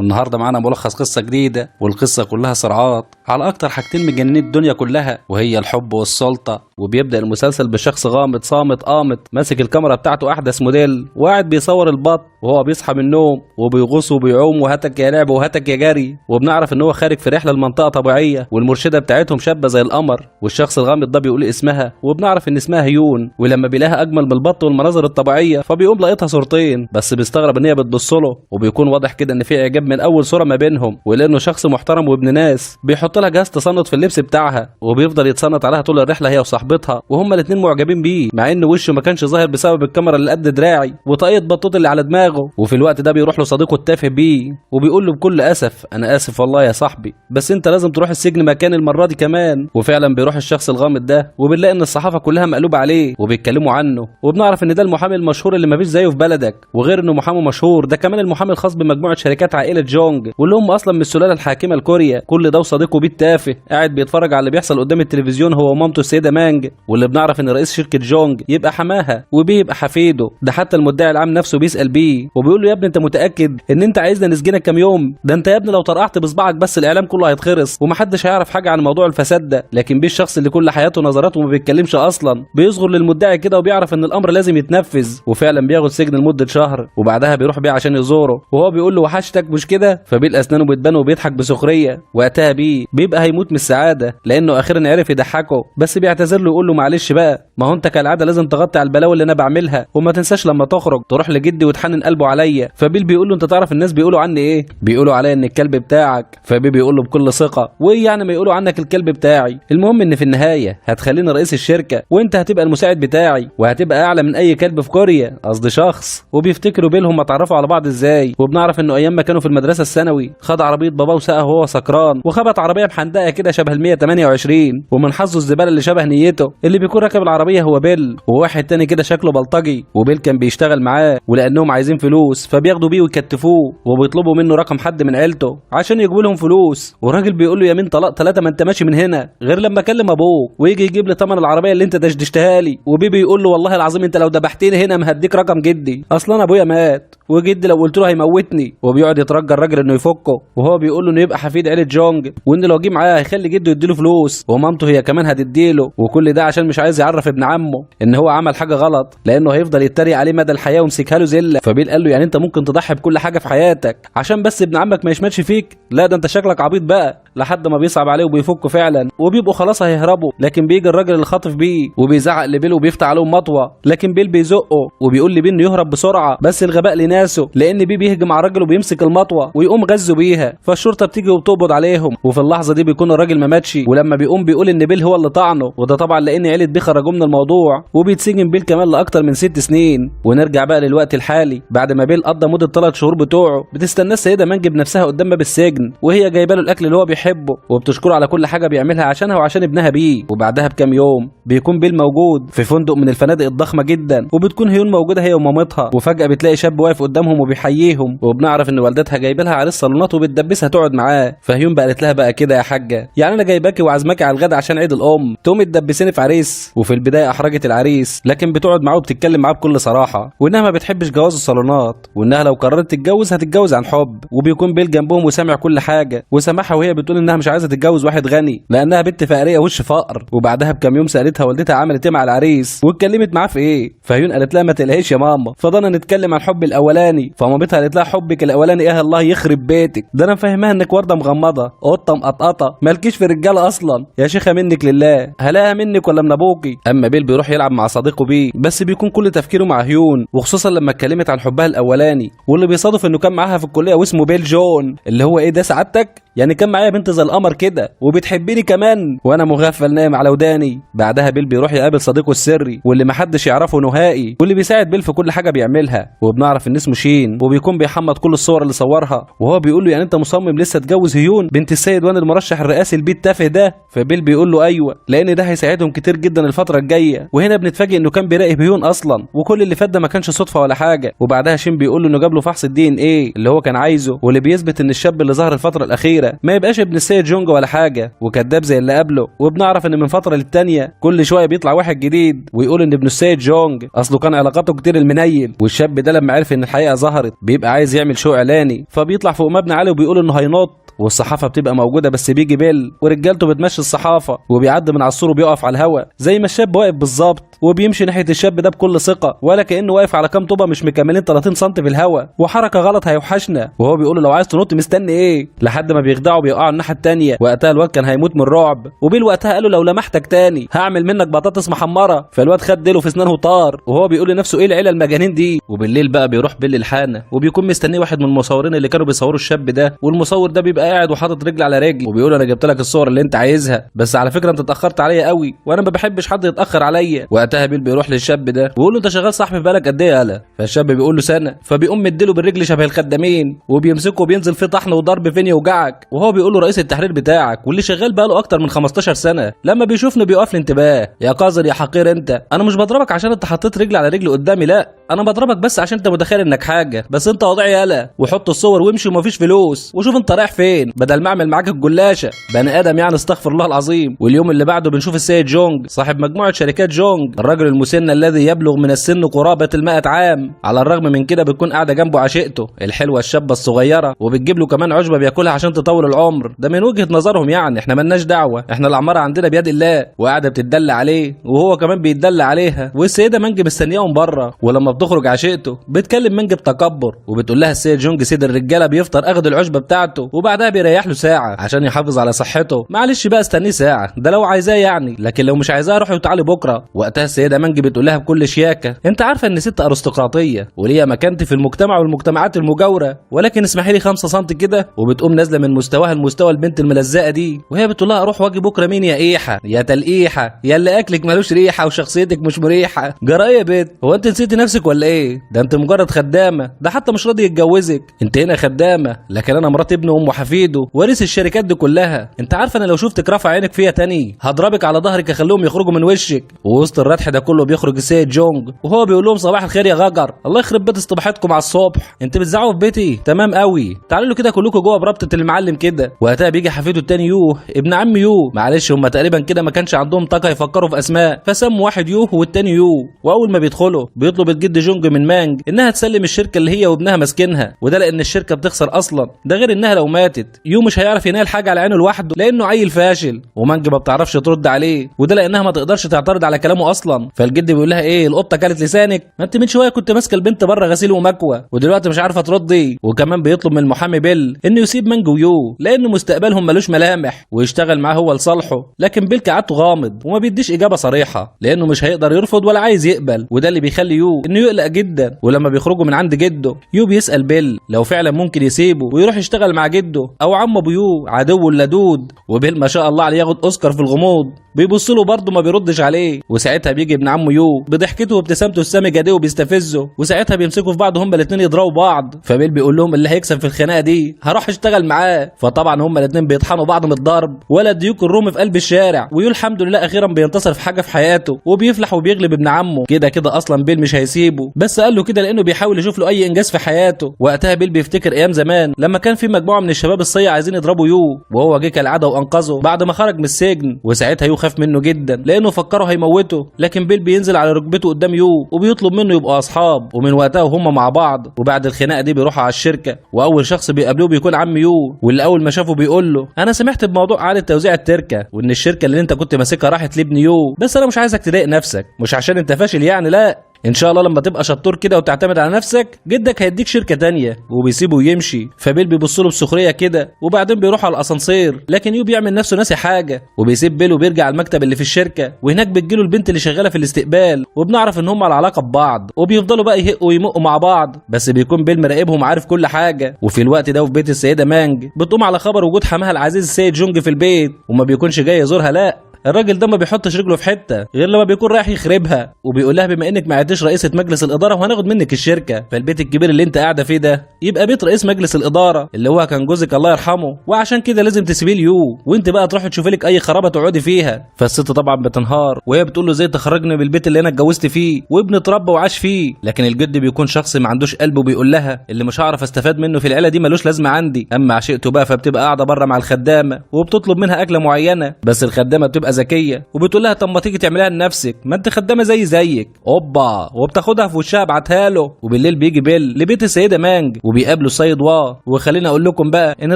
والنهارده معانا ملخص قصه جديده، والقصه كلها صراعات على اكتر حاجتين مجننين الدنيا كلها، وهي الحب والسلطه. وبيبدا المسلسل بشخص غامض صامت قامت ماسك الكاميرا بتاعته احدث موديل، وقاعد بيصور البط وهو بيصحى من النوم وبيغوص وبيعوم وهتك يا لعب وهتك يا جري. وبنعرف ان هو خارج في رحله لمنطقه طبيعيه، والمرشده بتاعتهم شابه زي القمر، والشخص الغامض ده بيقول اسمها، وبنعرف ان اسمها هيون. ولما بيلاقيها اجمل من البط والمناظر الطبيعيه فبيقوم لاقيتها صورتين، بس بيستغرب ان هي بتبص له، وبيكون واضح كده ان في اعجاب من اول صوره ما بينهم، ولانه شخص محترم وابن ناس بيحط لها جهاز تصنت في اللبس بتاعها، وبيفضل يتصنت عليها طول الرحله هي وصاحبتها، وهما الاثنين معجبين بيه، مع ان وشه ما كانش ظاهر بسبب الكاميرا اللي قد دراعي وطاقيه بطوط اللي على دماغه. وفي الوقت ده بيروح له صديقه التافه بيه وبيقول له بكل اسف: انا اسف والله يا صاحبي، بس انت لازم تروح السجن مكان المره دي كمان. وفعلا بيروح الشخص الغامض ده، وبنلاقي ان الصحافه كلها مقلوبه عليه وبيتكلموا عنه، وبنعرف ان ده المحامي المشهور اللي مفيش زيه في بلدك. وغير انه محامي مشهور، ده كمان المحامي الخاص بمجموعه شركات عائله جونج، واللي هم اصلا من السلاله الحاكمه لكوريا. كل ده وصديقه بيه التافه قاعد بيتفرج على اللي بيحصل قدام التلفزيون هو ومامته السيده مانج، واللي بنعرف ان رئيس شركه جونج يبقى حماها وبيه يبقى حفيده. ده حتى المدعي العام نفسه بيسال بيه وبيقول له: يا ابني انت متاكد ان انت عايزنا نسجنك كام يوم؟ ده انت يا ابني لو طرقعت بصبعك بس الاعلام كله هيتخرس ومحدش هيعرف حاجه عن موضوع الفساد ده. لكن بيه الشخص اللي كل حياته نظراته وما بيتكلمش اصلا بيصغر للمدعي كده، وبيعرف ان الامر لازم يتنفذ، وفعلا بياخد سجن لمده شهر، وبعدها بيروح بيه عشان يزوره، وهو بيقول له: وحشتك مش كده؟ فبيه اسنانه بتبان وبيضحك بسخريه. وقتها بيه بيبقى هيموت من السعاده لانه اخيرا عرف يضحكه، بس بيعتذر له يقول له: معلش بقى، ما هو انت كالعاده لازم تغطي على البلاوي اللي انا بعملها، وما تنساش لما تخرج تروح لجدي وتحنن قلبه عليا. فبيل بيقول له: انت تعرف الناس بيقولوا عني ايه؟ بيقولوا عليا ان الكلب بتاعك. فبيه بيقول له بكل ثقه: وايه يعني ما يقولوا عنك الكلب بتاعي؟ المهم ان في النهايه هتخليني رئيس الشركه، وانت هتبقى المساعد بتاعي، وهتبقى اعلى من اي كلب في كوريا، قصدي شخص. وبيفتكروا بيلهم اتعرفوا على بعض ازاي، وبنعرف انه ايام ما كانوا في المدرسه الثانوي خد عربيه باباه وساقها وهو سكران، وخبط عربيه محندقه كده شبه ال 128، ومن حظه الزباله اللي شبه نيته اللي بيكون راكب العربيه هو بيل، وواحد تاني كده شكله بلطجي، وبيل كان بيشتغل معاه، ولانهم عايزين فلوس فبياخدوا بيه ويكتفوه، وبيطلبوا منه رقم حد من عيلته عشان يجيبوا لهم فلوس. والراجل بيقول له: يمين طلاق ثلاثه ما انت ماشي من هنا غير لما اكلم ابوك ويجي يجيب لي ثمن العربيه اللي انت دشدشتها لي. وبيه بيقول له: والله العظيم انت لو دبحتني هنا ما هديك رقم جدي، اصلا ابويا مات وجدي لو قلت له هيموتني. وبيقعد يترجى الراجل انه يفكه، وهو بيقول له انه يبقى حفيد عيله جونج، وان لو جه معاه هيخلي جده يديله فلوس، ومامته هي كمان هتديله، وكل ده عشان مش عايز يعرف ابن عمه ان هو عمل حاجه غلط، لانه هيفضل يتريق عليه مدى الحياه ويمسكها له زله. فبيل قال له: يعني انت ممكن تضحي بكل حاجه في حياتك عشان بس ابن عمك ما يشمتش فيك؟ لا ده انت شكلك عبيط بقى. لحد ما بيصعب عليه وبيفكه فعلا، وبيبقوا خلاص هيهربوا، لكن بيجي الراجل اللي خاطف بيه وبيزعق لبيل وبيفتح عليهم مطوه، لكن بيل بيزقه وبيقول لبيل انه يهرب بسرعه، بس الغباء لناسه لان بيه بيهجم على الراجل وبيمسك المطوه ويقوم غزه بيها، فالشرطه بتيجي وبتقبض عليهم. وفي اللحظه دي بيكون الراجل ما ماتش، ولما بيقوم بيقول ان بيل هو اللي طعنه، وده طبعا لان عيله بيه خرجوه من الموضوع، وبيتسجن بيل كمان لاكتر من 6 سنين. ونرجع بقى للوقت الحالي بعد ما بيل قضى مده 3 شهور بتوعه، بتستناه السيده مانج بنفسها قدام باب السجن، وهي جايبه له الاكل اللي هو بيحبه، وبتشكره على كل حاجه بيعملها عشانها وعشان ابنها بيه. وبعدها بكام يوم بيكون بيل موجود في فندق من الفنادق الضخمه جدا، وبتكون هيون موجوده هي ومامتها، وفجاه بتلاقي شاب واقف قدامهم وبيحييهم، وبنعرف ان والدتها جايبه لها عريس صالونات وبتدبسها تقعد معاه. فهيون بقى قالت لها: بقى كده يا حاجه، يعني انا جايباكي وعازماكي على الغدا عشان عيد الام تقومي تدبسيني في عريس؟ وفي البدايه احرجت العريس، لكن بتقعد معاه وبتتكلم معاه بكل صراحه، وانها ما بتحبش جواز الصالونات، وانها لو قررت تتجوز هتتجوز عن حب. وبيكون بيل جنبهم وسامع كل حاجه، وسامعها وهي بتقول انها مش عايزه تتجوز واحد غني لانها بنت فقريه وش فقر. وبعدها بكام يوم سالتها والدتها عملت ايه مع العريس واتكلمت معاه في ايه، فهيون قالت لها: ما تقلقيش يا ماما، فضلنا نتكلم عن الحب الاولاني. فمامتها قالت لها: حبك الاولاني ايه؟ الله يخرب بيتك، ده انا مفهمها انك ورده مغمضه قطه مقطقطه مالكيش في الرجاله اصلا يا شيخه، منك لله هلاها منك ولا من ابوكي. اما بيل بيروح يلعب مع صديقه بيه، بس بيكون كل تفكيره مع هيون، وخصوصا لما اتكلمت عن حبها الاولاني، واللي بيصادف انه كان معاها في الكليه واسمه بيل جون، اللي هو ايه ده سعادتك؟ يعني كان معايا بنت زي القمر كده وبتحبيني كمان وانا مغفل نايم على وداني. بعدها بيل بيروح يقابل صديقه السري واللي محدش يعرفه نهائي، واللي بيساعد بيل في كل حاجه بيعملها، وبنعرف ان اسمه شين، وبيكون بيحمض كل الصور اللي صورها، وهو بيقول له: يعني انت مصمم لسه تجوز هيون بنت السيد وان المرشح الرئاسي البيت التافه ده؟ فبيل بيقول له: ايوه، لان ده هيساعدهم كتير جدا الفتره الجايه. وهنا بنتفاجئ انه كان بيراقب هيون اصلا، وكل اللي فات ده ما كانش صدفه ولا حاجه. وبعدها شين بيقول له انه جاب له فحص الدي ان ايه اللي هو كان عايزه، واللي بيثبت ان الشاب اللي ظهر الفتره الاخيره كبيره، ما يبقاش ابن السيد جونج ولا حاجه وكذاب زي اللي قبله. وبنعرف ان من فتره للتانيه كل شويه بيطلع واحد جديد ويقول ان ابن السيد جونج اصله كان علاقاته كتير المنيل، والشاب ده لما عرف ان الحقيقه ظهرت بيبقى عايز يعمل شو اعلاني، فبيطلع فوق مبنى عالي وبيقول انه هينط، والصحافه بتبقى موجوده بس بيجي بيل ورجالته بتمشي الصحافه وبيعدي من على السور وبيقف على الهواء زي ما الشاب واقف بالظبط، وبيمشي ناحيه الشاب ده بكل ثقه ولا كانه واقف على كام طوبه مش مكملين 30 سم في الهواء، وحركه غلط هيوحشنا، وهو بيقول له لو عايز تنط مستني ايه، لحد ما بيخدعوا بيوقعوا الناحيه الثانيه. وقتها الواد كان هيموت من الرعب، وبيل وقتها قال له لو لمحتك تاني هعمل منك بطاطس محمره، فالواد خد ديله في اسنانه وطار، وهو بيقول لنفسه ايه العيله المجانين دي. وبالليل بقى بيروح بيل الحانه وبيكون مستنيه واحد من المصورين اللي كانوا بيصوروا الشاب ده، والمصور ده بيبقى قاعد وحاطط رجل على رجل وبيقول انا جبت لك الصور اللي انت عايزها، بس على فكره انت اتاخرت عليا قوي وانا ما بحبش حد يتاخر عليا. وقتها بيل بيروح للشاب ده ويقول له انت شغال صاحبي في بالك قد ايه يالا، فالشاب بيقول له سنه، فبيقوم مديله بالرجل شبه الخدامين وبيمسكه وبينزل فيه طحن وضرب فين يوجعك، وهو بيقول له رئيس التحرير بتاعك واللي شغال بقاله اكتر من 15 سنه، لما بيشوفني بيوقف لي انتباه، يا قذر يا حقير انت، انا مش بضربك عشان انت حطيت رجل على رجل قدامي، لا انا بضربك بس عشان انت متخيل انك حاجه، بس انت وضعي يالا، وحط الصور وامشي ومفيش فلوس وشوف انت رايح فين بدل ما اعمل معاك الجلاشه بني ادم يعني، استغفر الله العظيم. واليوم اللي بعده بنشوف السيد جونج صاحب مجموعه شركات جونج، الراجل المسن الذي يبلغ من السن قرابه ال100 عام، على الرغم من كده بتكون قاعده جنبه عشيقته الحلوه الشابه الصغيره، وبتجيب له كمان عشبه بياكلها عشان تطول العمر، ده من وجهه نظرهم يعني، احنا ملناش دعوه، احنا العماره عندنا بيد الله، وقاعده بتدلع عليه وهو كمان بيتدلع عليها، والسيده منج مستنياهم بره، ولما بتخرج عشيقته بتكلم منج بتكبر وبتقول لها السيد جونج سيد الرجاله بيفطر اخد العشبه بتاعته وبعدها بيريح له ساعه عشان يحافظ على صحته، معلش بقى استنيه ساعه ده لو عايزاه يعني، لكن لو مش عايزاه روحي وتعالي بكره. وقتها السيده منج بتقول لها بكل شياكه انت عارفه ان ست ارستقراطيه وليا مكانتي في المجتمع والمجتمعات المجاوره، ولكن اسمحي لي 5 سم كده، وبتقوم نازله من مستواها لمستوى البنت الملزقه دي، وهي بتقول لها اروح واجي بكره مين يا ايحه يا تلقيحه يا اللي اكلك مالوش ريحه وشخصيتك مش مريحه، جرايه يا بنت هو انت نسيتي نفسك ولا ايه، ده انت مجرد خدامه، ده حتى مش راضي يتجوزك، انت هنا خدامه لكن انا مرات ابنه وام حفيده ورث الشركات دي كلها، انت عارفه انا لو شفتك رافع عينك فيها تاني هضربك على ظهرك اخليهم يخرجوا من وشك. ووسط الردح ده كله بيخرج السيد جونج وهو بيقول لهم صباح الخير يا غجر، الله يخرب بيت استباحتكم على الصبح، انت بتزعقوا في بيتي تمام قوي، تعالوا له كده كلكم جوه بربطه المعلم كده. وقتها بيجي حفيده التاني يوه ابن عم يوه، معلش هم تقريبا كده ما كانش عندهم طاقه يفكروا في اسماء فسموا واحد يوه والتاني يوه، واول ما بيدخلوا بيطلب الجد جونج من مانج انها تسلم الشركه اللي هي وابنها ماسكينها، وده لان الشركه بتخسر اصلا، ده غير انها لو ماتت يو مش هيعرف ينال حاجه على عينه لوحده لانه عيل فاشل، ومانج ما بتعرفش ترد عليه، وده لانها ما تقدرش تعترض على كلامه اصلا. فالجد بيقول لها ايه القطه كلت لسانك، ما انت من شويه كنت ماسكه البنت بره غسيل ومكوى ودلوقتي مش عارفه تردي. وكمان بيطلب من المحامي بيل انه يسيب مانج ويو لان مستقبلهم ملوش ملامح ويشتغل معاه هو لصالحه، لكن بيل كعادته غامض وما بيديش اجابه صريحه لانه مش هيقدر يرفض ولا عايز يقبل، وده اللي بيخلي يو انه يقلق جدا. ولما بيخرجوا من عند جده يو بيسال بيل لو فعلا ممكن يسيبه ويروح يشتغل مع جده او عم ابو يو عدو اللدود، وبيل ما شاء الله عليه ياخد اوسكار في الغموض، بيبص له برضه ما بيردش عليه، وساعتها بيجي ابن عمه يو بضحكته وابتسامته السامجه دي وبيستفزه، وساعتها بيمسكوا في بعض هما الاثنين يضربوا بعض، فبيل بيقول لهم اللي هيكسب في الخناقه دي هروح اشتغل معاه، فطبعا هما الاثنين بيطحنوا بعض من الضرب ولا ديوك الرومي في قلب الشارع، ويو الحمد لله اخيرا بينتصر في حاجه في حياته وبيفلح وبيغلب ابن عمه، كده كده اصلا بيل مش هيسيبه بس قال له كده لانه بيحاول يشوف له اي انجاز في حياته. وقتها بيل بيفتكر ايام زمان لما كان في مجموعه من الشباب الصيع عايزين يضربوا يو، وهو جه كالعاده وانقذه بعد ما خرج من السجن، وساعتها يو خاف منه جدا لانه فكروا هيموته، لكن بيل بينزل على ركبته قدام يو وبيطلب منه يبقوا اصحاب، ومن وقتها وهم مع بعض. وبعد الخناقه دي بيروحوا على الشركه واول شخص بيقابلوه بيكون عم يو، واللي اول ما شافه بيقول له انا سمعت بموضوع اعاده توزيع التركه وان الشركه اللي انت كنت ماسكها راحت لابن يو، بس انا مش عايزك تضايق نفسك، مش عشان انت فاشل يعني، لا ان شاء الله لما تبقى شطور كده وتعتمد على نفسك جدك هيديك شركه تانية. وبيسيبه ويمشي، فبيل بيبص له بسخريه كده وبعدين بيروح على الاسانسير، لكن يو بيعمل نفسه ناسي حاجه وبيسيب بيل وبيرجع المكتب اللي في الشركه، وهناك بتجيله البنت اللي شغاله في الاستقبال وبنعرف ان هم على علاقه ببعض، وبيفضلوا بقى يهقوا ويمقوا مع بعض، بس بيكون بيل مراقبهم وعارف كل حاجه. وفي الوقت ده وفي بيت السيده مانج بتقوم على خبر وجود حماها العزيز السيد جونج في البيت، وما بيكونش جاي يزورها لا الراجل ده ما بيحطش رجله في حته غير لما بيكون رايح يخربها، وبيقول لها بما انك ما عدتش رئيسه مجلس الاداره وهناخد منك الشركه، فالبيت الكبير اللي انت قاعده فيه ده يبقى بيت رئيس مجلس الاداره اللي هو كان جوزك الله يرحمه، وعشان كده لازم تسيبيه ليو وانت بقى تروحي تشوفي لك اي خرابه تقعدي فيها. فالست طبعا بتنهار وهي بتقول له ازاي تخرجني من البيت اللي انا اتجوزت فيه وابني اتربى وعاش فيه. لكن الجد بيكون شخص ما عندوش قلب وبيقول لها اللي مش هعرف استفاد منه في العيله دي ملوش لازمه عندي. اما عشيقته بقى فبتبقى قاعده بره مع الخدامه وبتطلب منها اكله معينه، بس الخدامه بتبقى ذكيه وبتقول لها طب ما تيجي تعملها لنفسك ما انت خدامه زيك اوبا، وبتاخدها في وشها ابعتها له. وبالليل بيجي بيل لبيت السيده مانج وبيقابلوا السيد وا. وخليني اقول لكم بقى ان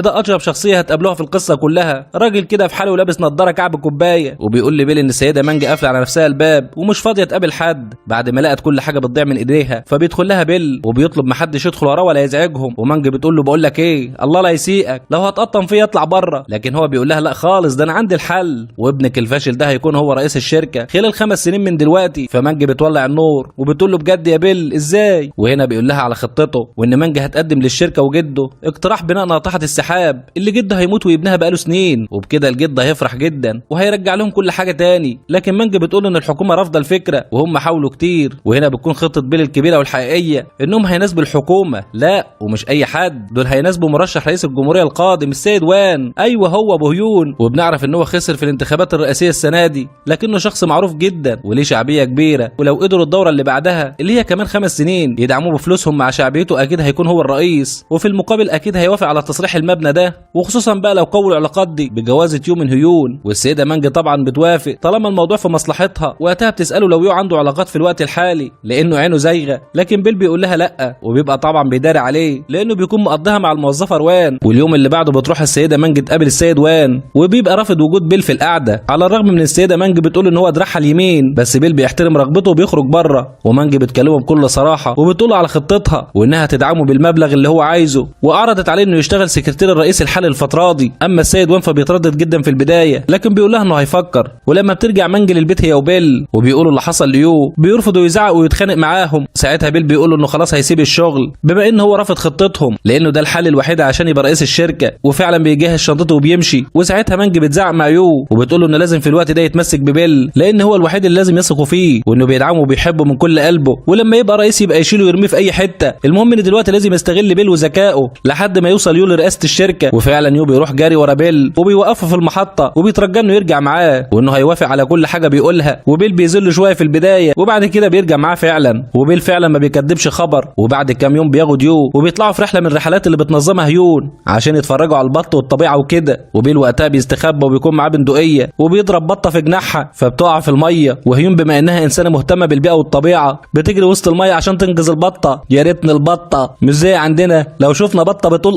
ده اجرب شخصيه هتقابلوها في القصه كلها، راجل كده في حاله ولابس نضاره كعب كوبايه، وبيقول لبيل ان السيده مانج قافله على نفسها الباب ومش فاضيه تقابل حد بعد ما لقت كل حاجه بتضيع من ايديها. فبيدخل لها بيل وبيطلب محدش يدخل وراه ولا يزعجهم، ومانج بتقول له بقول لك ايه الله لا يسيئك لو هتقطم فيا اطلع بره، لكن هو بيقول لها لا خالص ده انا عندي الحل، وابنك الفاشل ده هيكون هو رئيس الشركه خلال 5 سنين من دلوقتي. فمانج بتولع النور وبتقول له بجد يا بيل ازاي؟ وهنا بيقول لها على خطته وان مانج هتقدم للشركه وجده اقتراح بناء ناطحه السحاب اللي جده هيموت ويبنيها بقاله سنين، وبكده الجد هيفرح جدا وهيرجع لهم كل حاجه تاني. لكن مانج بتقول ان الحكومه رافضه الفكره وهم حاولوا كتير، وهنا بتكون خطه بيل الكبيره والحقيقيه انهم هيناسبوا الحكومه، لا ومش اي حد، دول هيناسبوا مرشح رئيس الجمهوريه القادم السيد وان، ايوه هو ابو هيون. وبنعرف ان هو خسر في الانتخابات الرئاسيه السنه دي لكنه شخص معروف جدا وليه شعبيه كبيره، ولو قدروا الدوره اللي بعدها اللي هي كمان 5 سنين يدعموه بفلوسهم مع شعبيته اكيد هيكون هو الرئيس، وفي المقابل اكيد هيوافق على تصريح المبنى ده، وخصوصا بقى لو قووا العلاقات دي بجوازه يو من هيون. والسيده مانج طبعا بتوافق طالما الموضوع في مصلحتها، وقتها بتساله لو يو عنده علاقات في الوقت الحالي لانه عينه زايغه، لكن بيل بيقول لها لا، وبيبقى طبعا بيداري عليه لانه بيكون مقضيها مع الموظفه روان. واليوم اللي بعده بتروح السيده مانج تقابل السيد وان وبيبقى رافض وجود بيل في القعده، على الرغم من السيده مانج بتقول ان هو دراعها اليمين، بس بيل بيحترم رغبته وبيخرج بره، ومانج بتكلمه بكل صراحه وبتقول على خطتها وانها تدعمه بالمبلغ اللي هو عايزه، وعرضت عليه انه يشتغل سكرتير الرئيس الحالي الفتره دي. اما السيد وان فبيتردد جدا في البدايه لكن بيقول لها انه هيفكر. ولما بترجع مانج للبيت هي وبيل وبيقولوا اللي حصل ليو بيرفض ويزعق ويتخانق معاهم، ساعتها بيل بيقول له انه خلاص هيسيب الشغل بما ان هو رافض خطتهم لانه ده الحل الوحيد عشان يبقى رئيس الشركه، وفعلا بيجهز شنطته وبيمشي. وساعتها مانج بتزعق مع يو وبتقول له انه لازم في الوقت ده يتمسك ببيل لان هو الوحيد اللي لازم يثقوا فيه وانه بيدعمه وبيحبه من كل قلبه، ولما يبقى رئيس يبقى يشيله ويرميه في اي حته، المهم ان دلوقتي لازم يستغل بيل وذكائه لحد ما يوصل يو لرئاسه الشركه. وفعلا يو بيروح جاري ورا بيل وبيوقفه في المحطه وبيترجى انه يرجع معاه وانه هيوافق على كل حاجه بيقولها، وبيل بيذل شويه في البدايه وبعد كده بيرجع معاه فعلا، وبيل فعلا ما بيكدبش خبر. وبعد كام يوم بياخد يو وبيطلعوا في رحله من الرحلات اللي بتنظمها هيون عشان يتفرجوا على البط والطبيعه وكده، وبيل وقتها بيستخبى وبيكون معاه بندقيه وبيضرب بطه في جناحها فبتقع في الميه، وهيون بما انها انسانه مهتمه بالبيئه والطبيعه بتجري وسط الميه عشان تنقذ البطه. يا ريتني البطه مش زي عندنا لو شفنا بطه بتقول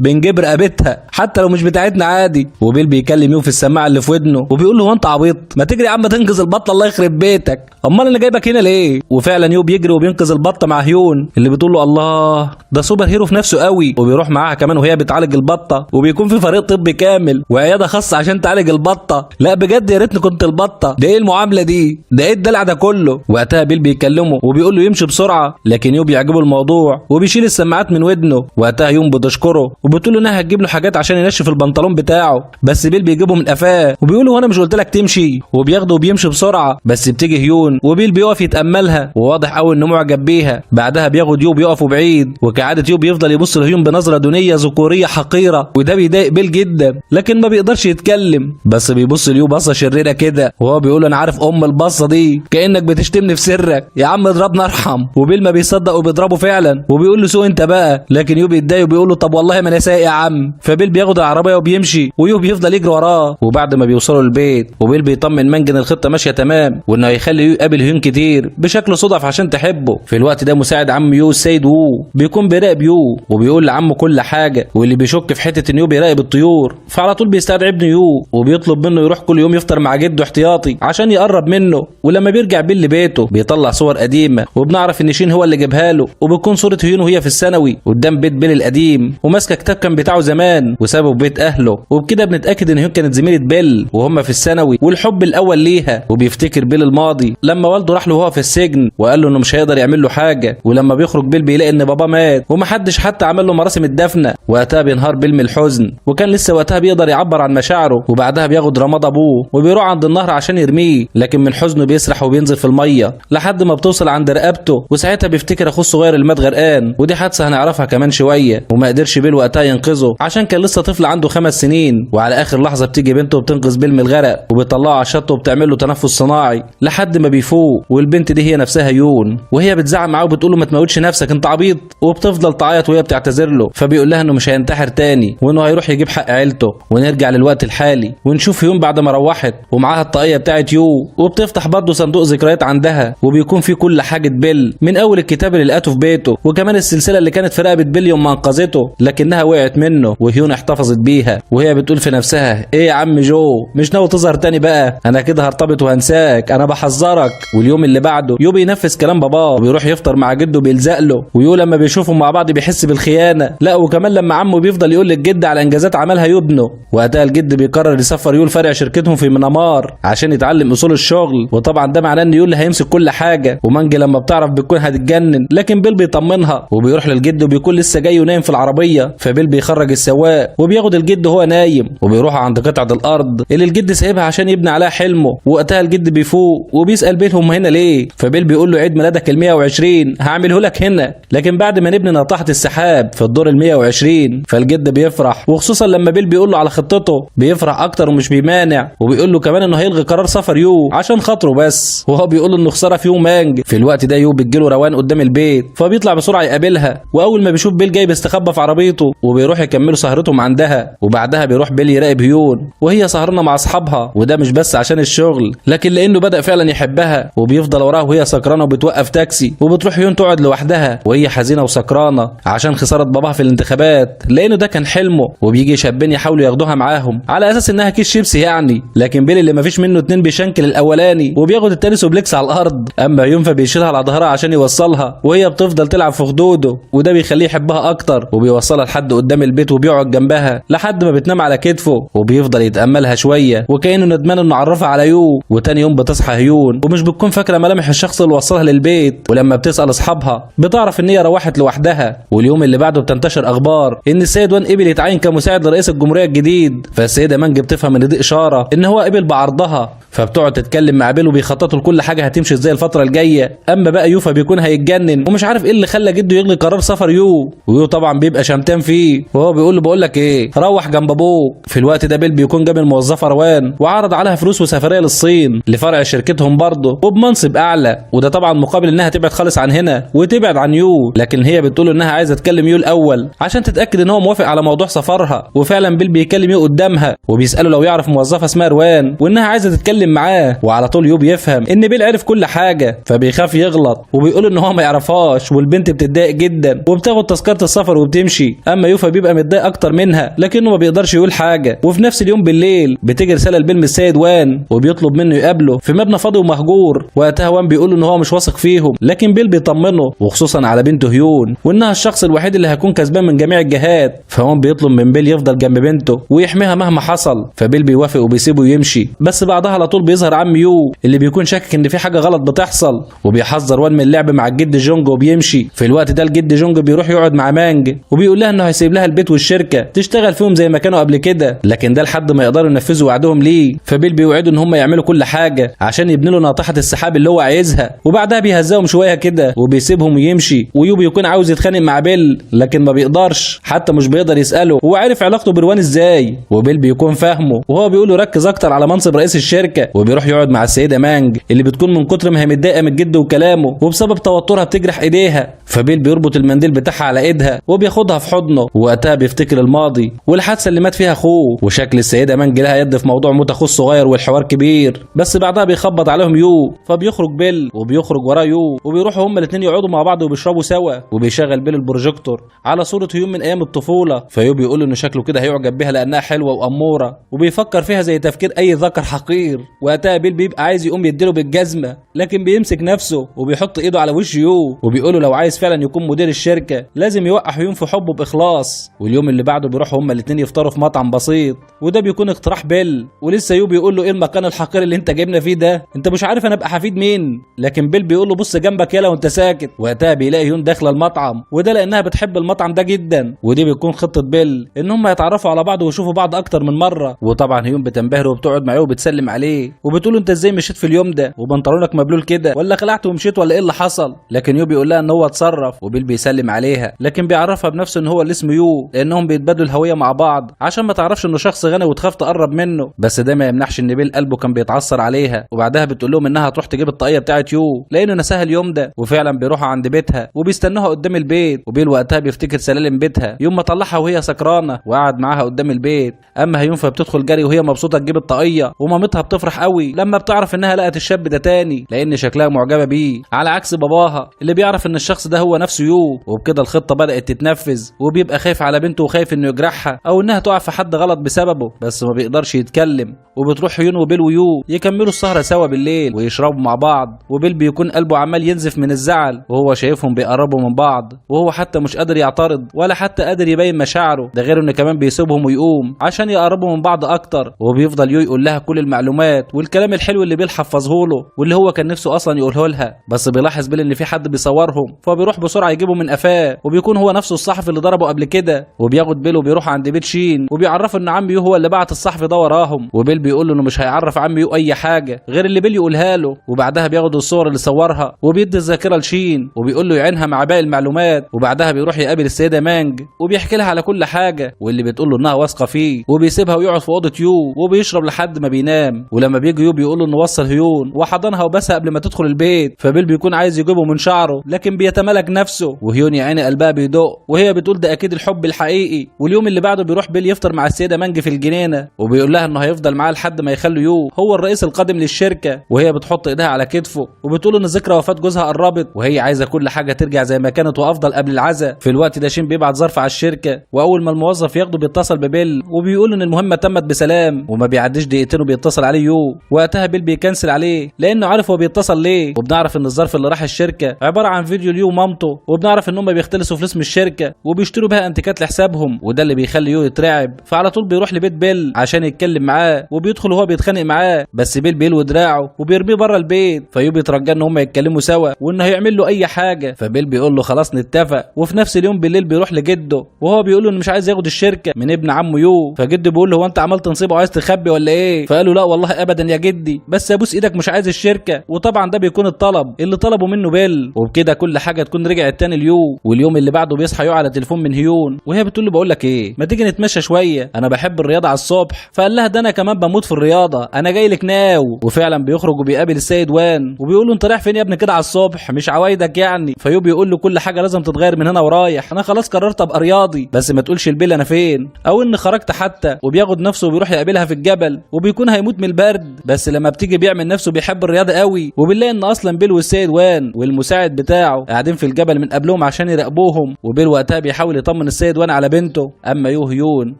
بنجيب رقبتها حتى لو مش بتاعتنا عادي. وبيل بيكلم يو في السماعه اللي في ودنه وبيقول له هو انت عبيط ما تجري يا عم تنقذ البطه الله يخرب بيتك، امال انا جايبك هنا ليه؟ وفعلا يو بيجري وبينقذ البطه مع هيون اللي بتقول له الله ده سوبر هيرو في نفسه قوي، وبيروح معاها كمان وهي بتعالج البطه، وبيكون في فريق طبي كامل وعياده خاصه عشان تعالج البطه. لا بجد يا ريتني كنت البطه، ده ايه المعامله دي؟ ده ايه الدلع ده كله؟ وقتها بيل بيكلمه وبيقول له يمشي بسرعه، لكن يو بيعجبه الموضوع وبيشيل السماعات من ودنه. وقتها يوم بتشكره وبتقول له انها هتجيب له حاجات عشان ينشف البنطلون بتاعه، بس بيل بيجيبه من قفاه وبيقول له وانا مش قلت لك تمشي؟ وبياخده وبيمشي بسرعه، بس بتيجي هيون وبيل بيقف يتاملها وواضح قوي انه معجب بيها. بعدها بياخد يو بيقفوا بعيد، وكعاده يو بيفضل يبص لهيون بنظره دونيه ذكوريه حقيره، وده بيضايق بيل جدا لكن ما بيقدرش يتكلم، بس بيبص ليو بصه شريره كده وهو بيقول انا عارف البصه دي كانك بتشتمني في سرك يا عم اضربنا ارحم. وبيل ما بيصدق وبيضربه فعلا وبيقول له سوق انت بقى، لكن يو بيتضايق وبيقول له طب والله ما انا سايق يا عم. فبيل بياخد العربيه وبيمشي ويو بيفضل يجري وراه. وبعد ما بيوصلوا البيت وبيل بيطمن مانج ان الخطه ماشيه تمام وانه هيخلي يو يقابل هيون كتير بشكل صدف عشان تحبه. في الوقت ده مساعد عم يو السيد وو بيكون بيراقب يو وبيقول لعمه كل حاجه، واللي بيشك في حته ان يو بيراقب الطيور فعلى طول بيستدعي ابنه يو وبيطلب منه يروح كل يوم يفطر مع جده احتياطي عشان يقرب منه. ولما بيرجع بيل لبيته بيطلع صور قديمه وبنعرف ان شين هو اللي جابها له، وبتكون صوره هيون وهي في الثانوي قدام بيت بيل القديم وماسكه كتاب كان بتاعه زمان وسابه في بيت اهله، وبكده بنتاكد ان هيون كانت زميله بيل وهم في الثانوي والحب الاول ليها. وبيفتكر بيل الماضي لما والده راح له وهو في السجن وقال له انه مش هيقدر يعمل له حاجه، ولما بيخرج بيل بيلاقي ان باباه مات ومحدش حتى عمل له مراسم الدفنه. وقتها بينهار بيل من الحزن وكان لسه وقتها بيقدر يعبر عن مشاعره، وبعدها بياخد رماد ابوه يو وبيروح عند النهر عشان يرميه، لكن من حزنه بيسرح وبينزل في الميه لحد ما بتوصل عند رقبته، وساعتها بيفتكر اخوه الصغير اللي مات غرقان، ودي حادثه هنعرفها كمان شويه. وما قدرش بيل وقتها ينقذه عشان كان لسه طفل عنده 5 سنين. وعلى اخر لحظه بتيجي بنته وبتنقذ بيل من الغرق وبتطلعه على الشط وبتعمل له تنفس صناعي لحد ما بيفوق. والبنت دي هي نفسها يون، وهي بتزعق معاه وبتقول له ما تموتش نفسك انت عبيط، وبتفضل تعيط وهي بتعتذر له. فبيقول لها انه مش هينتحر تاني وانه هيروح يجيب حق عيلته. ونرجع للوقت الحالي ونشوف يون بعد ما روحت ومعاها الطاقيه بتاعت يو، وبتفتح برضه صندوق ذكريات عندها وبيكون فيه كل حاجه بيل، من اول الكتاب اللي لقته في بيته وكمان السلسله اللي كانت في رقبه بيل يوم ما انقذته لكنها وقعت منه وهيون احتفظت بيها. وهي بتقول في نفسها ايه يا عم جو، مش ناوي تظهر تاني بقى؟ انا كده هرتبط وهنساك، انا بحذرك. واليوم اللي بعده يو بينفذ كلام باباه وبيروح يفطر مع جده بيلزق له، ويو لما بيشوفهم مع بعض بيحس بالخيانه. لا وكمان لما عمه بيفضل يقول للجد على انجازات عملها يو ابنه. وقتها الجد بيقرر يسفر يو لفرع شركتهم في منامار عشان يتعلم اصول الشغل، وطبعا ده معناه ان يو اللي هيمسك كل حاجه. ومانجي لما بتعرف بتكون هتتجنن، لكن بيل بيطمنها وبيروح للجد وبيكون لسه جاي ونايم في العربيه. فبيل بيخرج السواق وبياخد الجد وهو نايم وبيروحوا عند قطعه الارض اللي الجد سايبها عشان يبني عليها حلمه. وقتها الجد بيفوق وبيسال بيل هم هنا ليه؟ فبيل بيقول له عيد ميلادك ال 120 هعمله لك هنا، لكن بعد ما نبني ناطحه السحاب في الدور ال 120. فالجد بيفرح، وخصوصا لما بيل بيقول له على خطته بيفرح اكتر ومش بيمانع، وبيقول له كمان انه هيلغي قرار سفر يو عشان خاطره بس. وهو بيقول انه خساره في يو مانج. في الوقت ده يو بتجيله روان قدام البيت فبيطلع بسرعه يقابلها، واول ما بيشوف بيل جاي بيستخبى في عربيته وبيروح يكملوا سهرتهم عندها. وبعدها بيروح بيل يراقب هيون وهي سهرانه مع اصحابها، وده مش بس عشان الشغل لكن لانه بدا فعلا يحبها. وبيفضل وراها وهي سكرانه وبتوقف تاكسي، وبتروح هيون تقعد لوحدها وهي حزينه وسكرانه عشان خساره باباها في الانتخابات لانه ده كان حلمه. وبيجي شابين يحاولوا ياخدوها معاهم على اساس انها كيس شيبسي يعني، لكن بيل اللي مفيش منه اتنين بيشنكل الاولاني وبياخد التاني سوبليكس على الارض. اما هيون فبيشيلها على ظهرها عشان يوصلها، وهي بتفضل تلعب في خدوده وده بيخليه يحبها اكتر. وبيوصلها لحد قدام البيت وبيقعد جنبها لحد ما بتنام على كتفه، وبيفضل يتاملها شويه وكانه ندمان انه عرفها على يو. وتاني يوم بتصحى هيون ومش بتكون فاكره ملامح الشخص اللي وصلها للبيت، ولما بتسال اصحابها بتعرف ان هي روحت لوحدها. واليوم اللي بعده بتنتشر اخبار ان السيد وان قبل يتعين كمساعد لرئيس الجمهوريه الجديد. فالسيده مانج بتفهم ان دي اشاره ان هو قبل بعرضها، فبتقعد تتكلم مع بيل وبيخططوا لكل حاجه هتمشي ازاي الفتره الجايه. اما بقى يو فبيكون هيتجنن ومش عارف ايه اللي خلى جده يلغي قرار سفر يو، ويو طبعا بيبقى شمتان فيه وهو بيقول له بقول لك ايه روح جنب ابوك. في الوقت ده بيل بيكون جاب الموظفه روان وعرض عليها فلوس وسفريه للصين لفرع شركتهم برضه وبمنصب اعلى، وده طبعا مقابل انها تبعد خالص عن هنا وتبعد عن يو. لكن هي بتقول انها عايزه تكلم يو الاول عشان تتاكد ان هو موافق على موضوع سفرها. وفعلا بيل بيكلم يو قدامها وبيساله لو يعرف موظفه اسمها روان وانها عايزه تتكلم معاه. وعلى طول يو بيفهم ان بيل عرف كل حاجه فبيخاف يغلط وبيقول ان هو ما يعرفهاش. والبنت بتتضايق جدا وبتاخد تذكره السفر وبتمشي. اما يوفا بيبقى متضايق اكتر منها لكنه ما بيقدرش يقول حاجه. وفي نفس اليوم بالليل بتيجي رساله لبيل من السيد وان وبيطلب منه يقابله في مبنى فاضي ومهجور. وقتها وان بيقول ان هو مش واثق فيهم، لكن بيل بيطمنه وخصوصا على بنته هيون وانها الشخص الوحيد اللي هيكون كسبان من جميع الجهات. فوان بيطلب من بيل يفضل جنب بنته ويحميها مهما حصل. فبيل بيوافق وبيسيبه يمشي، بس بعدها على طول بيظهر عم يو اللي بيكون شاكك ان في حاجه غلط بتحصل وبيحذر وان من اللعب مع الجد جونج وبيمشي. في الوقت ده الجد جونج بيروح يقعد مع مانج وبيقول لها انه هيسيب لها البيت والشركه تشتغل فيهم زي ما كانوا قبل كده، لكن ده لحد ما يقدروا ينفذوا وعدهم ليه. فبيل بيوعدوا ان هم يعملوا كل حاجه عشان يبنوا له ناطحه السحاب اللي هو عايزها، وبعدها بيهزقهم شويه كده وبيسيبهم ويمشي. ويو بيكون عاوز يتخانق مع بيل لكن ما بيقدرش، حتى مش بيقدر يساله هو عارف علاقته بروان ازاي. وبيل بيكون فاهمه وهو بيقول له ركز اكتر على منصب رئيس الشركه. وبيروح يقعد مع السيده مانج اللي بتكون من كتر ما هي متضايقه من الجد وكلامه وبسبب توترها بتجرح ايديها. فبيل بيربط المنديل بتاعها على ايدها وبياخدها في حضنه، ووقتها بيفتكر الماضي والحادثه اللي مات فيها اخوه وشكل السيده مانج لها يد في موضوع موت اخوه الصغير والحوار كبير. بس بعدها بيخبط عليهم يو فبيخرج بيل وبيخرج وراه يو وبيروحوا هما الاثنين يقعدوا مع بعض وبيشربوا سوا. وبيشغل بيل البروجيكتور على صوره هيون من ايام الطفوله. فيو بيقول انه شكله كده هيعجب بيها لانها حلوه واموره وبيفكر فيها زي تفكير اي ذكر حقير. وقتها بيل بيبقى عايز يقوم يديله بالجزمه، لكن بيمسك نفسه وبيحط ايده على وش يو وبيقوله لو عايز فعلا يكون مدير الشركه لازم يوقع هيون في حبه باخلاص. واليوم اللي بعده بيروحوا هما الاتنين يفطروا في مطعم بسيط، وده بيكون اقتراح بيل. ولسه يو بيقول له ايه المكان الحقير اللي انت جايبنا فيه ده، انت مش عارف انا ابقى حفيد مين؟ لكن بيل بيقول له بص جنبك يلا وانت ساكت. وقتها بيلاقي هيون داخله المطعم، وده لانها بتحب المطعم ده جدا، ودي بتكون خطه بيل ان هم يتعرفوا على بعض ويشوفوا بعض اكتر من مره. وطبعا هيون بتنبهر وبتقعد معاه وبتسلم عليه وبتقول له انت ازاي مشيت في اليوم ده وبنطلونك مبلول كده، ولا خلعت ومشيت ولا ايه اللي حصل؟ لكن يو بيقول لها ان هو اتصرف، وبيل بيسلم عليها لكن بيعرفها بنفسه ان هو اللي اسمه يو، لانهم بيتبادلوا الهويه مع بعض عشان ما تعرفش انه شخص غني وتخاف تقرب منه. بس ده ما يمنعش ان بيل قلبه كان بيتعصر عليها. وبعدها بتقول لهم انها هتروح تجيب الطاقيه بتاعه يو لانه نساها اليوم ده، وفعلا بيروحوا عند بيتها وبيستنوها قدام البيت. وبيل وقتها بيفتكر سلالم بيتها يوم ما طلعها وهي سكرانه وقعد معاها قدام البيت. اما هيون فبتدخل جري وهي مبسوطه تجيب الطاقيه، ومامتها بتفرح قوي لما بتعرف انها لقت الشاب ده تاني لان شكلها معجبه بيه، على عكس باباها اللي بيعرف ان الشخص ده هو نفسه يو. وبكده الخطه بدات تتنفذ، وبيبقى خايف على بنته وخايف انه يجرحها او انها تقع في حد غلط بسببه، بس ما بيقدرش يتكلم. وبتروح هيون وبيل ويو يكملوا السهره سوا بالليل ويشربوا مع بعض، وبيل بيكون قلبه عمال ينزف من الزعل وهو شايفهم بيقربوا من بعض، وهو حتى مش قادر يعترض ولا حتى قادر يبين مشاعره، ده غير انه كمان بيسيبهم ويقوم عشان يقربوا من بعض اكتر. وبيفضل يو يقول لها كل المعلومات والكلام الحلو اللي بيل حفظه له واللي هو كان نفسه اصلا يقوله لها، بس بيلاحظ بيل ان في حد بيصورهم فبيروح بسرعه يجيبه من قفاه، وبيكون هو نفسه الصحفي اللي ضربه قبل كده. وبياخد بيل وبيروح عند بيت شين وبيعرف ان عم يو هو اللي بعت الصحفي ده وراهم، وبيل بيقول له انه مش هيعرف عم يو اي حاجه غير اللي بيل يقولها له. وبعدها بياخد الصور اللي صورها وبيدي الذاكره لشين وبيقول له يعينها مع باقي المعلومات. وبعدها بيروح يقابل السيده مانج وبيحكي لها على كل حاجه، واللي بتقول له انها واثقه فيه، وبيسيبها ويقعد في اوضه يو وبيشرب لحد ما بينام. ولما بيجي يو بيقول له انه وصل هيون وحضنها وبسها قبل ما تدخل البيت، فبيل بيكون عايز يجيبه من شعره لكن بيتملك نفسه، وهيون يا عيني قلبها بيدق وهي بتقول ده اكيد الحب الحقيقي. واليوم اللي بعده بيروح بيل يفطر مع السيده مانج في الجنينه، وبيقول لها انه هيفضل معاه لحد ما يخلوا يو هو الرئيس القادم للشركه، وهي بتحط ايدها على كتفه وبتقول ان ذكرى وفاه جوزها قربت وهي عايزه كل حاجه ترجع زي ما كانت وافضل قبل العزاء. في الوقت ده شين بيبعت ظرف على الشركه، واول ما الموظف ياخده بيتصل ببيل وبيقول ان المهمه تمت بسلام، وما بيعديش دقيقتين وبيتصل عليه يو. وقتها بيل بيكنسل عليه لانه عارف هو بيتصل ليه، وبنعرف ان الظرف اللي راح الشركه عباره عن فيديو ليو ومامته، وبنعرف ان هم بيختلسوا فلوس من الشركه وبيشتروا بها انتيكات لحسابهم، وده اللي بيخلي يو يترعب. فعلى طول بيروح لبيت بيل عشان يتكلم معاه، وبيدخل وهو بيتخانق معاه، بس بيل بيلوي دراعه وبيرميه بره البيت. فيو بيترجى ان هم يتكلموا سوا وانه هيعمل له اي حاجه، فبيل بيقول له خلاص نتفق. وفي نفس اليوم بالليل بيروح لجده وهو بيقول له انه مش عايز ياخد الشركه من ابن عمه يو، فجده بيقول له هو انت عملت نصيبه وعايز تخبي ولا ايه؟ فقال له لا والله ابدا يا جدي، بس ابوس ايدك مش عايز الشركه. وطبعا ده بيكون الطلب اللي طلبه منه بيل، وبكده كل حاجه تكون رجعت تاني ليو. واليوم اللي بعده بيصحى يو على تليفون من هيون وهي بتقول له بقول لك ايه، ما تيجي نتمشى شويه، انا بحب الرياضه على الصبح. فقال لها ده انا كمان بموت في الرياضه، انا جاي لك ناو. وفعلا بيخرج وبيقابل السيد وان وبيقول له انت رايح فين يا ابني كده على الصبح، مش عوايدك يعني؟ فيو بيقول له كل حاجه لازم تتغير من هنا ورايح، انا خلاص قررت ابقى رياضي، بس ما تقولش البيل انا فين او ان خرجت حتى. وبياخد نفسه وبيروح يقابلها في الجبل وبيكون هيموت من البرد، بس لما بتيجي بيعمل نفسه بيحب الرياضه قوي. وبنلاقي ان اصلا بيل والسيد وان والمساعد بتاعه قاعدين في الجبل من قبلهم عشان يراقبوهم، وبيل وقتها بيحاول يطمن السيد وان على بنته. اما يو هيون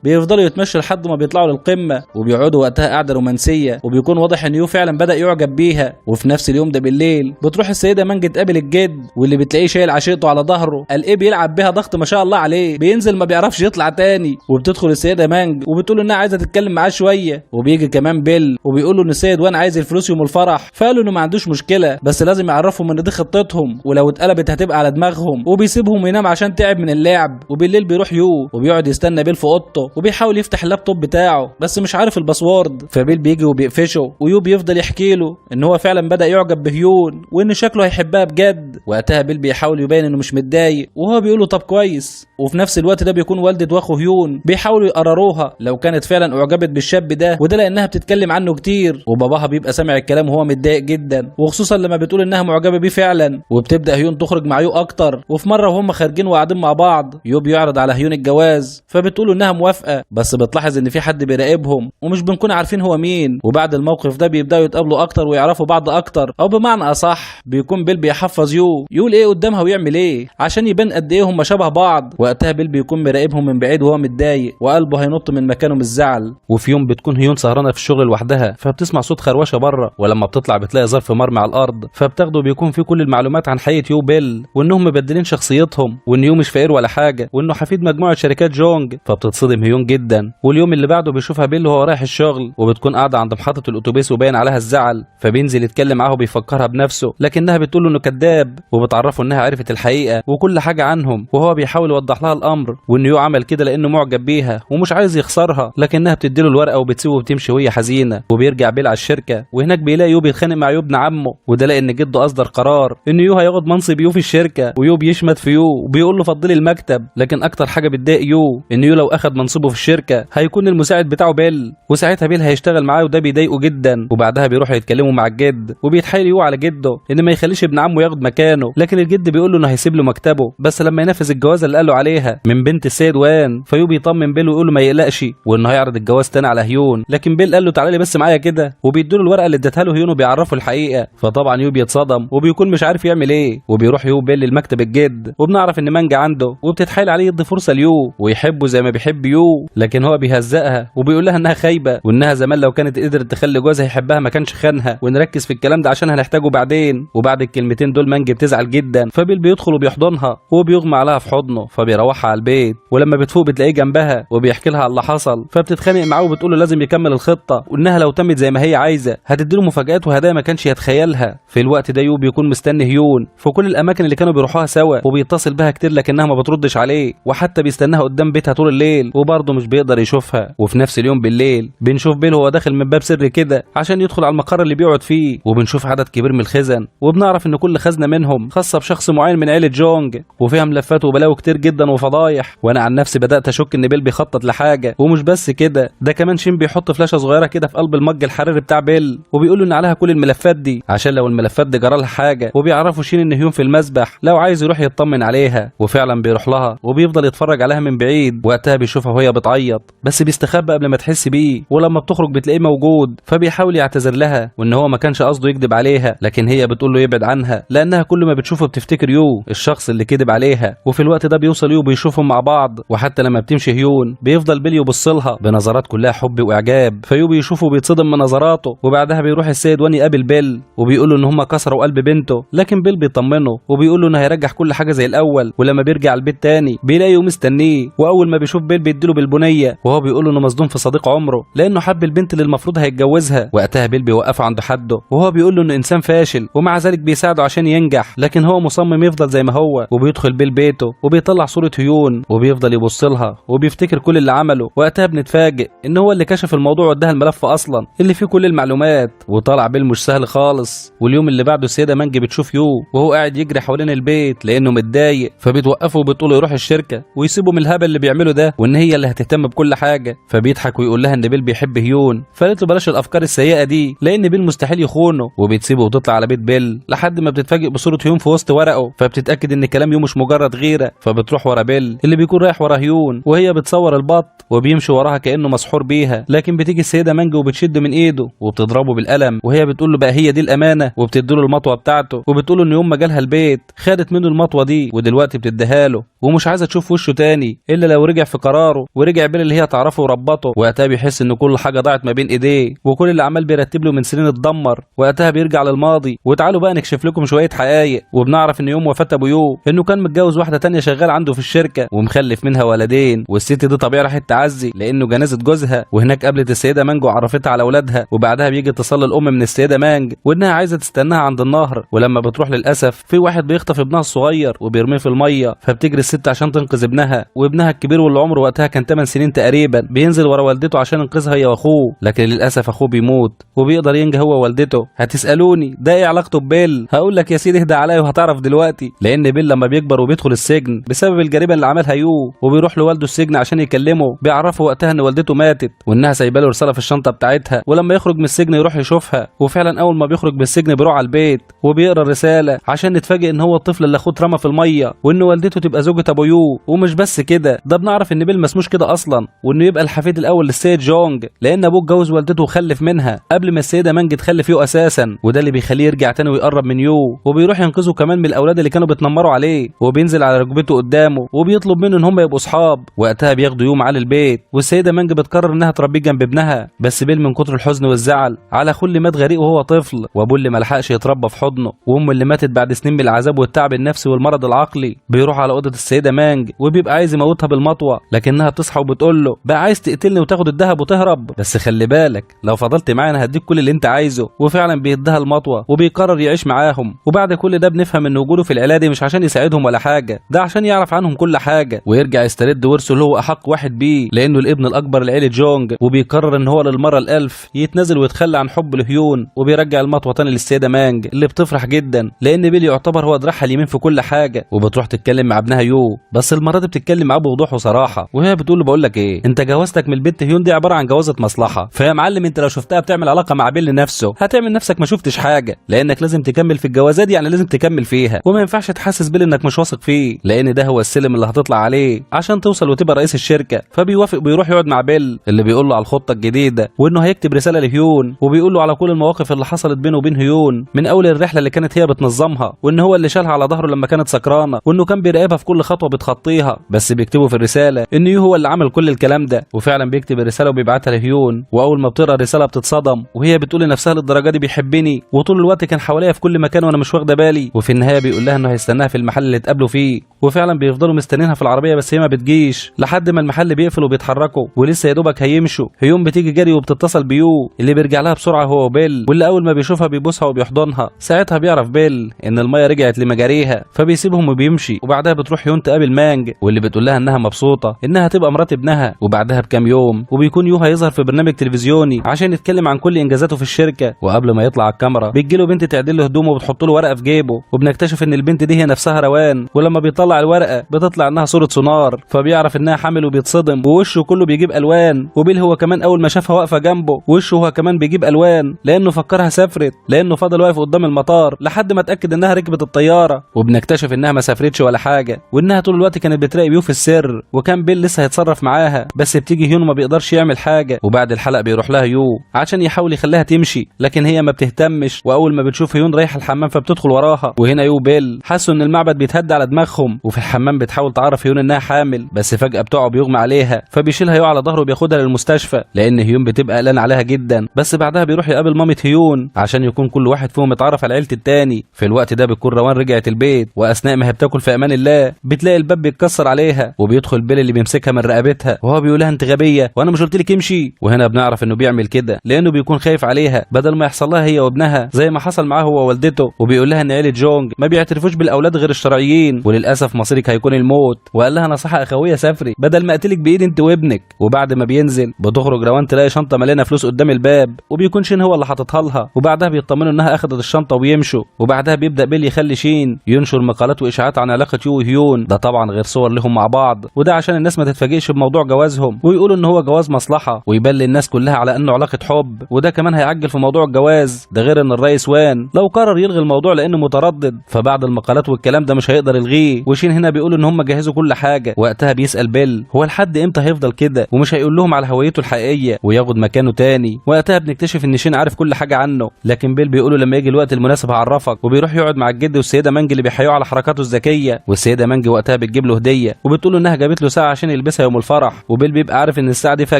بيفضلوا يتمشوا لحد ما بيطلعوا للقمه، وبيقعدوا وقتها قعده رومانسيه، وبيكون واضح ان يو فعلا بدا يعجب بيها. وفي نفس اليوم ده بالليل بتروح السيده مانج تقابل الجد، واللي بتلاقيه شايل عشيقته على ظهره، قال ايه بيلعب بيها ضغط ما شاء الله عليه، بينزل ما بيعرفش يطلع تاني. وبتدخل السيده مانج وبتقول انها عايزه تتكلم معاه شويه، وبيجي كمان بيل وبيقول له ان السيد وان عايز الفلوس يوم الفرح، فقالوا انه ما عندوش مشكله بس لازم يعرفهم ان دي خطتهم ولو اتقلبت هتبقى على دماغهم، وبيسيبهم ينام عشان تعب من اللعب. وبالليل بيروح يو وبيقعد يستنى بيل في اوضته وبيحاول يفتح اللابتوب بتاعه بس مش عارف الباسورد، فبيل بيجي وبيقفشه، ويو بيفضل يحكي له ان هو فعلا بدا يعجب بهيون وان شكله هيحبها بجد. وقتها بيل بيحاول يبين انه مش متضايق وهو بيقول له طب كويس. وفي نفس الوقت ده بيكون والدة واخو هيون بيحاولوا يقرروها لو كانت فعلا اعجبت بالشاب ده، وده لانها بتتكلم عنه كتير، وباباها بيبقى سامع الكلام وهو متضايق جدا، وخصوصا لما بتقول انها معجبه بيه فعلا. وبتبدا هيون تخرج مع يو اكتر، وفي مره وهم خارجين وقاعدين مع بعض يو بيعرض على هيون الجواز، فبتقول انها موافقه، بس بتلاحظ ان في حد بيراقبهم ومش بنكون عارفين هو مين. وبعد الموقف ده بيبداوا يتقابلوا اكتر ويعرفوا بعض اكتر، او بمعنى اصح بيكون بيل بيحفظ يو يقول ايه قدامها ويعمل ايه عشان يبان قد ايه هم شبه بعض. وقتها بيل بيكون مراقبهم من بعيد وهو متضايق وقلبه هينط من مكانه من الزعل. وفي يوم بتكون هيون سهرانه في الشغل لوحدها بيها، فبتسمع صوت خروشه بره، ولما بتطلع بتلاقي ظرف مرمي على الارض، فبتاخده بيكون فيه كل المعلومات عن حقيقه يو بيل، وانهم مبدلين شخصيتهم، وان يو مش فقير ولا حاجه، وانه حفيد مجموعه شركات جونج. فبتتصدم هيون جدا. واليوم اللي بعده بيشوفها بيل وهو رايح الشغل، وبتكون قاعده عند محطه الاتوبيس وباين عليها الزعل، فبينزل يتكلم معاها وبيفكرها بنفسه، لكنها بتقول له انه كذاب، وبتعرفه انها عرفت الحقيقه وكل حاجه عنهم، وهو بيحاول يوضح لها الامر، وان يو عمل كده لانه معجب بيها ومش عايز يخسرها، لكنها بتديله الورقه وبتسيبه وبتمشي وهي حزينه. وبيرجع بيل على الشركه، وهناك بيلاقي يو بيتخانق مع يو ابن عمه، وده لان جده اصدر قرار ان يو هياخد منصب يو في الشركه، ويو بيشمت في يو وبيقول له فضلي المكتب. لكن اكتر حاجه بتضايق يو ان يو لو اخد منصبه في الشركه هيكون المساعد بتاعه بيل، وساعتها بيل هيشتغل معاه، وده بيضايقه جدا. وبعدها بيروحوا يتكلموا مع الجد، وبيتحايل يو على جده ان ما يخليش ابن عمه ياخد مكانه، لكن الجد بيقول له انه هيسيب له مكتبه بس لما ينفذ الجوازه اللي قال له عليها من بنت السيد وان. فيو بيطمن بيل ويقول له ما يقلقش، وانه هيعرض الجواز تاني على هيون، لكن بيل قال له تعالى لي بس معايا كده، وبيدوا له الورقه اللي ادتها له هيون وبيعرفه الحقيقه. فطبعا يو بيتصدم وبيكون مش عارف يعمل ايه، وبيروح يو بيل للمكتب الجد، وبنعرف ان مانجا عنده، وبتتحايل عليه يدي فرصه ليو ويحبه زي ما بيحب يو، لكن هو بيهزقها وبيقول لها انها خايبه، وانها زمان لو كانت قدرت تخلي جوزها يحبها ما كانش خانها، ونركز في الكلام ده عشان هنحتاجه بعدين. وبعد الكلمتين دول مانجا بتزعل جدا، فبيل بيدخل وبيحضنها وبيغمى عليها في حضنه، فبيروحها على البيت، ولما بتفوق بتلاقيه جنبها وبيحكي لها على اللي حصل، فبتتخانق معاه وبتقول له لازم يكمل الخطه، وانها لو تمت زي ما هي عايزه هتديله مفاجآت وهدايا ما كانش يتخيلها. في الوقت ده يو بيكون مستني هيون في كل الاماكن اللي كانوا بيروحوها سوا، وبيتصل بها كتير لكنها ما بتردش عليه، وحتى بيستناها قدام بيتها طول الليل وبرضه مش بيقدر يشوفها. وفي نفس اليوم بالليل بنشوف بيل وهو داخل من باب سري كده عشان يدخل على المقر اللي بيقعد فيه، وبنشوف عدد كبير من الخزن، وبنعرف ان كل خزنه منهم خاصه بشخص معين من عيله جونج، وفيها ملفات وبلاوي كتير جدا وفضايح. وانا عن نفسي بدات اشك ان بيل بيخطط لحاجه، ومش بس كده، ده كمان شين بيحط فلاشه صغيره كده في قلب المج الحراري بتاع بيل، وبيقول له ان عليها كل الملفات دي عشان لو الملفات دي جرى لها حاجه، وبيعرفوا شين ان هيون في المسبح لو عايز يروح يطمن عليها. وفعلا بيروح لها وبيفضل يتفرج عليها من بعيد، وقتها بيشوفها وهي بتعيط بس بيستخبى قبل ما تحس بيه، ولما بتخرج بتلاقيه موجود، فبيحاول يعتذر لها وان هو ما كانش قصده يكذب عليها، لكن هي بتقول له يبعد عنها لانها كل ما بتشوفه بتفتكر يو الشخص اللي كذب عليها. وفي الوقت ده بيوصل يو بيشوفهم مع بعض، وحتى لما بتمشي هيون بيفضل بيل يبص لها بنظرات كلها حب واعجاب، فيو بيشوفه بيتصدم من نظراته. وبعدها بيروح السيد وان يقابل بيل وبيقول له ان هم كسروا قلب بنته، لكن بيل بيطمنه وبيقول له انه هيرجع كل حاجه زي الاول. ولما بيرجع البيت تاني بيلاقيه مستنيه، واول ما بيشوف بيل بيديله بالبنيه، وهو بيقول له انه مصدوم في صديق عمره لانه حب البنت اللي المفروض هيتجوزها. وقتها بيل بيوقفه عند حده، وهو بيقول له انه انسان فاشل ومع ذلك بيساعده عشان ينجح، لكن هو مصمم يفضل زي ما هو. وبيدخل بيل بيته وبيطلع صوره هيون وبيفضل يبص لها وبيفتكر كل اللي عمله. وقتها بنتفاجئ ان هو اللي كشف الموضوع واداها الملف اصلا اللي فيه كل المعلومات، وطلع بيل مش سهل خالص. واليوم اللي بعده السيده مانجي بتشوف يو وهو قاعد يجري حوالين البيت لانه متضايق، فبتوقفه وبتقول له يروح الشركه ويسيبه من الهبل اللي بيعمله ده، وان هي اللي هتهتم بكل حاجه. فبيضحك ويقول لها ان بيل بيحب هيون، فقالت له بلاش الافكار السيئه دي لان بيل مستحيل يخونه. وبتسيبه وتطلع على بيت بيل لحد ما بتتفاجئ بصوره هيون في وسط ورقه، فبتتاكد ان كلام يو مش مجرد غيره، فبتروح ورا بيل اللي بيكون رايح ورا هيون وهي بتصور البط، وبيمشي وراها كانه مسحور بيها. لكن بتيجي السيده مانجي وبتشد من ايده وبتضربه بالقلم، وهي بتقول له بقى هي دي الامانه، وبتديله المطوه بتاعته، وبتقول له ان يوم ما جالها البيت خدت منه المطوه دي ودلوقتي بتديها له، ومش عايزه تشوف وشه تاني الا لو رجع في قراره. ورجع بيل اللي هي تعرفه وربطه، وقتها بيحس ان كل حاجه ضاعت ما بين ايديه، وكل اللي عمال بيرتب له من سنين اتدمر. وقتها بيرجع للماضي، وتعالوا بقى نكشف لكم شويه حقائق. وبنعرف ان يوم وفاه ابو يو انه كان متجوز واحده تانية شغال عنده في الشركه ومخلف منها ولدين، والست دي طبيعي راحت تعزي لانه جنازه جوزها، وهناك قابلت السيده مانج وعرفتها على اولادها. وبعدها بيجي اتصال الام من السيده مانج وانها عايزه تستناها عند النهر، ولما بتروح للاسف في واحد بيخطف ابنها الصغير وبيرميه في الميه، فبتجري الست عشان تنقذ ابنها. وابنها الكبير واللي عمره وقتها كان 8 سنين تقريبا بينزل ورا والدته عشان ينقذها هي واخوه، لكن للاسف اخوه بيموت وبيقدر ينجى هو ووالدته. هتسالوني ده ايه علاقته ببيل؟ هقول لك يا سيدي اهدى عليا وهتعرف دلوقتي. لان بيل لما بيكبر وبيدخل السجن بسبب الجريمه اللي عملها يو، وبيروح لوالده السجن عشان يكلمه، بيعرفه وقتها ان والدته ماتت وانها سايبه له رساله في الشنطه بتاعتها، ولما يخرج من السجن يروح يشوفها. وفعلا اول ما بيخرج من السجن بيروح على البيت وبيقرا الرساله عشان نتفاجئ ان هو الطفل اللي اخوه اترمى في الميه، وان والدته تبقى زوجة زوجة ابو يو. ومش بس كده، ده بنعرف ان بيل ما اسموش كده اصلا، وانه يبقى الحفيد الاول للسيد جونج، لان ابوه اتجوز والدته وخلف منها قبل ما السيده مانج تخلف يو اساسا، وده اللي بيخليه يرجع تاني ويقرب من يو، وبيروح ينقذه كمان من الاولاد اللي كانوا بيتنمروا عليه، وبينزل على ركبته قدامه وبيطلب منه ان هم يبقوا اصحاب. وقتها بياخدوا يو معاه للبيت، والسيده مانج بتقرر انها تربيه جنب ابنها، بس بيل من كتر الحزن والزعل على اخوه اللي مات غريق وهو طفل، وابوه اللي ملحقش يتربى في حضنه، وامه اللي ماتت بعد سنين من العذاب والتعب النفسي والمرض العقلي، بيروح على اوضه السيده مانج وبيبقى عايز يموتها بالمطوه، لكنها بتصحى وبتقول له بقى عايز تقتلني وتاخد الذهب وتهرب، بس خلي بالك لو فضلت معايا انا هديك كل اللي انت عايزه. وفعلا بيديها المطوه وبيقرر يعيش معاهم. وبعد كل ده بنفهم ان وجوده في العيله دي مش عشان يساعدهم ولا حاجه، ده عشان يعرف عنهم كل حاجه ويرجع يسترد ورثه اللي هو احق واحد بيه، لانه الابن الاكبر لعيله جونج. وبيقرر ان هو للمره الالف يتنازل ويتخلى عن حب لهيون، وبيرجع المطوه تاني للسيده مانج اللي بتفرح جدا لان بيل يعتبر هو دراعها اليمين في كل حاجه. وبتروح تتكلم مع ابنها يو، بس المره دي بتتكلم معاه بوضوح وصراحه، وهي بتقول له بقول لك ايه، انت جوازتك من البنت هيون دي عباره عن جوازه مصلحه، فيا معلم انت لو شفتها بتعمل علاقه مع بيل نفسه هتعمل نفسك ما شفتش حاجه، لانك لازم تكمل في الجوازات دي، يعني لازم تكمل فيها، وما ينفعش تحسس بيل انك مش واثق فيه، لان ده هو السلم اللي هتطلع عليه عشان توصل وتبقى رئيس الشركه. فبيوافق بيروح يقعد مع بيل اللي بيقول له على الخطه الجديده، وانه هيكتب رساله لهيون، وبيقول له على كل المواقف اللي حصلت بينه وبين هيون من اول الرحله اللي كانت هي بتنظمها، وان هو اللي شالها على ظهره لما كانت سكرانه، وانه كان بيراقبها في كل خطوه بتخطيها، بس بيكتبوا في الرساله ان يو هو اللي عمل كل الكلام ده. وفعلا بيكتب الرساله وبيبعتها لهيون، واول ما بتقرا الرساله بتتصدم، وهي بتقول لنفسها للدرجه دي بيحبني وطول الوقت كان حواليا في كل مكان وانا مش واخده بالي. وفي النهايه بيقول لها انه هيستناها في المحل اللي اتقابلوا فيه، وفعلا بيفضلوا مستنينها في العربيه بس هي ما بتجيش لحد ما المحل بيقفل وبيتحركوا ولسه يا دوبك هيمشوا. هيون بتيجي جري وبتتصل بيو اللي بيرجع لها بسرعه هو وبيل، واللي اول ما بيشوفها بيبوسها وبيحضنها. ساعتها بيعرف بيل ان الميه رجعت لمجاريها فبيسيبهم وبيمشي، وبعدها بتروح هيون تقابل مانج واللي بتقول لها انها مبسوطه انها تبقى مرات ابنها. وبعدها بكام يوم وبيكون يو هيظهر في برنامج تلفزيوني عشان يتكلم عن كل انجازاته في الشركه، وقبل ما يطلع على الكاميرا بتجيله بنت تعدل له هدومه وبتحط له ورقه في جيبه، وبنكتشف ان البنت دي هي نفسها روان، ولما بيطلع الورقه بتطلع انها صوره سونار، فبيعرف انها حامل وبيتصدم ووشه كله بيجيب الوان. وبيل هو كمان اول ما شافها واقفه جنبه وشه هو كمان بيجيب الوان لانه فكرها سافرت، لانه فضل واقف قدام المطار لحد ما اتاكد انها ركبت الطياره، وبنكتشف انها ما سافرتش ولا حاجه، وانها طول الوقت كانت بتراقب يو في السر، وكان بيل لسه هيتصرف معاها بس بتيجي هيون وما بيقدرش يعمل حاجه. وبعد الحلقه بيروح لها يو عشان يحاول يخليها تمشي، لكن هي ما بتهتمش، واول ما بتشوف هيون رايح الحمام فبتدخل وراها. وهنا يو وبيل حسوا ان المعبد بيتهد على دماغهم، وفي الحمام بتحاول تعرف هيون انها حامل، بس فجاه بتقع بيغمى عليها، فبيشيلها يو على ظهره وبياخدها للمستشفى لان هيون بتبقى قلقان عليها جدا. بس بعدها بيروح يقابل مامة هيون عشان يكون كل واحد فيهم اتعرف على عيله التاني. في الوقت ده بتكون روان رجعت البيت، واثناء ما هي بتاكل في امان الله بتلاقي الباب بيتكسر عليها، وبيدخل بيل اللي بيمسكها من رقبتها وهو بيقول لها انت غبيه وانا مش قلت لك امشي. وهنا بنعرف انه بيعمل كده لانه بيكون خايف عليها بدل ما يحصل لها هي وابنها زي ما حصل معاه هو ووالدته، وبيقول لها ان عيله جونج ما بيعترفوش بالاولاد غير الشرعيين، وللاسف مصيرك هيكون الموت. وقال لها نصيحه اخويه سافري بدل ما اقتلك بايدي انت وابنك. وبعد ما بينزل بتخرج روان تلاقي شنطه مليانه فلوس قدام الباب، وبيكون شين هو اللي حاططها لها، وبعدها بيطمنوا انها اخذت الشنطه ويمشوا. وبعدها بيبدا بيل يخلي شين ينشر مقالات واشاعات عن علاقه يو وهيون، ده طبعا غير صور لهم مع بعض، وده عشان الناس ما تتفاجئش بموضوع جوازهم ويقولوا ان هو جواز مصلحه، ويبان للناس كلها على انه علاقه حب، وده كمان هيعجل في موضوع الجواز. ده غير ان الرئيس وان لو قرر يلغي الموضوع لانه متردد، فبعد المقالات والكلام ده مش هيقدر يلغيه. وشين هنا بيقولوا ان هم جهزوا كل حاجه. وقتها بيسال بيل هو لحد امتى هيفضل كده ومش هيقول لهم على هويته الحقيقيه وياخد مكانه تاني. وقتها بنكتشف ان شين عارف كل حاجه عنه، لكن بيل بيقوله لما يجي الوقت المناسب هعرفك. وبيروح يقعد مع الجد والسيده مانج اللي بيحيوه على حركاته الذكيه، والسيده مانج وقتها بتجيب له هديه وبتقول له انها جابت له ساعه عشان يلبسها يوم الفرح. وبيل بيبقى عارف ان الساعه دي فيها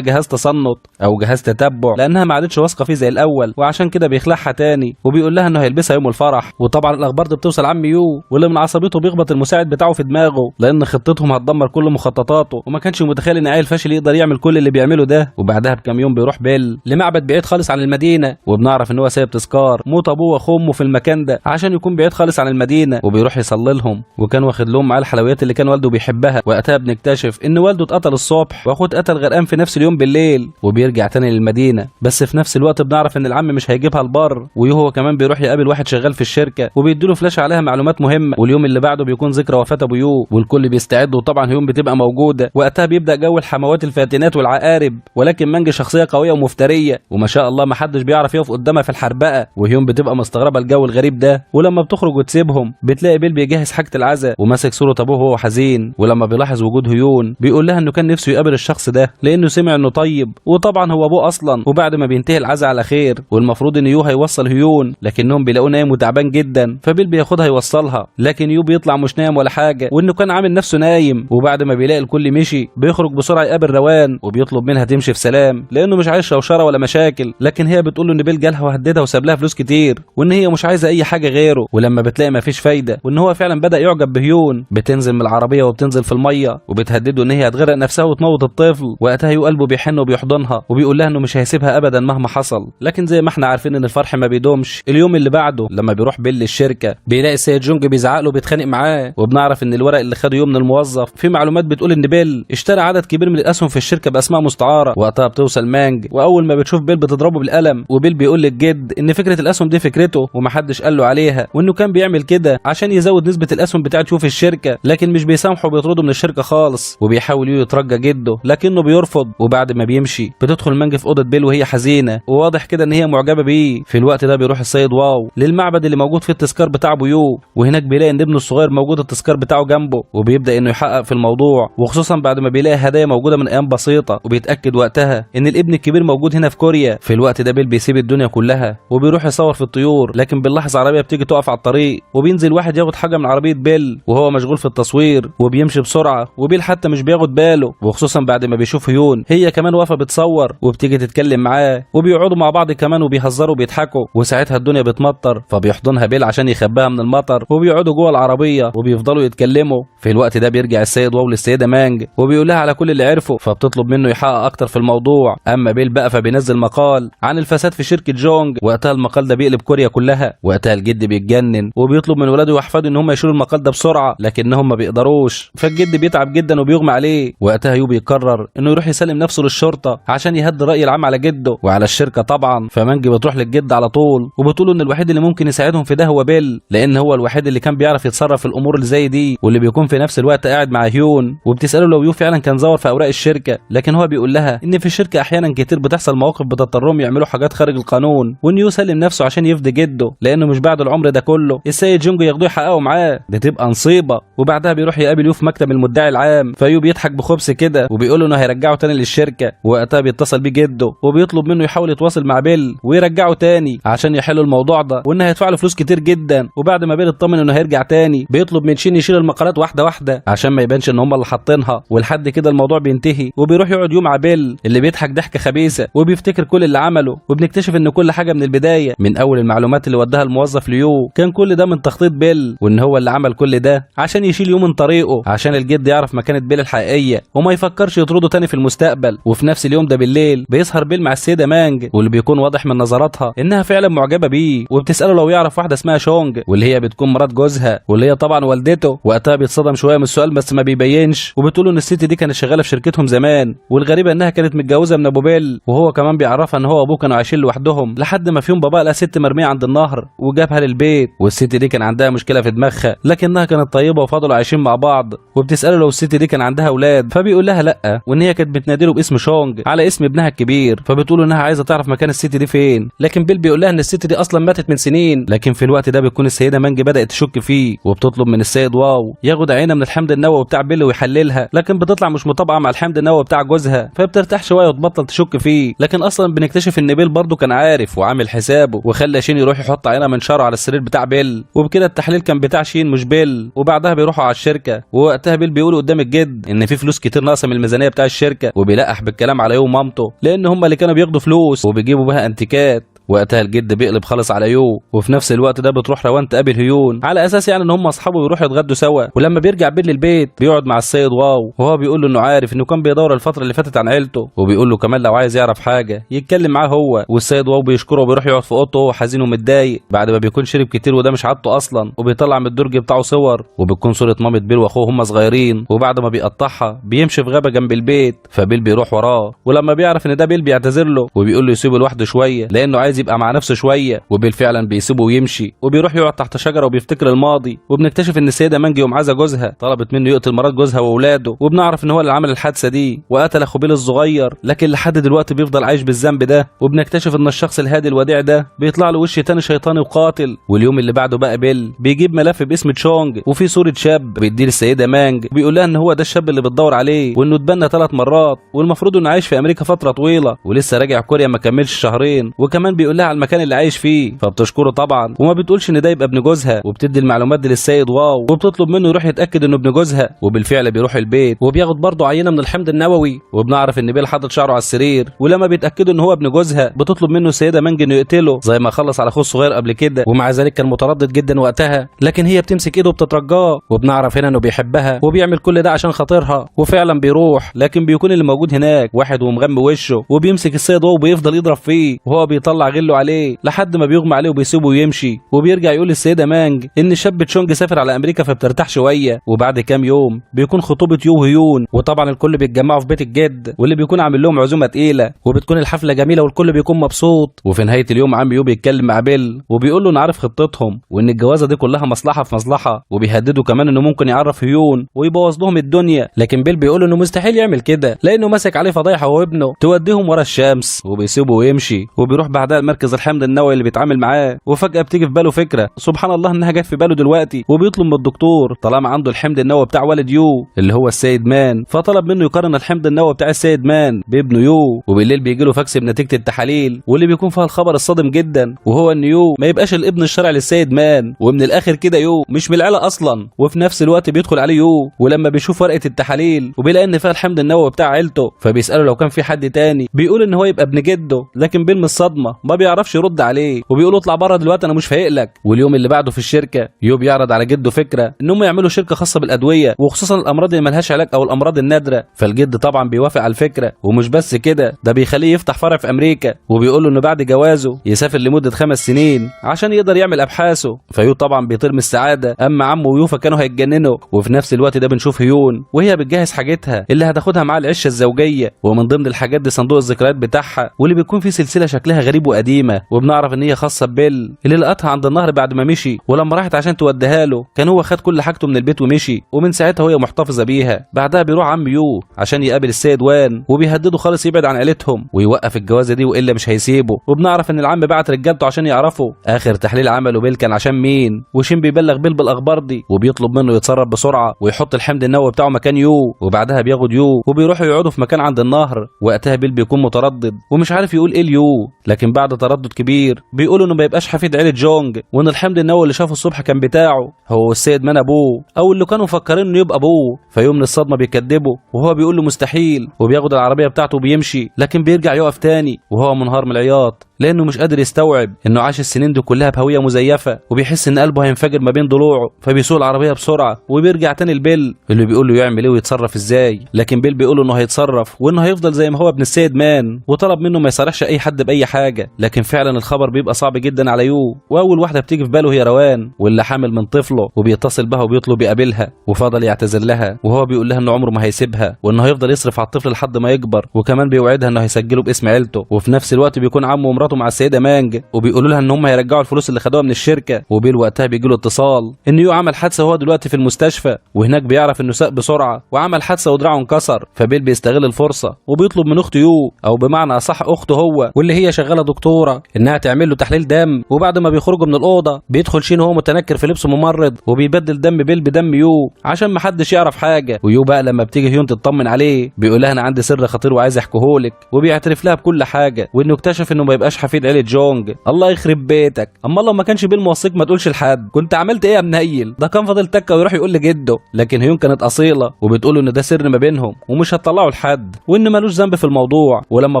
جهاز تصنت او جهاز تتبع لانها ما عادتش واثقه فيه زي الاول، وعشان كده بيخلعها تاني وبيقول لها انه هيلبسها يوم الفرح. وطبعا الاخبار دي بتوصل عم يو، واللي من عصبيته بيخبط المساعد بتاعه في دماغه لان خطتهم هتدمر كل مخططاته، وما كانش متخيل ان عيل فاشل يقدر يعمل كل اللي بيعمله ده. وبعدها بكام يوم بيروح بيل لمعبد بعيد خالص عن المدينه، وبنعرف ان هو سايب تذكار موت ابوه واخوه في المكان ده عشان يكون بعيد خالص عن المدينه، وبيروح يصلي لهم، وكان واخد لهم معاه الحلويات اللي كان والده بيحبها. وقتها بنكتشف ان والده اتقتل الصبح واخوه اتقتل غرقان في نفس اليوم بالليل، وبيرجع تاني للمدينه. بس في نفس الوقت بنعرف ان العم مش هيجيبها البر، وهو كمان بيروح يقابل واحد شغال في الشركه وبيديله فلاشه عليها معلومات مهمه. واليوم اللي بعده بيكون ذكرى وفاه وفاة ابو يو، والكل بيستعد وطبعا هيون بتبقى موجوده. وقتها بيبدا جو الحموات الفاتنات والعقارب، ولكن مانج شخصيه قويه ومفتريه وما شاء الله ما حدش بيعرف يقف قدامها في الحربقه، وهيون بتبقى مستغربه الجو الغريب ده. ولما بتخرج وتسيبهم بتلاقي بيل بيجهز حاجه العزاء وماسك صوره ابوه وهو حزين، ولما بيلاحظ وجود هيون بيقول لها انه كان نفسه يقابل الشخص ده لانه سمع انه طيب، وطبعا هو ابوه اصلا. وبعد ما بينتهي العزاء على خير والمفروض ان يو هيوصل هيون، لكنهم بيلاقوه نايم وتعبان جدا، فبيل بياخدها يوصلها، لكن يو بيطلع مش نايم ولا حاجه وانه كان عامل نفسه نايم. وبعد ما بيلاقي الكل مشي بيخرج بسرعه يقابل روان وبيطلب منها تمشي في سلام لانه مش عايز شوشره ولا مشاكل، لكن هي بتقول له ان بيل جالها وهددها وساب لها فلوس كتير وان هي مش عايزه اي حاجه غيره. ولما بتلاقي مفيش فايده وان هو فعلا بدا يعجب بهيون بتنزل من العربيه وبتنزل في الميه وبتهدده ان هي هتغرق نفسها وتموت الطفل. وقتها يو قلبه بيحن وبيحضنها وبيقول لها انه مش هيسيبها ابدا مهما حصل. لكن زي ما احنا عارفين ان الفرح ما بيدومش. اليوم اللي بعده لما بيروح بيل للشركه بيلاقي السيد جونج بيزعق له وبيتخانق معاه، وبنعرف ان الورق اللي خده يوم من الموظف في معلومات بتقول ان بيل اشترى عدد كبير من الاسهم في الشركه باسماء مستعاره. وقتها بتوصل مانج واول ما بتشوف بيل بتضربه بالقلم، وبيل بيقول للجد ان فكره الاسهم دي فكرته ومحدش قال له عليها، وانه كان بيعمل كده عشان يزود نسبه الاسهم بتاعته في الشركه، لكن مش بيسامحه وبيطرده من الشركه خالص. وبيحاول يترجى جده لكنه بيرفض. وبعد ما بيمشي بتدخل مانج في اوضه بيل وهي حزينه وواضح كده ان هي معجبه بيه. في الوقت ده بيروح السيد واو للمعبد اللي موجود فيه التذكار بتاع ابو يو، وهناك بيلاقي ان ابنه الصغير موجود التذكار بتاعه جنبه، وبيبدا انه يحقق في الموضوع، وخصوصا بعد ما بيلاقي هدايا موجوده من ايام بسيطه، وبيتاكد وقتها ان الابن الكبير موجود هنا في كوريا. في الوقت ده بيل بيسيب الدنيا كلها وبيروح يصور في الطيور، لكن بنلاحظ عربيه بتيجي تقف على الطريق وبينزل واحد ياخد حاجه من عربيه بيل وهو مشغول في التصوير وبيمشي بسرعه، وبيل حتى مش بياخد باله، وخصوصا بعد ما بيشوف هيون هي كمان واقفه بتصور وبتيجي تتكلم معاه، وبيقعدوا مع بعض كمان وبيهزروا وبيضحكوا. وساعتها الدنيا بتمطر فبيحضنها بيل عشان يخباها من المطر، وبيقعدوا جوه العربيه وبيفضلوا يتكلموا. في الوقت ده بيرجع السيد واو للسيده مانج وبيقول لها على كل اللي عرفه، فبتطلب منه يحقق اكتر في الموضوع. اما بيل بقى فبينزل مقال عن الفساد في شركه جونج، وقتها المقال ده بيقلب كوريا كلها. وقتها الجد بيتجنن وبيطلب من ولاده واحفاده ان هم يشيلوا المقال ده بسرعه، لكنهم ما بيقدروش، فالجد بيتعب جدا وبيغمى عليه. وقتها يو بيقرر انه يروح يسلم نفسه للشرطه عشان يهدي الراي العام على جده وعلى الشركه طبعا. فمانج بتروح للجد على طول وبتقول ان الوحيد اللي ممكن يساعدهم في ده هو بيل، لان هو الوحيد اللي كان بيعرف يتصرف في الامور اللي زي دي واللي بيكون في نفس الوقت قاعد مع هيون. وبتساله لو يو فعلا كان زور في اوراق الشركه، لكن هو بيقول لها ان في الشركه احيانا كتير بتحصل مواقف بتضطرهم يعملوا حاجات خارج القانون، وان يو سلم نفسه عشان يفدي جده لانه مش بعد العمر ده كله السيد جونج ياخدوه يحققوا معاه، دي تبقى نصيبه. وبعدها بيروح يقابل يو في مكتب المدعي العام، فيو بيضحك بخبث كده وبيقول له انه هيرجعه تاني للشركه. وقتها بيتصل بيه جده وبيطلب منه يحاول يتواصل مع بيل ويرجعه تاني عشان يحلوا الموضوع ده، وان هيدفع له فلوس كتير جدا. وبعد ما بيل اطمن انه هيرجع تاني بيطلب من شين يشيل المقالات واحده واحده عشان ما يبانش ان هم اللي حاطينها، ولحد كده الموضوع بينتهي. وبيروح يقعد يوم مع بيل اللي بيضحك ضحكه خبيثه وبيفتكر كل اللي عمله، وبنكتشف ان كل حاجه من البدايه من اول المعلومات اللي وداها الموظف ليو كان كل ده من تخطيط بيل، وان هو اللي عمل كل ده عشان يشيل يو من طريقه عشان الجد يعرف مكانه بيل الحقيقيه وما يفكرش يطرده تاني في المستقبل. وفي نفس اليوم ده بالليل بيسهر بيل مع السيده مانج واللي بيكون واضح من نظراتها انها فعلا معجبه بيه، وبتساله لو يعرف واحده اسمها شونج واللي هي بتكون مرات جوزها واللي هي طبعا والدته. وقتها بيتصدم شويه من السؤال بس ما بيبينش، وبتقول ان الست دي كانت شغاله في شركتهم زمان، والغريبه انها كانت متجوزه من ابو بيل، وهو كمان بيعرفها ان هو وابوه كانوا عايشين لوحدهم لحد ما في يوم بابا لقى ست مرميه عند النهر وجابها للبيت. والست دي كان عندها مشكله في دماغها لكنها كانت طيبه وفضلوا عايشين مع بعض. وبتساله لو الست دي كان عندها اولاد، فبيقول لها لا، وان هي كانت بتناديله باسم شونج على اسم ابنها الكبير. فبتقول انها عايزه تعرف مكان الست دي فين، لكن بيل بيقول لها ان الست دي اصلا ماتت من سنين. لكن في الوقت ده بتكون السيده مانج بدات تشك فيه وبتطلب من السيد واو ياخد عينه من الحمض النووي بتاع بيل ويحللها، لكن بتطلع مش مطابقه مع الحمض النووي بتاع جوزها، فبترتاح شويه وتبطل تشك فيه. لكن اصلا بنكتشف ان بيل برضه كان عارف وعامل حسابه وخلى شين يروح يحط عينه من شعره على السرير بتاع بيل، وبكده التحليل كان بتاع شين مش بيل. وبعدها بيروحوا على الشركه، ووقتها بيل بيقول قدام الجد ان في فلوس كتير ناقصه من الميزانيه بتاع الشركه، وبيلقح بالكلام على يوم مامته لان هم اللي كانوا بياخدوا فلوس وبيجيبوا بها انتيكات. وقتها الجد بيقلب خالص على يو، وفي نفس الوقت ده بتروح روان تقابل هيون على اساس يعني ان هم اصحابه ويروحوا يتغدوا سوا. ولما بيرجع بيل للبيت بيقعد مع السيد واو وهو بيقول له انه عارف انه كان بيدور الفتره اللي فاتت عن عيلته، وبيقول له كمان لو عايز يعرف حاجه يتكلم معاه هو. والسيد واو بيشكره وبيروح يقعد في اوضته وهو حزين ومتضايق بعد ما بيكون شرب كتير وده مش عادته اصلا، وبيطلع من الدرج بتاعه صور وبتكون صوره مامة بيل واخوه هم صغيرين، وبعد ما بيقطعها بيمشي في غابه جنب البيت، فبيل بيروح وراه. ولما بيعرف ان ده بيل بيعتذر له وبيقول له يسيبه لوحده شويه لانه عايز عايز يبقى مع نفسه شويه، وبيل فعلا بيسيبه ويمشي وبيروح يقعد تحت شجره وبيفتكر الماضي. وبنكتشف ان السيده مانجي يوم عايزه جوزها طلبت منه يقتل مرات جوزها واولاده، وبنعرف ان هو اللي عمل الحادثه دي وقتل اخو بيل الصغير، لكن لحد دلوقتي بيفضل عايش بالذنب ده. وبنكتشف ان الشخص الهادي الوديع ده بيطلع له وش تاني شيطاني وقاتل. واليوم اللي بعده بقى بيل بيجيب ملف باسم تشونج وفيه صوره شاب بيديه للسيده مانج، بيقول لها ان هو ده الشاب اللي بتدور عليه، وانه اتبنى 3 مرات، والمفروض انه عايش في امريكا فتره طويله ولسه راجع كوريا ما كملش شهرين. وكمان بيقول لها على المكان اللي عايش فيه، فبتشكره طبعا وما بتقولش ان ده يبقى ابن جوزها، وبتدي المعلومات دي للسيد واو، وبتطلب منه يروح يتاكد انه ابن جوزها. وبالفعل بيروح البيت وبياخد برضه عينه من الحمض النووي، وبنعرف ان بيل حاطط شعره على السرير. ولما بيتاكدوا ان هو ابن جوزها بتطلب منه السيده مانج انه يقتله زي ما خلص على اخوه الصغير قبل كده، ومع ذلك كان متردد جدا وقتها، لكن هي بتمسك ايده وبتترجاه. وبنعرف هنا انه بيحبها وبيعمل كل ده عشان خاطرها. وفعلا بيروح، لكن بيكون اللي موجود هناك واحد ومغمي وشه، وبيمسك السيد واو وبيفضل يضرب فيه وهو بيطلع غله عليه لحد ما بيغمى عليه وبيسيبه ويمشي. وبيرجع يقول للسيده مانج ان الشاب تشونج سافر على امريكا فبترتاح شويه. وبعد كام يوم بيكون خطوبه يو وهيون، وطبعا الكل بيتجمعوا في بيت الجد واللي بيكون عامل لهم عزومه تقيله، وبتكون الحفله جميله والكل بيكون مبسوط. وفي نهايه اليوم عم يو بيتكلم مع بيل وبيقول له انه عارف خطتهم وان الجوازه دي كلها مصلحه في مصلحه، وبيهدده كمان انه ممكن يعرف هيون ويبوظ لهم الدنيا. لكن بيل بيقول انه مستحيل يعمل كده لانه ماسك عليه فضايح هو وابنه توديهم ورا الشمس، وبيسيبه ويمشي. وبيروح بعدها لمركز الحمض النووي اللي بيتعامل معاه، وفجاه بتيجي في باله فكره سبحان الله انها جت في باله دلوقتي، وبيطلب من الدكتور طالما عنده الحمض النووي بتاع والد يو اللي هو السيد مان، فطلب منه يقارن الحمض النووي بتاع السيد مان بابنه يو. وبالليل بيجي له فاكس بنتيجه التحاليل واللي بيكون فيها الخبر الصادم جدا، وهو ان يو ما يبقاش الابن الشرعي للسيد مان، ومن الاخر كده يو مش من العيله اصلا. وفي نفس الوقت بيدخل عليه يو ولما بيشوف ورقه التحاليل وبيلاقي ان فيها الحمض النووي بتاع عيلته، فبيساله لو كان في حد تاني، بيقول ان هو يبقى ابن جده. لكن بيل من الصدمه ما بيعرفش يرد عليه وبيقول له اطلع بره دلوقتي انا مش فايق لك. واليوم اللي بعده في الشركه يو بيعرض على جده فكره انهم يعملوا شركه خاصه بالادويه وخصوصا الامراض اللي ملهاش علاج او الامراض النادره، فالجد طبعا بيوافق على الفكره. ومش بس كده، ده بيخليه يفتح فرع في امريكا، وبيقول له انه بعد جوازه يسافر لمده 5 سنين عشان يقدر يعمل ابحاثه. فيو طبعا بيطير من السعاده، اما عمه ويوفا كانوا هيتجننوا. وفي نفس الوقت ده بنشوف هيون وهي بتجهز حاجتها اللي هتاخدها مع العشه الزوجيه، ومن ضمن الحاجات دي صندوق الذكريات بتاعها واللي بيكون فيه سلسله شكلها غريب وقديمه، وبنعرف ان هي خاصه ببيل اللي لقتها عند النهر بعد ما مشي. ولما راحت عشان توديها له كان هو خد كل حاجته من البيت ومشي، ومن ساعتها وهي محتفظه بيها. بعدها بيروح عم يو عشان يقابل السيد وان وبيهدده خالص يبعد عن عيلتهم ويوقف الجوازه دي والا مش هيسيبه. وبنعرف ان العم بعت رجالته عشان يعرفوا اخر تحليل عمله بيل كان عشان مين، وشين بيبلغ بيل بالاخبار دي وبيطلب منه يتصرف بسرعه ويحط الحمض النووي بتاعه مكان يو. وبعدها بياخد يو وبيروحوا يقعدوا في مكان عند النهر. وقتها بيل بيكون متردد ومش عارف يقول ايه ليو، لكن بعد تردد كبير بيقولوا انه ما يبقاش حفيد عيله جونج، وان الحمض النووي اللي شافه الصبح كان بتاعه هو السيد مان ابوه او اللي كانوا مفكرين انه يبقى ابوه. فيوم من الصدمه بيكدبه وهو بيقول له مستحيل، وبياخد العربيه بتاعته وبيمشي، لكن بيرجع يقف تاني وهو منهار من العياط لانه مش قادر يستوعب انه عاش السنين دي كلها بهويه مزيفه، وبيحس ان قلبه هينفجر ما بين ضلوعه. فبيسوق العربيه بسرعه وبيرجع تاني لبيل اللي بيقول له يعمل ايه ويتصرف ازاي، لكن بيل بيقول له انه هيتصرف وانه هيفضل زي ما هو ابن السيد مان، وطلب منه ما يصارحش اي حد باي حاجه. لكن فعلا الخبر بيبقى صعب جدا على يو، واول واحده بتيجي في باله هي روان واللي حامل من طفله، وبيتصل بها وبيطلب يقابلها، وفضل يعتذر لها وهو بيقول لها انه عمره ما هيسيبها وانه هيفضل يصرف على الطفل لحد ما يكبر، وكمان بيوعدها انه هيسجله باسم عيلته. وفي نفس الوقت بيكون عمه ومراته مع السيده مانج وبيقولوا لها ان هم هيرجعوا الفلوس اللي خدوها من الشركه. وبيل وقتها بيجي له اتصال ان يو عمل حادثه وهو دلوقتي في المستشفى، وهناك بيعرف انه ساق بسرعه وعمل حادثه ودراعه انكسر. فبيل بيستغل الفرصه وبيطلب من اخته يو او بمعنى اصح اخته هو واللي هي شغاله دكتوره انها تعمل له تحليل دم. وبعد ما بيخرجوا من الاوضه بيدخل شين وهو متنكر في لبسه ممرض وبيبدل دم بيل بدم يو عشان ما حدش يعرف حاجه. ويو بقى لما بتيجي هيون تطمن عليه بيقول لها انا عندي سر خطير وعايز احكيهولك، وبيعترف لها بكل حاجه وانه اكتشف انه ما يبقاش حفيد عيله جونج. الله يخرب بيتك، اما لو ما كانش بيل موصيك ما تقولش لحد كنت عملت ايه يا منيل، ده كان فاضل تكه ويروح يقول لجده. لكن هيون كانت اصيله وبتقول ان ده سر ما بينهم ومش هتطلعه لحد وان ملوش ذنب في الموضوع. ولما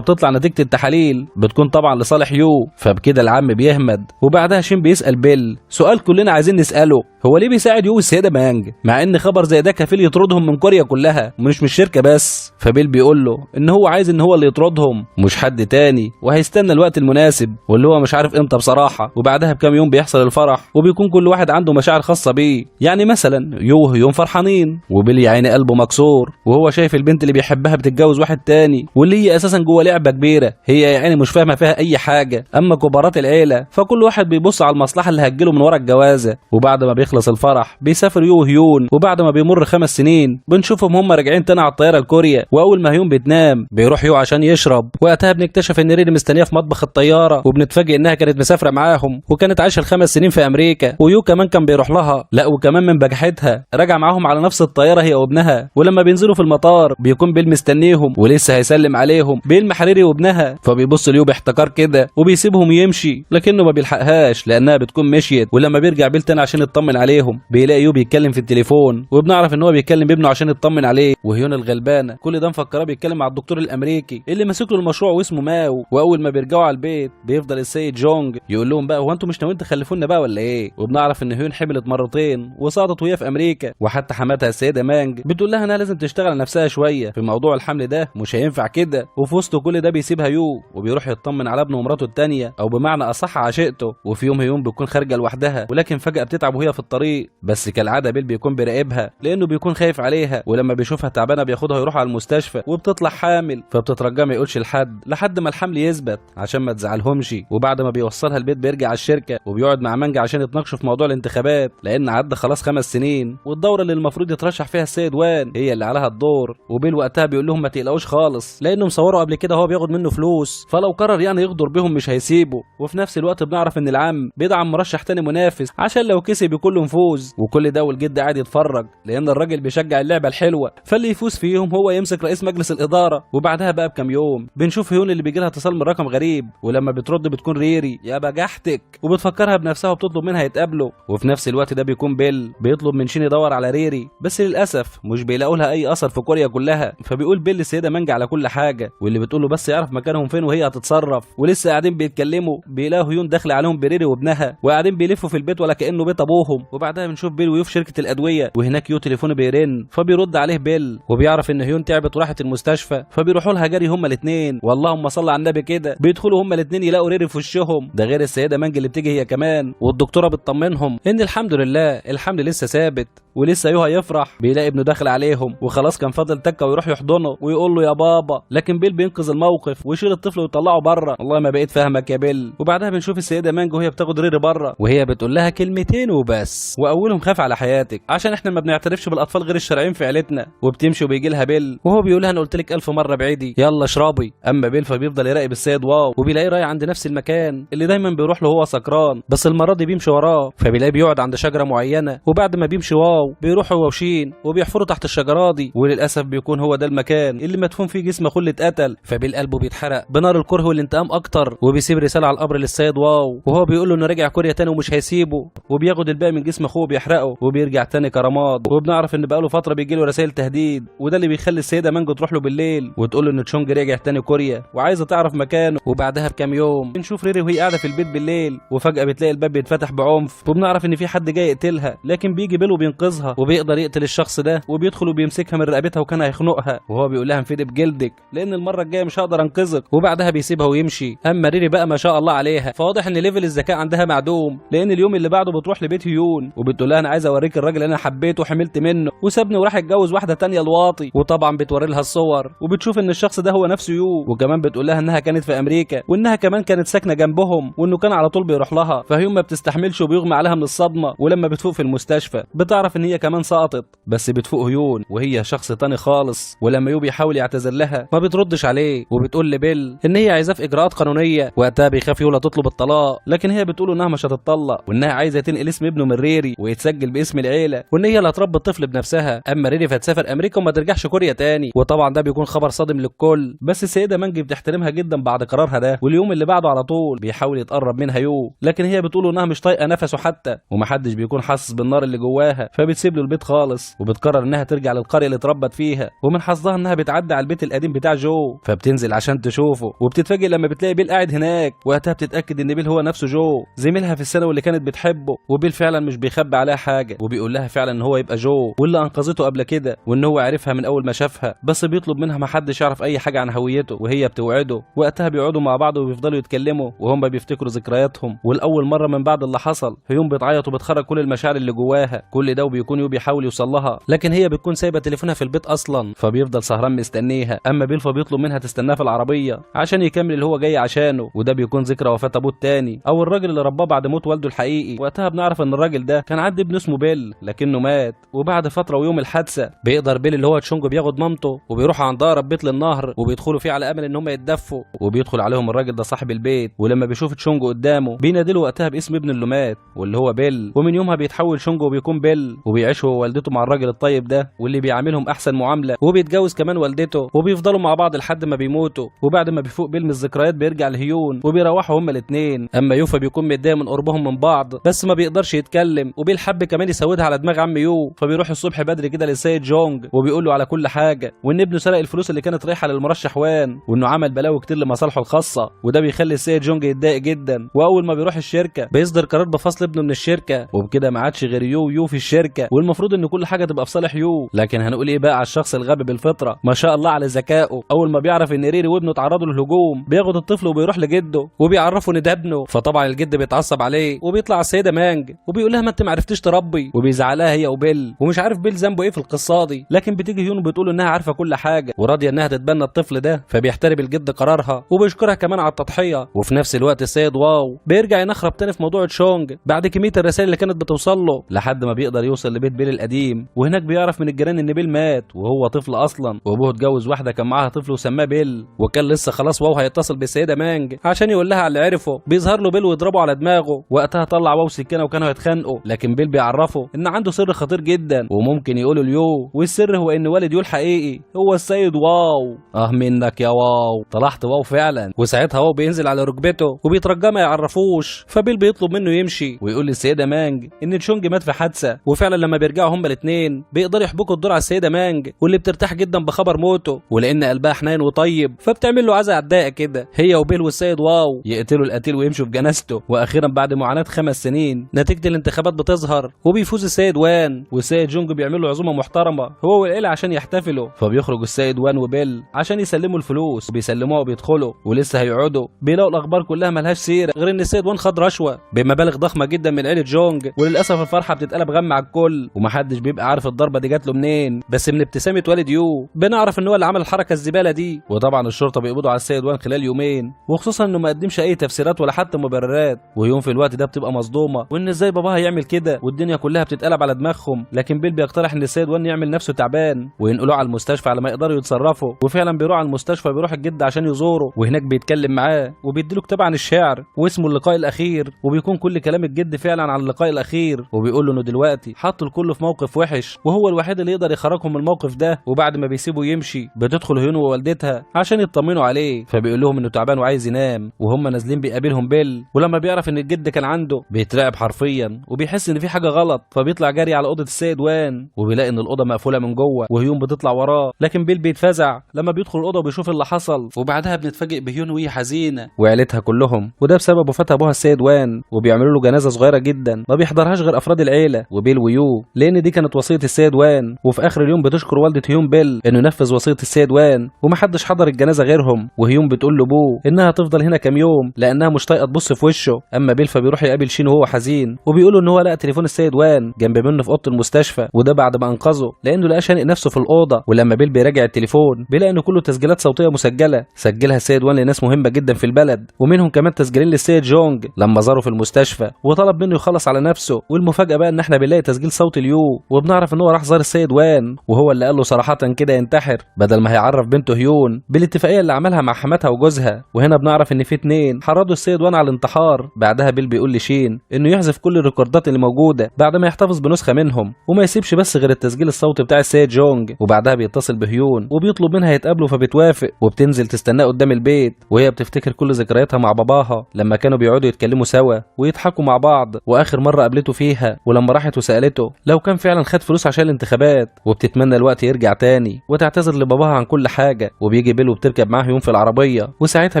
بتطلع نتيجه التحاليل بتكون طبعا لصالح يو، فبكده العم بيهمد. وبعدها شين بيسال بيل سؤال كلنا عايزين نساله، هو ليه بيساعد يو السيده مانج مع ان خبر زي ده كفيل يطردهم من كوريا كلها مش من الشركه بس. فبيل بيقول له ان هو عايز ان هو اللي يطردهم مش حد تاني، وهيستنى الوقت المناسب واللي هو مش عارف امتى بصراحه. وبعدها بكام يوم بيحصل الفرح وبيكون كل واحد عنده مشاعر خاصه بيه. يعني مثلا يو وهيون فرحانين وبيل يا عيني قلبه مكسور وهو شايف البنت اللي بيحبها بتتجوز واحد تاني واللي هي اساسا جوه لعبه كبيره هي يا عيني مش فاهمه فيها اي حاجه. اما كبارات العيله فكل واحد بيبص على المصلحه اللي هتجيله من ورا الجوازه. وبعد ما بيخلص الفرح بيسافر يو وهيون، وبعد ما بيمر 5 سنين بنشوفهم هم راجعين تاني على الطياره لكوريا. واول ما هيون بتنام بيروح يو عشان يشرب. وقتها بنكتشف ان ريري مستنيه في مطبخ الطياره وبنتفاجئ انها كانت مسافره معاهم وكانت عايشه ال5 سنين في امريكا. ويو كمان كان بيروح لها، لا وكمان من بجحتها راجع معاهم على نفس الطياره هي وابنها. ولما بينزلوا في المطار بيكون بيل مستنيهم ولسه هيسلم عليهم، بيلمح ريري وابنها فبيبص ليو باحتكار كده وبيسيبهم يمشي لكنه ما بيلحقهاش لانها بتكون مشيت. ولما بيرجع بيل تاني عشان يطمن عليهم بيلاقي يو بيتكلم في التليفون وبنعرف ان هو بيتكلم بابنه عشان يطمن عليه. وهيون الغلبانه كل ده مفكراه بيتكلم مع الدكتور الامريكي اللي ماسك له المشروع واسمه ماو. واول ما بيرجعوا على البيت بيفضل السيد جونج يقول لهم بقى هو انتوا مش ناويين تخلفونا بقى ولا ايه؟ وبنعرف ان هيون حملت مرتين وسقطت وهي في امريكا. وحتى حماتها السيده مانج بتقول لها انها لازم تشتغل على نفسها شويه في موضوع الحمل ده، مش هينفع كده. وفي وسط كل ده بيسيبها يو وبيروح يطمن على ابنه ومراته الثانيه او بمعنى اصح عشيقته. وفي يوم هيون بتكون خارجه لوحدها ولكن فجاه بتتعب وهي في الطريق، بس كالعاده بيل بيكون بيراقبها لانه بيكون خايف عليها. ولما بيشوفها تعبانه بياخدها يروح على المستشفى وبتطلع حامل فبتترجى ما يقولش لحد ما الحمل يثبت عشان ما تزعلهمش. وبعد ما بيوصلها البيت بيرجع على الشركه وبيقعد مع مانجا عشان يتناقشوا في موضوع الانتخابات لان عدى خلاص 5 سنين والدوره اللي المفروض يترشح فيها السيد وان هي اللي عليها الدور. وبيل وقتها بيقول لهم ما تقلقوش خالص لانه مصوره قبل كده هو بياخد منه فلوس فلو قرر يعني يغدر بيهم مش هيسيبه. وفي نفس الوقت بنعرف ان العم بيدعم مرشح تاني منافس عشان لو كسب يكون له نفوذ. وكل ده والجد قاعد يتفرج لان الراجل بيشجع اللعبه الحلوه فاللي يفوز فيهم هو يمسك رئيس مجلس الاداره. وبعدها بقى بكام يوم بنشوف هيون اللي بيجي لها اتصال من رقم غريب ولما بترد بتكون ريري يا بجحتك وبتفكرها بنفسها وبتطلب منها يتقابلوا. وفي نفس الوقت ده بيكون بيل بيطلب من شين يدور على ريري بس للاسف مش بيلاقوا لها اي اثر في كوريا كلها. فبيقول بيل للسيده مانجا على كل حاجه واللي بتقول له بس يعرف مكانهم فين وهي هتتصرف. ولسه قاعدين بيتكلموا بيلاقوا هيون داخله عليهم بريري وابنها وقاعدين بيلفوا في البيت ولا كانه بيت ابوهم. وبعدها بنشوف بيل ويو في شركه الادويه وهناك يو تليفونه بيرن فبيرد عليه بيل وبيعرف ان هيون تعبت وراحت المستشفى فبيروحوا لها جري هما الاثنين واللهم صل على النبي كده. بيدخلوا هما الاثنين يلاقوا ريري في وشهم، ده غير السيده مانجا اللي بتيجي هي كمان. والدكتوره بتطمنهم ان الحمد لله الحمل لسه ثابت ولسه يو هيفرح. بيلاقي ابنه داخل عليهم وخلاص كان فاضل تكه ويروح يحضنه ويقول له يا بابا لكن بيل بينقذ الموقف ويشيل الطفل ويطلعه بره. والله ما بقيت فاهمك يا بيل. وبعدها بنشوف السيده مانجا وهي بتاخد ريري بره وهي بتقول لها كلمتين وبس واولهم خاف على حياتك عشان احنا ما بنعترفش بالاطفال غير الشرعيين في عيلتنا. وبتمشي وبيجي لها بيل وهو بيقول لها انا قلت لك 1000 مره بعيدي يلا اشربي. اما بيل فبيفضل يراقب السيد واو وبيلاقيه رايح عند نفس المكان اللي دايما بيروح له وهو سكران بس المره دي بيمشي وراه فبيلاقيه بيقعد عند شجره معينه. وبعد ما بيمشي واو بيروح هو وشين وبيحفروا تحت الشجره دي وللاسف بيكون هو ده المكان اللي مدفون فيه جسم اخوه اللي اتقتل. فبيل قلبه بيتحرق بنار الكره والانتقام اكتر وبيسيب رساله على القبر للسيد واو وهو بيقول له انه رجع كوريا تاني ومش هيسيبه وبياخد الباقي من جسم اخوه وبيحرقه وبيرجع تاني كرامات. وبنعرف ان بقاله فتره بيجي له رسائل تهديد وده اللي بيخلي السيده مانجو تروح له بالليل وتقول له ان تشونج رجع تاني كوريا وعايزه تعرف مكانه. وبعدها بكام يوم بنشوف ريري وهي قاعده في البيت بالليل وفجاه بتلاقي الباب بيتفتح بعنف وبنعرف ان في حد جاي يقتلها لكن بيجي بيل وبينقذها وبيقدر يقتل الشخص ده وبيدخل وبيمسكها من رقبتها وكان هيخنقها وهو بيقول لها انفدي بجلدك لان المره الجايه مش هقدر انقذك. وبعدها بيسيبها ويمشي. اما ريري بقى ما شاء الله عليها فواضح ان ليفل الذكاء عندها معدوم لان اليوم اللي بعده بتروح لبيت هيون وبتقول لها انا عايزه اوريك الراجل اللي انا حبيته وحملت منه وسابني وراح يتجوز واحده تانية الواطي. وطبعا بتوري لها الصور وبتشوف ان الشخص ده هو نفسه يو وكمان بتقول لها انها كانت في امريكا وانها كمان كانت ساكنه جنبهم وانه كان على طول بيروح لها. فهيون ما بتستحملش وبيغمى عليها من الصدمه ولما بتفوق في المستشفى بتعرف ان هي كمان سقطت بس بتفوق هيون وهي شخص تاني خالص. ولما يو بيحاول يعتذر لها ما بتردش عليه وبتقول لبيل ان هي عايزاه في اجراءات قانونيه. وقتها بيخاف يولا تطلب الطلاق لكن هي بتقول انها مش هتطلق وانها عايزه تنقل اسم ابنه من ريري ويتسجل باسم العيله وان هي اللي هتربي الطفل بنفسها. اما ريري فتسافر امريكا وما ترجعش كوريا تاني وطبعا ده بيكون خبر صادم للكل بس السيده مانجي بتحترمها جدا بعد قرارها ده. واليوم اللي بعده على طول بيحاول يتقرب منها يو لكن هي بتقول انها مش طايقه نفسه حتى ومحدش بيكون حاسس بالنار اللي جواها فبتسيب له البيت خالص وبتقرر انها ترجع للقريه اللي اتربت فيها. ومن حظها انها بتعدي على البيت القديم بتاع جو فبتنزل عشان تشوفه وبتتفاجئ لما بتلاقي بيل قاعد هناك. وقتها بتتاكد ان بيل هو نفسه جو زميلها في الثانوي اللي كانت بتحبه وبيل فعلا مش بيخبي عليها حاجه وبيقول لها فعلا ان هو يبقى جو واللي انقذته قبل كده وان هو عرفها من اول ما شافها بس بيطلب منها ما حدش يعرف اي حاجه عن هويته وهي بتوعده. وقتها بيقعدوا مع بعض بعض وبيفضلوا يتكلموا وهم بيفتكروا ذكرياتهم، والاول مره من بعد اللي حصل هيوم بتعيط وبتخرج كل المشاعر اللي جواها. كل ده وبيكون يو بيحاول يوصل لها، لكن هي بتكون سايبه تليفونها في البيت اصلا، فبيفضل سهران مستنيها. اما بيل فبيطلب منها تستناه في العربيه عشان يكمل اللي هو جاي عشانه، وده بيكون ذكرى وفاه ابوه التاني او الراجل اللي رباه بعد موت والده الحقيقي. وقتها بنعرف ان الراجل ده كان عنده ابن اسمه بيل لكنه مات. وبعد فتره ويوم الحادثه بيقدر بيل اللي هو تشونج بياخد مامته وبيروحوا عند اقرب بيت للنهر وبيدخلوا فيه على امل ان هم يتدفوا. وبيدخل عليهم الراجل ده صاحب البيت، ولما بيشوف تشونج قدامه بينادله وقتها باسم ابن اللي مات واللي هو بيل. ومن يومها بيتحول شونج وبيكون بيل، وبيعيش هو ووالدته مع الراجل الطيب ده واللي بيعاملهم احسن معامله، وبيتجوز كمان والدته وبيفضلوا مع بعض لحد ما بيموتوا. وبعد ما بيفوق بيل من الذكريات بيرجع لهيون وبيروحوا هما الاثنين. اما يوفا بيكون متضايق من قربهم من بعض بس ما بيقدرش يتكلم، وبيل حب كمان يسودها على دماغ عم يو، فبيروح الصبح بدري كده للسيد جونج وبيقول له على كل حاجه، وان ابنه سرق الفلوس اللي كانت رايحه للمرشح وان، وانه عمل بلاوي كتير لمصالحه الخاصه. وده بيخلي السيد جونج يتضايق جدا، واول ما بيروح الشركه بيصدر قرار بفصل ابنه من الشركه، وبكده ما عادش غير يو في الشركه، والمفروض ان كل حاجه تبقى في صالح يو. لكن هنقول ايه بقى على الشخص الغبي بالفطره ما شاء الله على ذكائه، اول ما بيعرف ان ريري وابنه اتعرضوا للهجوم بياخد الطفل وبيروح لجده وبيعرفه ان ده ابنه. فطبعا الجد بيتعصب عليه وبيطلع السيده مانج وبيقول لها ما انت ما عرفتيش تربي، وبيزعلها هي وبيل، ومش عارف بيل ذنبه ايه في القصه دي. لكن بتيجي هيون وبتقول انها عارفه كل حاجه وراضيه انها تتبنى الطفل ده، فبيحترم الجد قرارها وبيشكرها كمان على التضحيه. وفي نفس الوقت السيد واو بيرجع ينخرب تاني في موضوع تشونج بعد كميه الرسائل اللي كانت بتوصل له، لحد ما بيقدر يوصل لبيت بيل القديم، وهناك بيعرف من الجيران ان بيل مات وهو طفل اصلا، وابوه اتجوز واحده كان معاها طفل وسماه بيل، وكان لسه خلاص واو هيتصل بالسيده مانج عشان يقول لها على اللي عرفه. بيظهر له بيل ويضربه على دماغه، وقتها طلع واو سكينه وكانوا هيتخانقوا، لكن بيل بيعرفه ان عنده سر خطير جدا وممكن يقوله ليو، والسر هو ان والد يو الحقيقي هو السيد واو. منك يا واو، طلعت واو فعلا. وساعتها واو بينزل على ركبته وبيترجى ما يعرفوش، فبيل بيطلب منه يمشي ويقول للسيده مانج ان تشونج مات في حادثه. وفعلا لما بيرجعوا هما الاثنين بيقدروا يحبكوا الدور على السيده مانج واللي بترتاح جدا بخبر موته، ولان قلبها حنين وطيب فبتعمل له عزاء عداء كده هي وبيل والسيد واو، يقتلوا القتيل ويمشوا في جنازته. واخيرا بعد معاناه 5 سنين نتيجه الانتخابات بتظهر وبيفوز السيد وان، والسيد جونج بيعمل له عزومه محترمه هو والعيله عشان يحتفلوا. فبيخرج السيد وان وبيل عشان يسلموا الفلوس، وبيسلموها وبيدخلوا ولسه هيقعدوا بيلاقوا الاخبار كلها ملهاش سيره غير ان السيد وان خد رشوه بمبالغ ضخمه جدا من عيله جونج. وللاسف الفرحه بتتقلب غم على الكل، ومحدش بيبقى عارف الضربه دي جات له منين، بس من ابتسامه والد يو بنعرف ان هو اللي عمل الحركه الزباله دي. وطبعا الشرطه بيقبضوا على السيد وان خلال يومين، وخصوصا انه ما قدمش اي تفسيرات ولا حتى مبررات. ويوم في الوقت ده بتبقى مصدومه وان ازاي باباها يعمل كده، والدنيا كلها بتتقلب على دماغهم. لكن بيل بيقترح ان السيد وان يعمل نفسه تعبان وينقلوه على المستشفى على ما يقدروا يتصرفوا، وفعلا بيروح على المستشفى بيروح الجد عشان يزوره، وهناك بيتكلم معاه وبيديله كتاب عن الشعر واسمه اللقاء الاخير، وبيكون كل كلام الجد فعلا عن اللقاء الاخير، وبيقول له انه دلوقتي حط الكل في موقف وحش وهو الوحيد اللي يقدر يخرجهم من الموقف ده. وبعد ما بيسيبه يمشي بتدخل هيون ووالدتها عشان يطمنوا عليه، فبيقول لهم انه تعبان وعايز ينام، وهم نازلين بيقابلهم بيل، ولما بيعرف ان الجد كان عنده بيترعب حرفيا وبيحس ان في حاجه غلط، فبيطلع جري على اوضه السيد وان وبيلاقي ان الاوضه مقفوله من جوه وهيون بتطلع وراه. لكن بيل بيتفزع لما بيدخل الاوضه وبيشوف اللي حصل، وبعدها بنتفاجئ بهيون وهي حزينه وعيلتها كلهم، وده بسبب وفاه ابوها السيد وان، وبيعملوا له جنازه صغيره جدا ما بيحضرهاش غير افراد العيله وبيل ويو، لان دي كانت وصيه السيد وان. وفي اخر اليوم بتشكر والده هيون بيل انه نفذ وصيه السيد وان ومحدش حضر الجنازه غيرهم، وهيون بتقول لابوه انها تفضل هنا كام يوم لانها مش طايقه تبص في وشه. اما بيل فبيروح يقابل شين وهو حزين، وبيقولوا ان هو لقى تليفون السيد وان جنب منه في اوضه المستشفى، وده بعد ما انقذه لانه لقى شانق نفسه في الاوضه. ولما بيل بيراجع التليفون بيلاقي ان كله تسجيلات صوتيه مسجله سجلها السيد وان لناس مهمه جدا في البلد، ومنهم كمان تسجيلين للسيد جونج لما زاره في المستشفى وطلب منه يخلص على نفسه. والمفاجاه بقى ان احنا بنلاقي تسجيل صوت اليو، وبنعرف ان هو راح زار السيد وان وهو اللي قال له صراحه كده ينتحر بدل ما هيعرف بنته هيون بالاتفاقيه اللي عملها مع حماتها وجوزها. وهنا بنعرف ان في 2 حرضوا السيد وان على الانتحار. بعدها بيل بيقول لشين انه يحذف كل الريكوردات اللي موجوده بعد ما يحتفظ بنسخه منهم، وما يسيبش بس غير التسجيل الصوتي بتاع السيد جونج. وبعدها بيتصل بهيون وبيطلب منها يتقابلوا، فبتوافق وبتنزل تستناه قدام البيت، وهي بتفتكر كل ذكرياتها مع باباها لما كانوا بيقعدوا يتكلموا سوا ويضحكوا مع بعض، واخر مره قابلته فيها ولما راحت وسالته لو كان فعلا خد فلوس عشان الانتخابات، وبتتمنى الوقت يرجع تاني وتعتذر لباباها عن كل حاجه. وبيجي بيل وبتركب معاه هيون في العربيه، وساعتها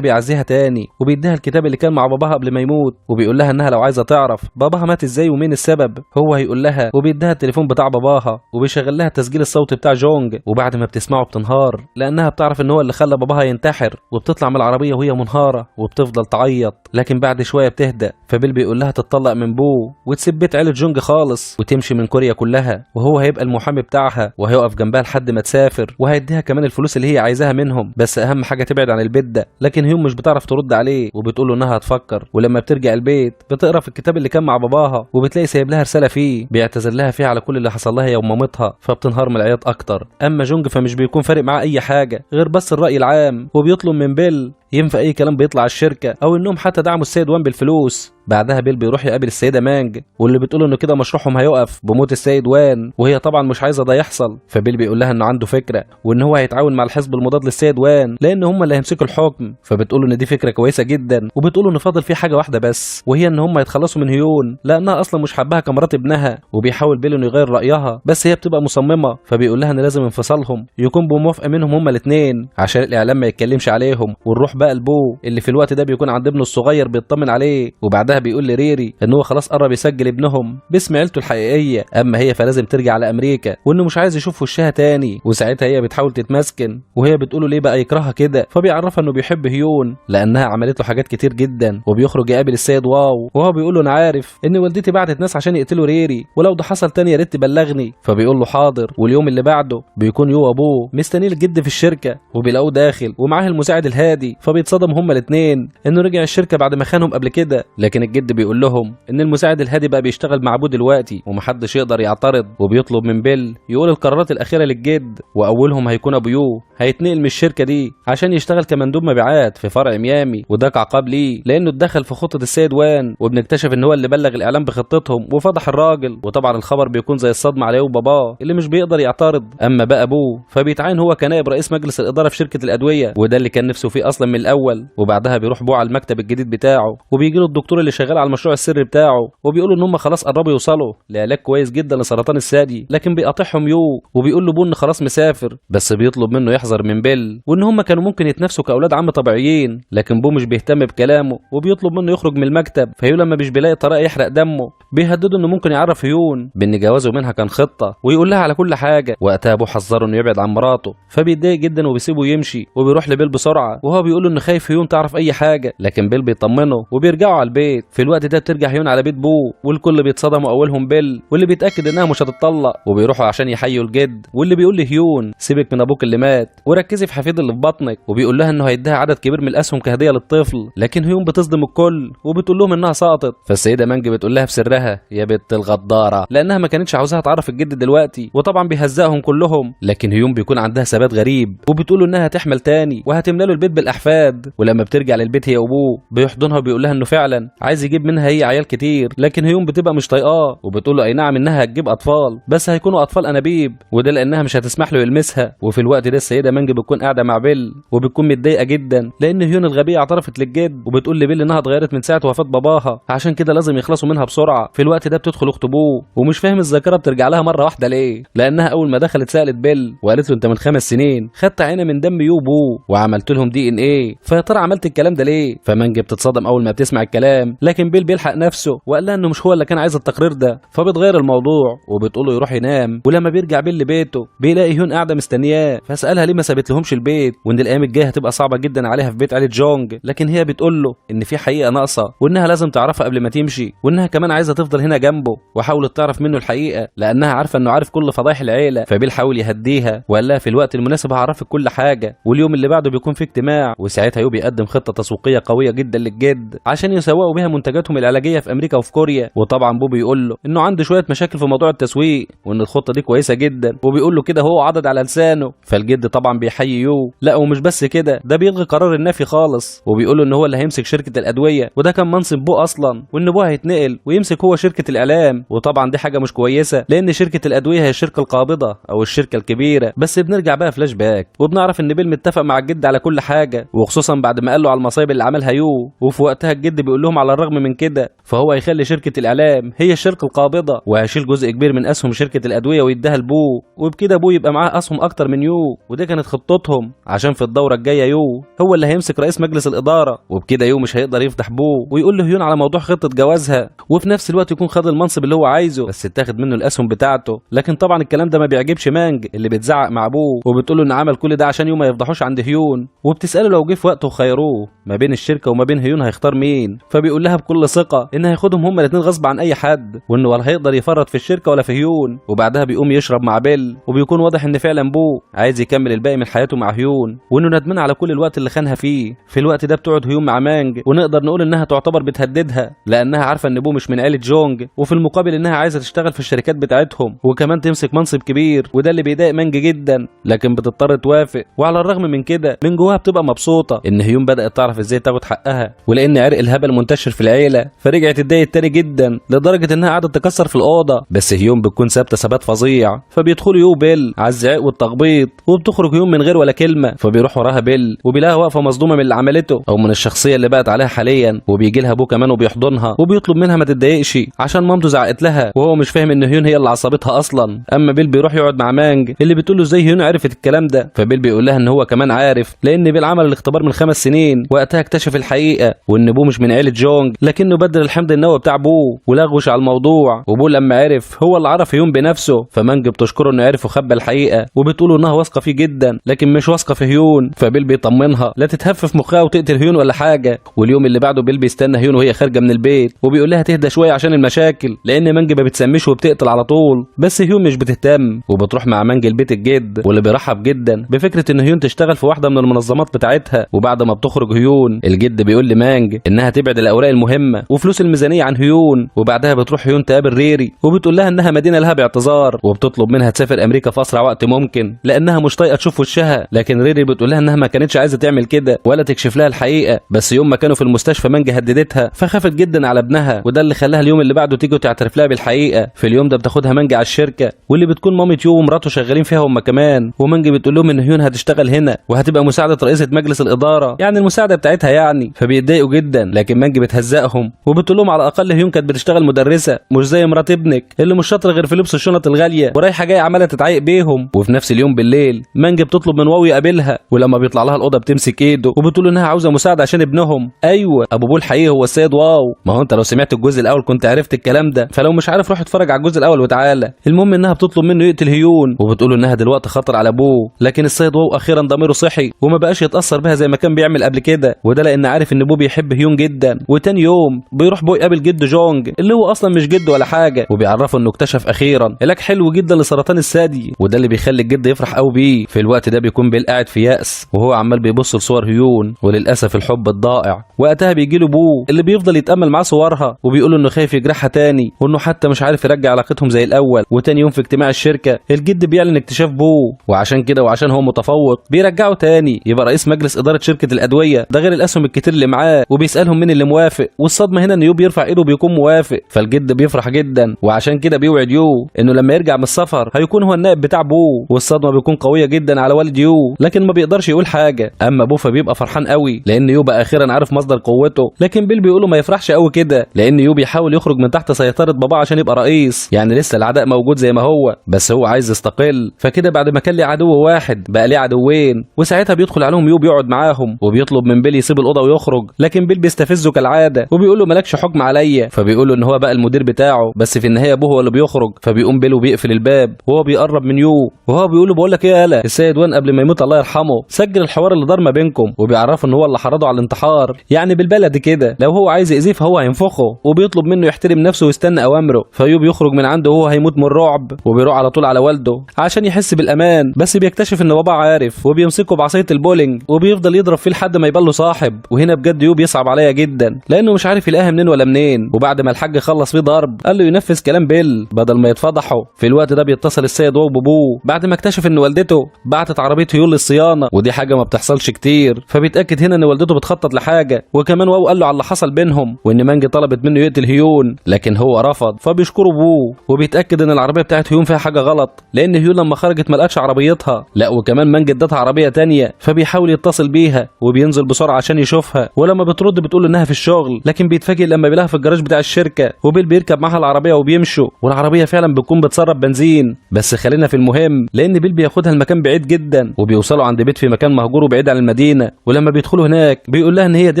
بيعزيها تاني وبيديها الكتاب اللي كان مع باباها قبل ما يموت، وبيقول لها انها لو عايزه تعرف باباها مات ازاي ومين السبب هو هيقول لها، وبيديها التليفون بتاع باباها وبيشغل لها التسجيل الصوتي بتاع جونج. وبعد ما بتسمعه بتنهار لانها بتعرف ان هو اللي خلى باباها ينتحر، وبتطلع من العربيه وهي وهي منهارة وبتفضل تعيط، لكن بعد شوية بتهدى. فبيل بيقول لها تتطلق من بو وتسيب بيت عيلة جونج خالص وتمشي من كوريا كلها، وهو هيبقى المحامي بتاعها وهيقف جنبها لحد ما تسافر، وهيديها كمان الفلوس اللي هي عايزاها منهم، بس اهم حاجة تبعد عن البيت ده. لكن هيون مش بتعرف ترد عليه وبتقول له انها هتفكر. ولما بترجع البيت بتقرا في الكتاب اللي كان مع باباها وبتلاقي سايب لها رسالة فيه بيعتذر لها فيها على كل اللي حصل لها هي ومامتها، فبتنهار من العياط اكتر. اما جونج فمش بيكون فارق معاه اي حاجة غير بس الرأي العام، وبيطلب من بيل ينفع اي كلام بيطلع على الشركه او انهم حتى دعموا السيد وان بالفلوس. بعدها بيل بيروح يقابل السيده مانج واللي بتقول انه كده مشروعهم هيقف بموت السيد وان، وهي طبعا مش عايزه ده يحصل. فبيل بيقول لها انه عنده فكره وان هو هيتعاون مع الحزب المضاد للسيد وان لان هم اللي هيمسكوا الحكم. فبتقول له ان دي فكره كويسه جدا، وبتقول له ان فاضل فيه حاجه واحده بس وهي ان هم يتخلصوا من هيون لانها اصلا مش حباها كمرات ابنها. وبيحاول بيل انه يغير رايها بس هي بتبقى مصممه، فبيقول لها ان لازم انفصالهم يكون بموافقه منهم هم الاثنين عشان الاعلام ما يتكلمش عليهم، ونروح بقى لبو اللي في الوقت ده بيكون عند ابنه الصغير بيطمن عليه. وبعدها بيقول لريري ان هو خلاص قرب يسجل ابنهم باسم عيلته الحقيقيه، اما هي فلازم ترجع لامريكا وانه مش عايز يشوف وشها تاني. وساعتها هي بتحاول تتمسكن وهي بتقوله ليه بقى يكرهها كده، فبيعرفها انه بيحب هيون لانها عملت له حاجات كتير جدا. وبيخرج يقابل السيد واو وهو بيقول له انا عارف ان والدتي بعتت ناس عشان يقتلوا ريري، ولو ده حصل تاني يا ريت تبلغني. فبيقول له حاضر. واليوم اللي بعده بيكون يو وابوه مستنيه الجد في الشركه وبيلاقوه داخل ومعاه المساعد الهادي، فبيتصدم هما الاثنين انه رجع الشركه بعد ما خانهم قبل كده. لكن الجد بيقول لهم ان المساعد الهادي بقى بيشتغل مع ابوه دلوقتي ومحدش يقدر يعترض، وبيطلب من بيل يقول القرارات الاخيره للجد، واولهم هيكون ابو يو هيتنقل من الشركه دي عشان يشتغل كمندوب مبيعات في فرع ميامي، وده كعقاب ليه لانه اتدخل في خطه السيد وان، وبنكتشف ان هو اللي بلغ الاعلام بخطتهم وفضح الراجل. وطبعا الخبر بيكون زي الصدمه عليه وباباه اللي مش بيقدر يعترض. اما بقى ابوه فبيتعين هو كنائب رئيس مجلس الاداره في شركه الادويه، وده اللي كان نفسه فيه اصلا من الاول. وبعدها بيروح بوه على المكتب الجديد بتاعه وبيجي له الدكتور اللي شغال على المشروع السري بتاعه، وبيقولوا ان هم خلاص قربوا يوصلوا لعلاج كويس جدا لسرطان الثدي، لكن بيقاطعهم يو وبيقول له بو ان خلاص مسافر، بس بيطلب منه يحذر من بيل وان هم كانوا ممكن يتنافسوا كاولاد عم طبيعيين. لكن بو مش بيهتم بكلامه وبيطلب منه يخرج من المكتب. فيو لما مش بيلاقي طريقه يحرق دمه بيهدده انه ممكن يعرف هيون بان جوازه منها كان خطه ويقول لها على كل حاجه. وقتها ابو حذره انه يبعد عن مراته، فبيتضايق جدا وبيسيبه يمشي وبيروح لبيل بسرعه وهو بيقول له انه خايف هيون تعرف اي حاجه. لكن بيل بيطمنه وبيرجعوا على البيت. في الوقت ده بترجع هيون على بيت بو والكل بيتصدموا اولهم بيل واللي بيتاكد انها مش هتتطلق، وبيروحوا عشان يحيوا الجد واللي بيقول لهيون سيبك من ابوك اللي مات وركزي في حفيد اللي في بطنك، وبيقول لها انه هيديها عدد كبير من الاسهم كهديه للطفل. لكن هيون بتصدم الكل وبتقول لهم انها سقطت. فالسيده مانج بتقول لها في سرها يا بنت الغداره لانها ما كانتش عاوزاها تعرف الجد دلوقتي، وطبعا بيهزقهم كلهم. لكن هيون بيكون عندها ثبات غريب وبتقول له انها هتحمل تاني وهتملى له البيت بالاحفاد. ولما بترجع للبيت هي وابوه بيحضنها وبيقول لها انه فعلا عايز يجيب منها هي عيال كتير. لكن هيون بتبقى مش طايقاه وبتقول له اي نعم انها هتجيب اطفال بس هيكونوا اطفال انابيب، وده لانها مش هتسمح له يلمسها. وفي الوقت ده السيده مانج بتكون قاعده مع بيل وبتكون متضايقه جدا لان هيون الغبيه اعترفت للجد وبتقول لبيل انها اتغيرت من ساعه وفاه باباها عشان كده لازم يخلصوا منها بسرعه. في الوقت ده بتدخل اخت بوه ومش فاهم الذاكره بترجع لها مره واحده ليه، لانها اول ما دخلت سالت بيل وقالت له انت من 5 سنين خدت عينه من دم يو بوه وعملت لهم دي ان ايه، فيا ترى عملت الكلام ده ليه؟ فمانج بتتصدم اول ما بتسمع الكلام، لكن بيل بيلحق نفسه وقال لها انه مش هو اللي كان عايز التقرير ده، فبتغير الموضوع وبتقول له يروح ينام. ولما بيرجع بيل لبيته بيلاقي هيون قاعده مستنياه، فسالها ليه ما سابت لهمش البيت وان الايام الجايه هتبقى صعبه جدا عليها في بيت عيله جونج. لكن هي بتقول له ان في حقيقه ناقصه وانها لازم تعرفها قبل ما تمشي، وانها كمان عايزه تفضل هنا جنبه. وحاولت تعرف منه الحقيقه لانها عارفه انه عارف كل فضايح العيله. فبيل حاول يهديها وقال لها في الوقت المناسب هعرفك كل حاجه. واليوم اللي بعده بيكون في اجتماع وساعتها يو بيقدم خطه تسويقيه قويه جدا للجد عشان يسوقوا بيها منتجاتهم العلاجيه في امريكا وفي كوريا. وطبعا بو بيقول له انه عنده شويه مشاكل في موضوع التسويق وان الخطه دي كويسه جدا، وبيقول له كده هو عضد على لسانه. فالجد طبعا بيحيي يو، لا ومش بس كده ده بيلغي قرار النفي خالص وبيقول له ان هو اللي هيمسك شركه الادويه وده كان منصب بو اصلا، وان بو هيتنقل ويمسك هو شركه الاعلام. وطبعا دي حاجه مش كويسه لان شركه الادويه هي الشركه القابضه او الشركه الكبيره. بس بنرجع بقى فلاش باك وبنعرف ان بيل متفق مع الجد على كل حاجه، وخصوصا بعد ما قال له على المصايب اللي عملها يو. وفي وقتها الجد بيقول لهم على الرغم من كده فهو هيخلي شركة الإعلام هي الشركة القابضة، وهيشيل جزء كبير من أسهم شركة الأدوية ويديها لبوه، وبكده بوه يبقى معاه أسهم أكتر من يو. ودي كانت خطتهم عشان في الدورة الجاية يو هو اللي هيمسك رئيس مجلس الإدارة، وبكده يو مش هيقدر يفضح بوه ويقول له هيون على موضوع خطة جوازها، وفي نفس الوقت يكون خد المنصب اللي هو عايزه بس اتاخد منه الأسهم بتاعته. لكن طبعا الكلام ده ما بيعجبش مانج اللي بتزعق مع بوه وبتقول له إن عمل كل ده عشان يو ما يفضحوش عند هيون، وبتسأله لو جه في وقته خيروه ما بين الشركة وما بين هيون هيختار مين، فبيقول لها بكل ثقة إن هياخدهم هما الاتنين غصب عن أي حد، وإنه ولا هيقدر يفرط في الشركة ولا في هيون. وبعدها بيقوم يشرب مع بيل وبيكون واضح إن فعلا بوه عايز يكمل الباقي من حياته مع هيون، وإنه ندمان على كل الوقت اللي خانها فيه. في الوقت ده بتقعد هيون مع مانج ونقدر نقول إنها تعتبر بتهددها لأنها عارفة إن بوه مش من عيلة جونج، وفي المقابل إنها عايزة تشتغل في الشركات بتاعتهم وكمان تمسك منصب كبير، وده اللي بيضايق مانج جدا، لكن بتضطر توافق. وعلى الرغم من كده من جواها بتبقى مبسوطة إن هيون بدأت تعرف إزاي تاخد حقها، ولأن عرق الهبل منتشر في العيلة فرجعت تضايق تاني جدا لدرجة إنها قعدت تكسر في الأوضة. بس هيون بتكون ثابتة ثبات فظيع، فبيدخلوا يو بيل على الزعيق والتخبيط، وبتخرج هيون من غير ولا كلمة، فبيروح وراها بيل وبيلاقيها واقفة مصدومة من اللي عملته أو من الشخصية اللي بقت عليها حاليا، وبيجي لها ابوه كمان وبيحضنها وبيطلب منها ما تتضايقش عشان مامته زعقت لها، وهو مش فاهم ان هيون هي اللي عصبتها اصلا. اما بيل بيروح يقعد مع مانج اللي بتقول له ازاي هيون عرفت الكلام ده، فبيل بيقول لها ان هو كمان عارف لان بيل عمل الاختبار من 5 سنين وقتها اكتشف الحقيقة، وان ابوه مش من عيلة جونج لكنه بدل الحمض النووي بتاع ابوه ولغوش على الموضوع. وابوه لما عرف هو اللي عرف هيون بنفسه، فمانج بتشكره انه عرف وخبى الحقيقة وبتقول انها واثقة فيه جدا لكن مش واثقة في هيون. فبيل بيطمنها لا تتهفف مخها وتقتل هيون ولا حاجة. واليوم اللي بعده بيل بيستنى هيون وهي خارجة من البيت وبيقول لها تهدى شوية عشان المشاكل لان مانج ما بتسميش وبتقتل على طول، بس هيون مش بتهتم وبتروح مع مانج البيت الجد واللي بيرحب جدا بفكرة ان هيون تشتغل في واحدة من المنظمات بتاعتها. وبعد ما بتخرج هيون الجد بيقول لمانج انها تبعد الاوراق المهمة وفلوس الميزانية عن هيون، وبعدها بتروح هيون تقابل ريري وبتقول لها انها مدينة لها باعتذار وبتطلب منها تسافر امريكا في اسرع وقت ممكن لانها مش طايقة تشوف وشها. لكن ريري بتقول لها انها ما كانتش عايزة تعمل كده ولا تكشف لها الحقيقة، بس يوم ما كانوا في المستشفى مانج هددتها فخافت جدا على ابنها، وده اللي خلاها اليوم اللي بعده تيجي وتعترف لها بالحقيقة. في اليوم ده بتاخدها مانج على الشركة واللي بتكون مامة يو ومراته شغالين فيها هم كمان، ومانج بتقول لهم ان هيون هتشتغل هنا وهتبقى مساعدة رئيسة مجلس الإدارة، يعني المساعدة بتاعتها يعني. فبيتضايقوا جدا لكن مانج بتهزقهم وبتقول لهم على الأقل هيون كانت بتشتغل مدرسة مش زي مرات ابنك اللي مش شاطرة غير في لبس الشنط الغالية ورايحة جاية عمالة تتعايق بيهم. وفي نفس اليوم بالليل مانج بتطلب من واو يقابلها، ولما بيطلع لها الأوضة بتمسك ايده وبتقول انها عاوزة مساعدة عشان ابنهم. ايوه ابو بول الحقيقي هو السيد واو، ما هو انت لو سمعت الجزء الاول كنت عرفت الكلام ده، فلو مش عارف روح اتفرج على الجزء الاول وتعالى. المهم انها بتطلب منه يقتل هيون وبتقول له انها دلوقتي خطر على ابوه، لكن السيد واو اخيرا ضميره صحي وما بقاش يتاثر بها زي ما كان بيعمل قبل كده، وده لان عارف ان ابوه بيحب هيون جدا. وتاني يوم بيروح بو يقابل جده جونج اللي هو اصلا مش جده ولا حاجه، وبيعرفه انه اكتشف اخيرا علاج حلو جدا لسرطان الثدي، وده اللي بيخلي الجد يفرح قوي بيه. في الوقت ده بيكون بيل قاعد في يأس وهو عمال بيبص لصور هيون وللاسف الحب الضائع. وقتها بيجي له بو اللي بيفضل يتامل معاه صورها وبيقول له انه خايف يجرحها تاني وانه حتى مش عارف يرجع علاقتهم زي الاول. وتاني يوم في اجتماع الشركه الجد بيعلن اكتشاف بو، وعشان كده وعشان هو متفوق بيرجعه تاني يبقى رئيس مجلس اداره شركه الادويه، ده غير الاسهم الكتير اللي معاه، وبيسالهم مين اللي موافق. والصدمه هنا ان يو بيرفع ايده وبيكون موافق، فالجد بيفرح جدا وعشان كده بيوعد يو انه لما يرجع من السفر هيكون هو النائب بتاع بو. والصدمه بيكون قويه جدا على والد يو لكن ما بيقدرش يقول حاجه. اما بو فبيبقى فرحان قوي لان يو بقى اخيرا عارف مصدر قوته، لكن بيل بيقول له ما يفرحش قوي كده لان يو بيحاول يخرج من تحت سيطره باباه عشان يبقى رئيس، يعني لسه العداء موجود زي ما هو بس هو عايز يستقل. فكده بعد ما كان ليه عدو واحد بقى ليه عدوين، وساعتها بيدخل عليهم يو بيقعد معاهم وبيطلب من بيل يسيب الاوضه ويخرج، لكن بيل بيستفزه كالعاده وبيقول له مالكش حكم عليا، فبيقول له ان هو بقى المدير بتاعه. بس في النهايه ابوه هو اللي بيخرج، فبيقوم بيل وبيقفل الباب وهو بيقرب من يو وهو بيقول له بقول لك ايه يالا، السيد وان قبل ما يموت الله يرحمه سجل الحوار اللي دار ما بينكم، وبيعرفه ان هو اللي حرضه على الانتحار، يعني بالبلد كده لو هو عايز يأذيه فهو هينفخه، وبيطلب منه يحترم نفسه ويستنى اوامره. فيو بيخرج من عنده وهو هيموت من الرعب وبيروح على طول على والده عشان يحس بالامان، بس بيكتشف ان باباه عارف وبيمسكه بعصايه البولينج وبيفضل يضرب فيه لحد ما يبقى له صاحب. وهنا بجد يو بيصعب عليا جدا لانه مش عارف يلاقيها منين ولا منين، وبعد ما الحاج خلص فيه ضرب قال له ينفذ كلام بيل بدل ما يتفضحوا. في الوقت ده بيتصل السيد واو بابوه بعد ما اكتشف ان والدته بعتت عربيه هيون للصيانه، ودي حاجه ما بتحصلش كتير، فبيتاكد هنا ان والدته بتخطط لحاجه. وكمان واو قال له على اللي حصل بينهم وان مانجي طلبت منه يقتل هيون لكن هو رفض، فبيشكره ابوه وبيتاكد ان العربيه بتاعت هيون فيها حاجه غلط لان هيون لما خرجت ما لقتش عربيتها، لا وكمان مانجي ادتها عربيه تانية، فبيحاول يتصل بيها وبينزل بسرعه عشان يشوفها، ولما بترد بتقول له انها في الشغل الشغل، لكن بيتفاجئ لما بيلاقيها في الجراج بتاع الشركه، وبيل بيركب معاها العربيه وبيمشوا، والعربيه فعلا بتكون بتسرب بنزين. بس خلينا في المهم، لان بيل بياخدها المكان بعيد جدا، وبيوصلوا عند بيت في مكان مهجور وبعيد عن المدينه. ولما بيدخلوا هناك بيقول لها ان هي دي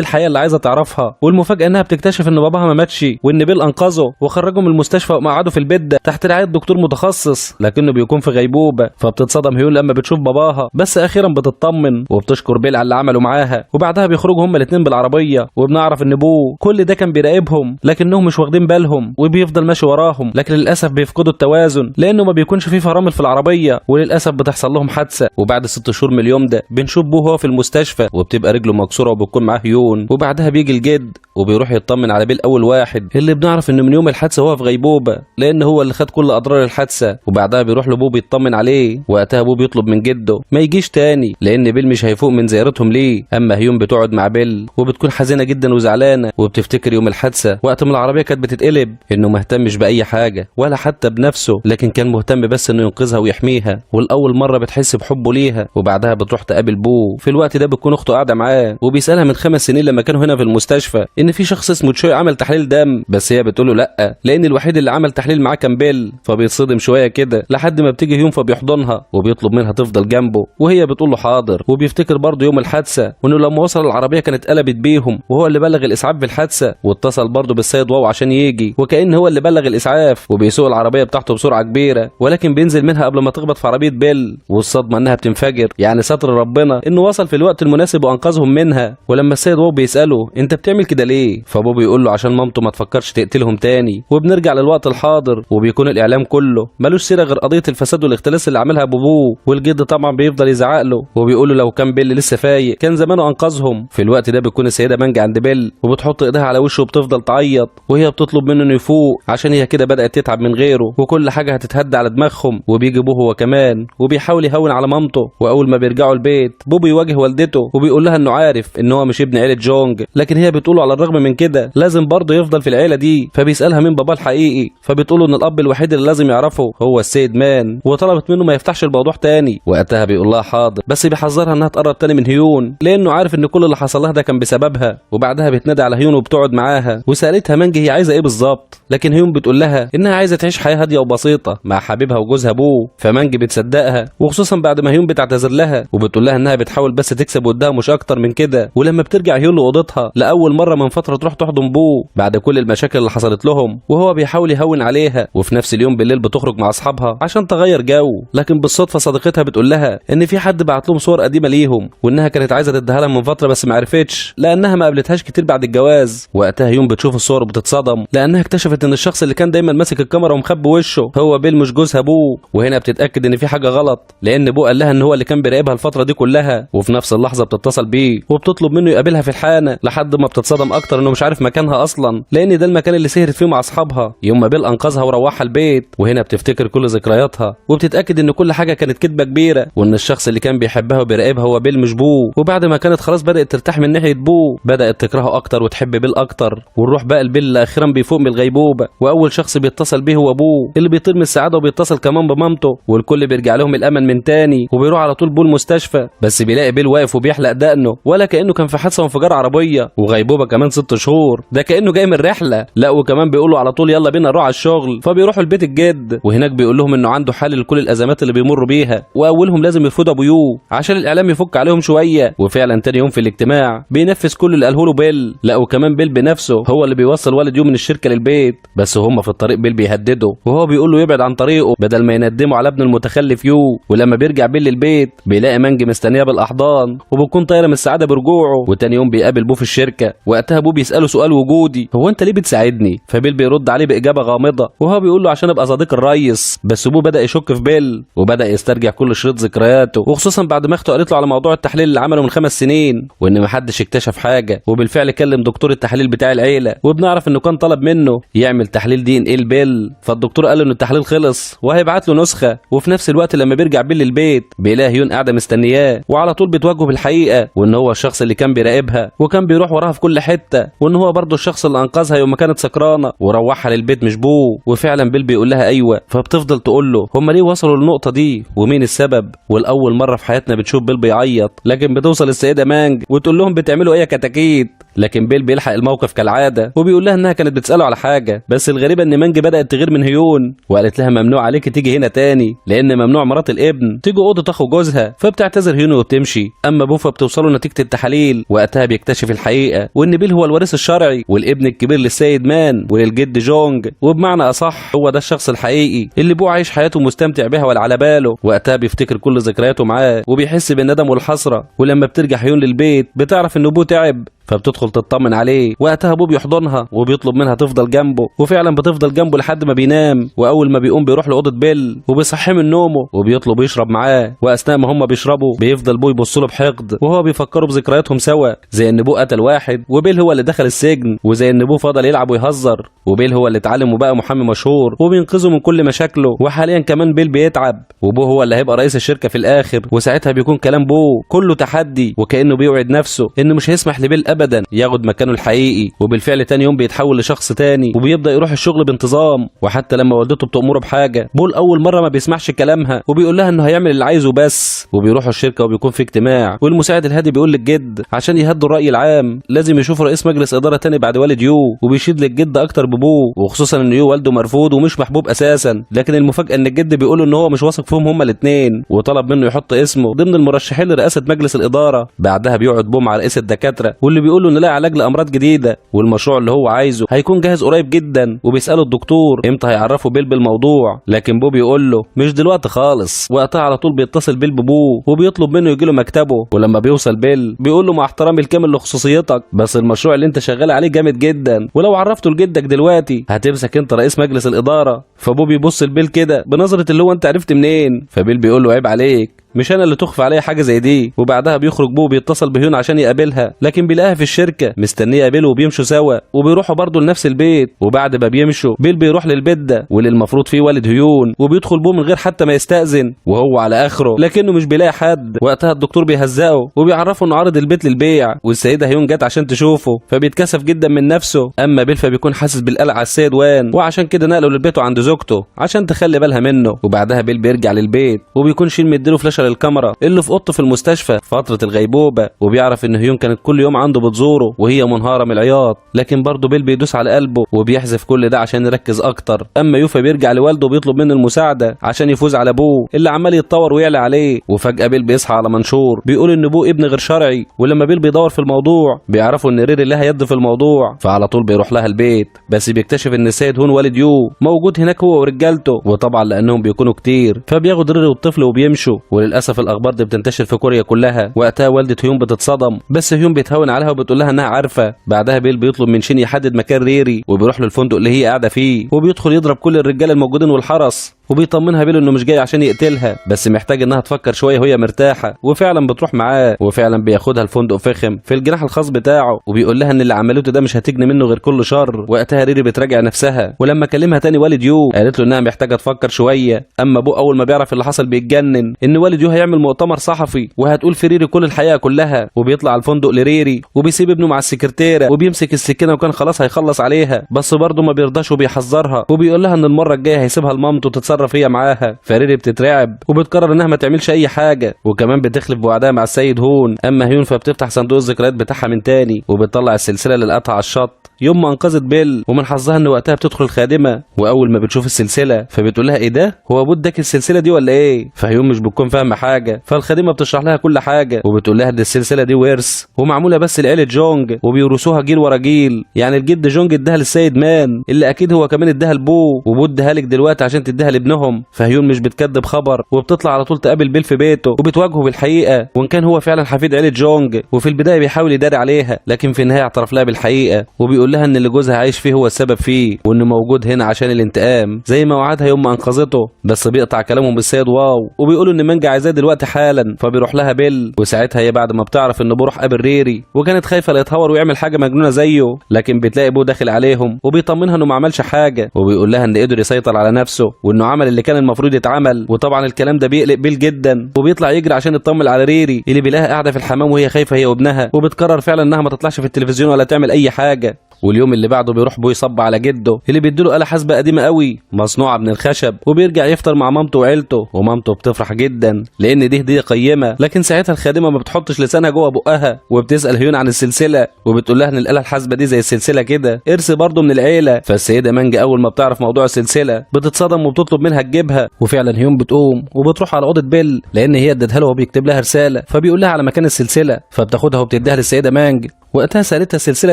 الحياه اللي عايزه تعرفها، والمفاجاه انها بتكتشف ان باباها ما ماتش، وان بيل انقذه وخرجه من المستشفى وقعده في البيت ده تحت رعايه دكتور متخصص، لكنه بيكون في غيبوبه. فبتتصدم هيون لما بتشوف باباها، بس اخيرا بتطمن وبتشكر بيل على اللي عمله معاها. وبعدها بيخرجوا هما الاثنين بالعربيه، وبنعرف ان بوه كل ده كان بيراقبهم لكنهم مش واخدين بالهم، وبيفضل ماشي وراهم، لكن للاسف بيفقدوا التوازن لانه ما بيكونش فيه فرامل في العربيه، وللاسف بتحصل لهم حادثه. وبعد 6 شهور من اليوم ده بنشوف بوه هو في المستشفى، وبتبقى رجله مكسوره وبتكون معاه هيون. وبعدها بيجي الجد وبيروح يطمن على بيل اول واحد، اللي بنعرف انه من يوم الحادثه هو في غيبوبه لان هو اللي خد كل اضرار الحادثه. وبعدها بيروح لبوه بيطمن عليه. وقتها بوه بيطلب من جده ما يجيش تاني لان بيل مش هيفوق من زيارتهم ليه. اما هيون بتقعد مع بيل وبتكون حزينه جدا وزعلانه، وبتفتكر يوم الحادثه وقت ما العربيه كانت بتتقلب، انه ما اهتمش باي حاجه ولا حتى بنفسه، لكن كان مهتم بس انه ينقذها ويحميها، والاول مره بتحس بحبه ليها. وبعدها بتروح تقابل بوه. في الوقت ده بتكون اخته قاعده معاه، وبيسالها من 5 سنين لما كانوا هنا في المستشفى ان في شخص اسمه تشوي عمل تحليل دم، بس هي بتقول له لا لان الوحيد اللي عمل تحليل معاه كان بيل. فبيتصدم شويه كده لحد ما بتيجي هيون فبيحضنها وبيطلب منها تفضل جنبه، وهي بتقول له حاضر. وبيفتكر برضه يوم الحادثه وانه لما وصل العربيه كانت قلبت بيهم، وهو اللي بلغ الاسعاف بالحادثه، واتصل برضه بالسيد واو عشان يجي، وكأن هو اللي بلغ الاسعاف. وبيسوق العربيه بتاعته بسرعه كبيره، ولكن بينزل منها قبل ما تخبط في عربيه بيل، والصدمه انها بتنفجر. يعني ستر ربنا انه وصل في الوقت المناسب وانقذهم منها. ولما السيد واو بيساله انت بتعمل كده ليه، فابوه بيقول له عشان مامته ما تفكرش تقتلهم تاني. وبنرجع للوقت الحاضر، وبيكون الاعلام كله ملوش سيره غير قضيه الفساد والاختلاس اللي عملها بابوه. والجد طبعا بيفضل يزعق له وبيقول له لو كان بيل لسه فايق كان زمانه انقذهم. في الوقت ده بتكون السيده مانجا عند بيل، وبتحط ايديها على وشه وبتفضل تعيط، وهي بتطلب منه انه يفوق عشان هي كده بدات تتعب من غيره، وكل حاجه هتتهد على دماغهم. وبيجي بوه هو كمان وبيحاول يهون على مامته. واول ما بيرجعوا البيت بوه بيواجه والدته وبيقول لها انه عارف ان هو مش ابن عيله جونج، لكن هي بتقوله على الرغم من كده لازم برضه يفضل في العيله دي. فبيسالها مين باباه الحقيقي، فبتقوله ان الاب الوحيد اللي لازم يعرفه هو السيد مان، وطلبت منه ما يفتحش الموضوع تاني. وقتها بيقول لها حاضر، بس بيحذرها انها تقرب تاني من هيون لانه عارف ان كل اللي حصل لها ده كان بسببها. وبعدها بتنادي على هيون وبتقعد معاها، وسالتها مانجي هي عايزه ايه بالظبط، لكن هيون بتقول لها انها عايزه تعيش حياه هاديه وبسيطه مع حبيبها وجوزها بوه. فمانجي بتصدقها، وخصوصا بعد ما هيون بتعتذر لها وبتقول لها انها بتحاول بس تكسب ودها مش اكتر من كده. ولما بترجع هيون لاوضتها لاول مره من فتره تروح تحضن بوه بعد كل المشاكل اللي حصلت لهم، وهو بيحاول يهون عليها. وفي نفس اليوم بالليل بتخرج مع اصحابها عشان تغير جو، لكن بالصدفه صديقتها بتقول لها ان في حد بعت لهم صور قديمه ليهم، وانها كانت عايزه تديها لها من فتره بس ما عرفتش لانها ما قابلتهاش كتير بعد الجواز. وقتها هيون بتشوف الصور وبتتصدم لانها اكتشفت ان الشخص اللي كان دايما ماسك الكاميرا ومخبي وشه هو بيل مش جوزها بوه. وهنا بتتاكد ان في حاجه غلط لان بوه قال لها ان هو اللي كان بيراقبها الفتره دي كلها. وفي نفس اللحظه بتتصل بيه وبتطلب منه يقابلها في الحانه، لحد ما بتتصدم اكتر انه مش عارف مكانها اصلا لان ده المكان اللي سهرت فيه مع اصحابها يوم ما بيل انقذها وروحها البيت. وهنا بتفتكر كل ذكرياتها وبتتاكد ان كل حاجه كانت كدبه كبيره، وان الشخص اللي كان بيحبها وبيراقبها هو بيل مش بوه. وبعد ما كانت خلاص بدات ترتاح من ناحيه بوه بدات تكرهه اكتر وتحب بيل اكتر. ونروح بقى لبيل اللي اخيرا بيفوق من الغيبوبه، واول شخص بيتصل بيه هو ابوه اللي بيطير من السعاده وبيتصل كمان بمامته، والكل بيرجع لهم الامل من تاني. وبيروح على طول بوه المستشفى، بس بيلاقي بيل واقف وبيحلق دقنه ولا كانه كان في حادثه وانفجار عربيه، وغيبوبه كمان 6 شهور، ده كانه جاي من رحله. لا وكمان بيقولوا على طول يلا بينا نروح على الشغل. فبيروحوا البيت الجد، وهناك بيقول لهم انه عنده حل لكل الازمات اللي بيمروا بيها، واولهم لازم يفوضوا ابو يو عشان الاعلام يفك عليهم شويه. وفعلا تاني يوم في الاجتماع بينفذ كل اللي قاله له بيل. لا وكمان بيل بنفسه هو اللي بيوصل والد يو من الشركه للبيت، بس هم في الطريق بيل بيهدده وهو بيقول له يبعد عن طريقه بدل ما يندموا على ابن المتخلف يو. ولما بيرجع بيل للبيت بيلاقي مانجي مستنيه بالاحضان وبتكون طايره من السعاده برجوعه. وتاني يوم بيقابل بو في الشركه، وقتها بو بيساله سؤال وجودي، هو انت ليه بتساعدني؟ فبيل بيرد عليه باجابه غامضه وهو بيقول له عشان ابقى صديق الريس. بس بو بدا يشك في بيل وبدا يسترجع كل شريط ذكرياته، وخصوصا بعد ما اخته قالت له على موضوع التحليل اللي عمله من 5 سنين وان محدش اكتشف حاجه. وبالفعل كلم دكتور التحليل بتاع العيله، وبنعرف انه كان طلب منه يعمل تحليل دي ان ايه لبيل. فالدكتور قال له ان التحليل خلص وهيبعت له نسخه. وفي نفس الوقت لما بيرجع بيل للبيت بيلاقي هيون قاعده مستنياه، وعلى طول بتواجهه بالحقيقه وان هو الشخص اللي كان بيراقبها وكان بيروح وراها في كل حته، وان هو برضه الشخص اللي انقذها يوم ما كانت سكرانه وروحها للبيت مش بوه. وفعلا بيل بيقول لها ايوه، فبتفضل تقول له هم ليه وصلوا للنقطه دي ومين السبب. والاول مره في حياتنا بتشوف بيل بيعيط، لكن بتوصل السيده مانج وتقول لهم بتعملوا ايه يا كتاكيت. لكن بيل بيلحق الموقف كالعاده وبيقول لها انها كانت بتساله على حاجه، بس الغريبه ان مانجي بدات تغير من هيون وقالت لها ممنوع عليك تيجي هنا تاني، لان ممنوع مرات الابن تيجي اوضه اخو جوزها. فبتعتذر هيون وبتمشي. اما بوفا بتوصله نتيجه التحاليل، وقتها بيكتشف الحقيقه وان بيل هو الوارث الشرعي والابن الكبير للسيد مان وللجد جونج، وبمعنى اصح هو ده الشخص الحقيقي اللي بو عايش حياته مستمتع بها ولا على باله. وقتها بيفتكر كل ذكرياته معاه وبيحس بالندم والحسره. ولما بترجع هيون للبيت بتعرف ان ابوه تعب، فبتدخل تطمن عليه. وقتها ابوه بيحضنها وبيطلب منها تفضل جنبه، وفعلا بتفضل جنبه لحد ما بينام. واول ما بيقوم بيروح لاوضه بيل وبيصحيه من نومه وبيطلب يشرب معاه. واثناء ما هم بيشربوا بيفضل بو يبص له بحقد وهو بيفكروا بذكرياتهم سوا، زي ان بو قتل واحد وبيل هو اللي دخل السجن، وزي ان بو فضل يلعب ويهزر وبيل هو اللي اتعلم وبقى محامي مشهور وبينقذه من كل مشاكله. وحاليا كمان بيل بيتعب وبو هو اللي هيبقى رئيس الشركه في الاخر. وساعتها بيكون كلام بو كله تحدي، وكانه بيوعد نفسه انه مش هيسمح لبيل ابدا ياخد مكانه الحقيقي. وبالفعل تاني يوم بيتحول لشخص تاني وبيبدا يروح الشغل بانتظام. وحتى لما والدته بتأمره بحاجه بول اول مره ما بيسمعش كلامها وبيقول لها انه هيعمل اللي عايزه بس. وبيروحوا الشركه وبيكون في اجتماع، والمساعد الهادي بيقول للجد عشان يهدوا الراي العام لازم يشوفوا رئيس مجلس اداره تاني بعد والد يو، وبيشيد للجد اكتر بابوه، وخصوصا ان يو والده مرفوض ومش محبوب اساسا. لكن المفاجاه ان الجد بيقول ان هو مش واثق فيهم هما الاثنين، وطلب منه يحط اسمه ضمن المرشحين لرئاسه مجلس الاداره. بعدها بيقعد بو مع رئيس الدكاتره واللي بيقول له ان لا علاج لامراض جديده والمشروع اللي هو عايزه هيكون جاهز قريب جدا. وبيساله الدكتور امتى هيعرفوا بيل بالموضوع، لكن بو بيقول له مش دلوقتي خالص. وقتها على طول بيتصل بيل بابوه وبيطلب منه يجي له مكتبه. ولما بيوصل بيل بيقول له مع احترامي الكامل لخصوصيتك بس المشروع اللي انت شغال عليه جامد جدا، ولو عرفته لجدك دلوقتي هتمسك انت رئيس مجلس الاداره. فبو بيبص لبيل كده بنظره اللي هو انت عرفت منين. فبيل بيقول له عيب عليك، مش انا اللي تخفى عليا حاجه زي دي. وبعدها بيخرج بو بيتصل بهيون عشان يقابلها، لكن بيلاقيها في الشركه مستنيه يقابله وبيمشوا سوا وبيروحوا برضه لنفس البيت. وبعد ما بيمشوا بيل بيروح للبيت ده واللي المفروض فيه والد هيون، وبيدخل بو من غير حتى ما يستأذن وهو على اخره، لكنه مش بيلاقي حد. وقتها الدكتور بيهزقه وبيعرفه انه عارض البيت للبيع والسيده هيون جت عشان تشوفه، فبيتكسف جدا من نفسه. اما بيل فبيكون حاسس بالقلق على السيد وان، وعشان كده نقله للبيت عند زوجته عشان تخلي بالها منه. وبعدها بيل بيرجع للبيت وبيكون شيل مديله فلاشه للكاميرا اللي في اوضته في المستشفى فتره الغيبوبه، وبيعرف ان هيون كانت كل يوم عنده بتزوره وهي منهاره من العياط. لكن برضه بيل بيدوس على قلبه وبيحذف كل ده عشان يركز اكتر. اما يوفا بيرجع لوالده وبيطلب منه المساعده عشان يفوز على ابوه اللي عمال يتطور ويعلى عليه. وفجاه بيل بيصحى على منشور بيقول ان ابوه ابن غير شرعي. ولما بيل بيدور في الموضوع بيعرفوا ان ريري لها يد في الموضوع، فعلى طول بيروح لها البيت. بس بيكتشف ان السيد هون والد يو موجود هناك هو ورجالته، وطبعا لانهم بيكونوا كتير فبياخد ريري والطفل وبيمشوا. وللاسف الاخبار دي بتنتشر في كوريا كلها. وقتها والدة هيون بتتصدم بس هيون بيتهون عليها وبتقول لها انها عارفه. بعدها بيل بيطلب من شين يحدد مكان ريري وبيروح للفندق اللي هي قاعده فيه، وبيدخل يضرب كل الرجاله الموجودين والحرس. وبيطمنها بيل انه مش جاي عشان يقتلها بس محتاج انها تفكر شويه وهي مرتاحه. وفعلا بتروح معاه وفعلا بياخدها الفندق فخم في الجناح الخاص بتاعه، وبيقول لها ان اللي عملته ده مش هتجني منه غير كل شر. وقتها ريري بتراجع نفسها، ولما كلمها تاني والد يو قالت له انها محتاجه تفكر شويه. اما ابوه اول ما بيعرف اللي حصل بيتجنن ان والد يو هيعمل مؤتمر صحفي وهتقول في ريري كل الحقيقه كلها. وبيطلع على الفندق لريري وبيسيب ابنه مع السكرتيره وبيمسك السكينه وكان خلاص هيخلص عليها، بس برضه ما بيرضاش وبيحذرها وبيقول لها ان المره الجايه هيسيبها لمامته تتصرف هي معاها. فريري بتترعب وبتقرر انها ما تعملش اي حاجه، وكمان بتخلف بوعدها مع السيد هون. اما هيون فبتفتح صندوق الذكريات بتاعها من تاني وبتطلع السلسله اللي لقتها على الشط يوم ما انقذت بيل. ومن حظها ان وقتها بتدخل الخادمه، واول ما بتشوف السلسله فبتقول لها ايه ده، هو ابو اداك السلسله دي ولا ايه؟ فهيون مش بتكون فاهمه حاجه، فالخادمه بتشرح لها كل حاجه وبتقول لها دي السلسله دي ورث ومعموله بس لعيله جونج وبيورثوها جيل ورا جيل. يعني الجد جونج اداها للسيد مان اللي اكيد هو كمان اداها لبوه، وبو اداها لك دلوقتي عشان تديها لابنهم. فهيون مش بتكذب خبر وبتطلع على طول تقابل بيل في بيته وبتواجهه بالحقيقه، وان كان هو فعلا حفيد عيله جونج. وفي البدايه بيحاول يداري عليها لكن في النهايه اعترف لها بالحقيقه، وبيقول لها ان اللي جوزها عايش فيه هو السبب فيه وانه موجود هنا عشان الانتقام زي ما وعدها يوم ما انقذته. بس بيقطع كلامهم بالسيد واو وبيقولوا ان مانجا عايزاه دلوقتي حالا. فبيروح لها بيل، وساعتها هي بعد ما بتعرف ان بو راح قابل ريري وكانت خايفه لا يتهور ويعمل حاجه مجنونه زيه، لكن بتلاقي بو داخل عليهم وبيطمنها انه ما عملش حاجه، وبيقول لها ان قدر يسيطر على نفسه وانه عمل اللي كان المفروض يتعمل. وطبعا الكلام ده بيقلق بيل جدا وبيطلع يجري عشان يطمن على ريري اللي بيلاقيها قاعده في الحمام وهي خايفه هي وابنها، وبتقرر فعلا انها ما تطلعش في التلفزيون ولا تعمل اي حاجه. واليوم اللي بعده بيروح بو يصب على جده اللي بيديله آلة حاسبة قديمة قوي مصنوعة من الخشب، وبيرجع يفطر مع مامته وعيلته، ومامته بتفرح جدا لان دي هدية قيمة. لكن ساعتها الخادمة ما بتحطش لسانها جوه بقها وبتسأل هيون عن السلسلة، وبتقول لها ان الآلة الحاسبة دي زي السلسلة كده ارث برضه من العيلة. فالسيدة مانجا اول ما بتعرف موضوع السلسلة بتتصدم وبتطلب منها تجيبها، وفعلا هيون بتقوم وبتروح على أوضة بيل لان هي ادتها له وبيكتب لها رسالة، فبيقول لها على مكان السلسلة، فبتاخدها وبتديها للسيدة مانج. وقتها سالتها السلسله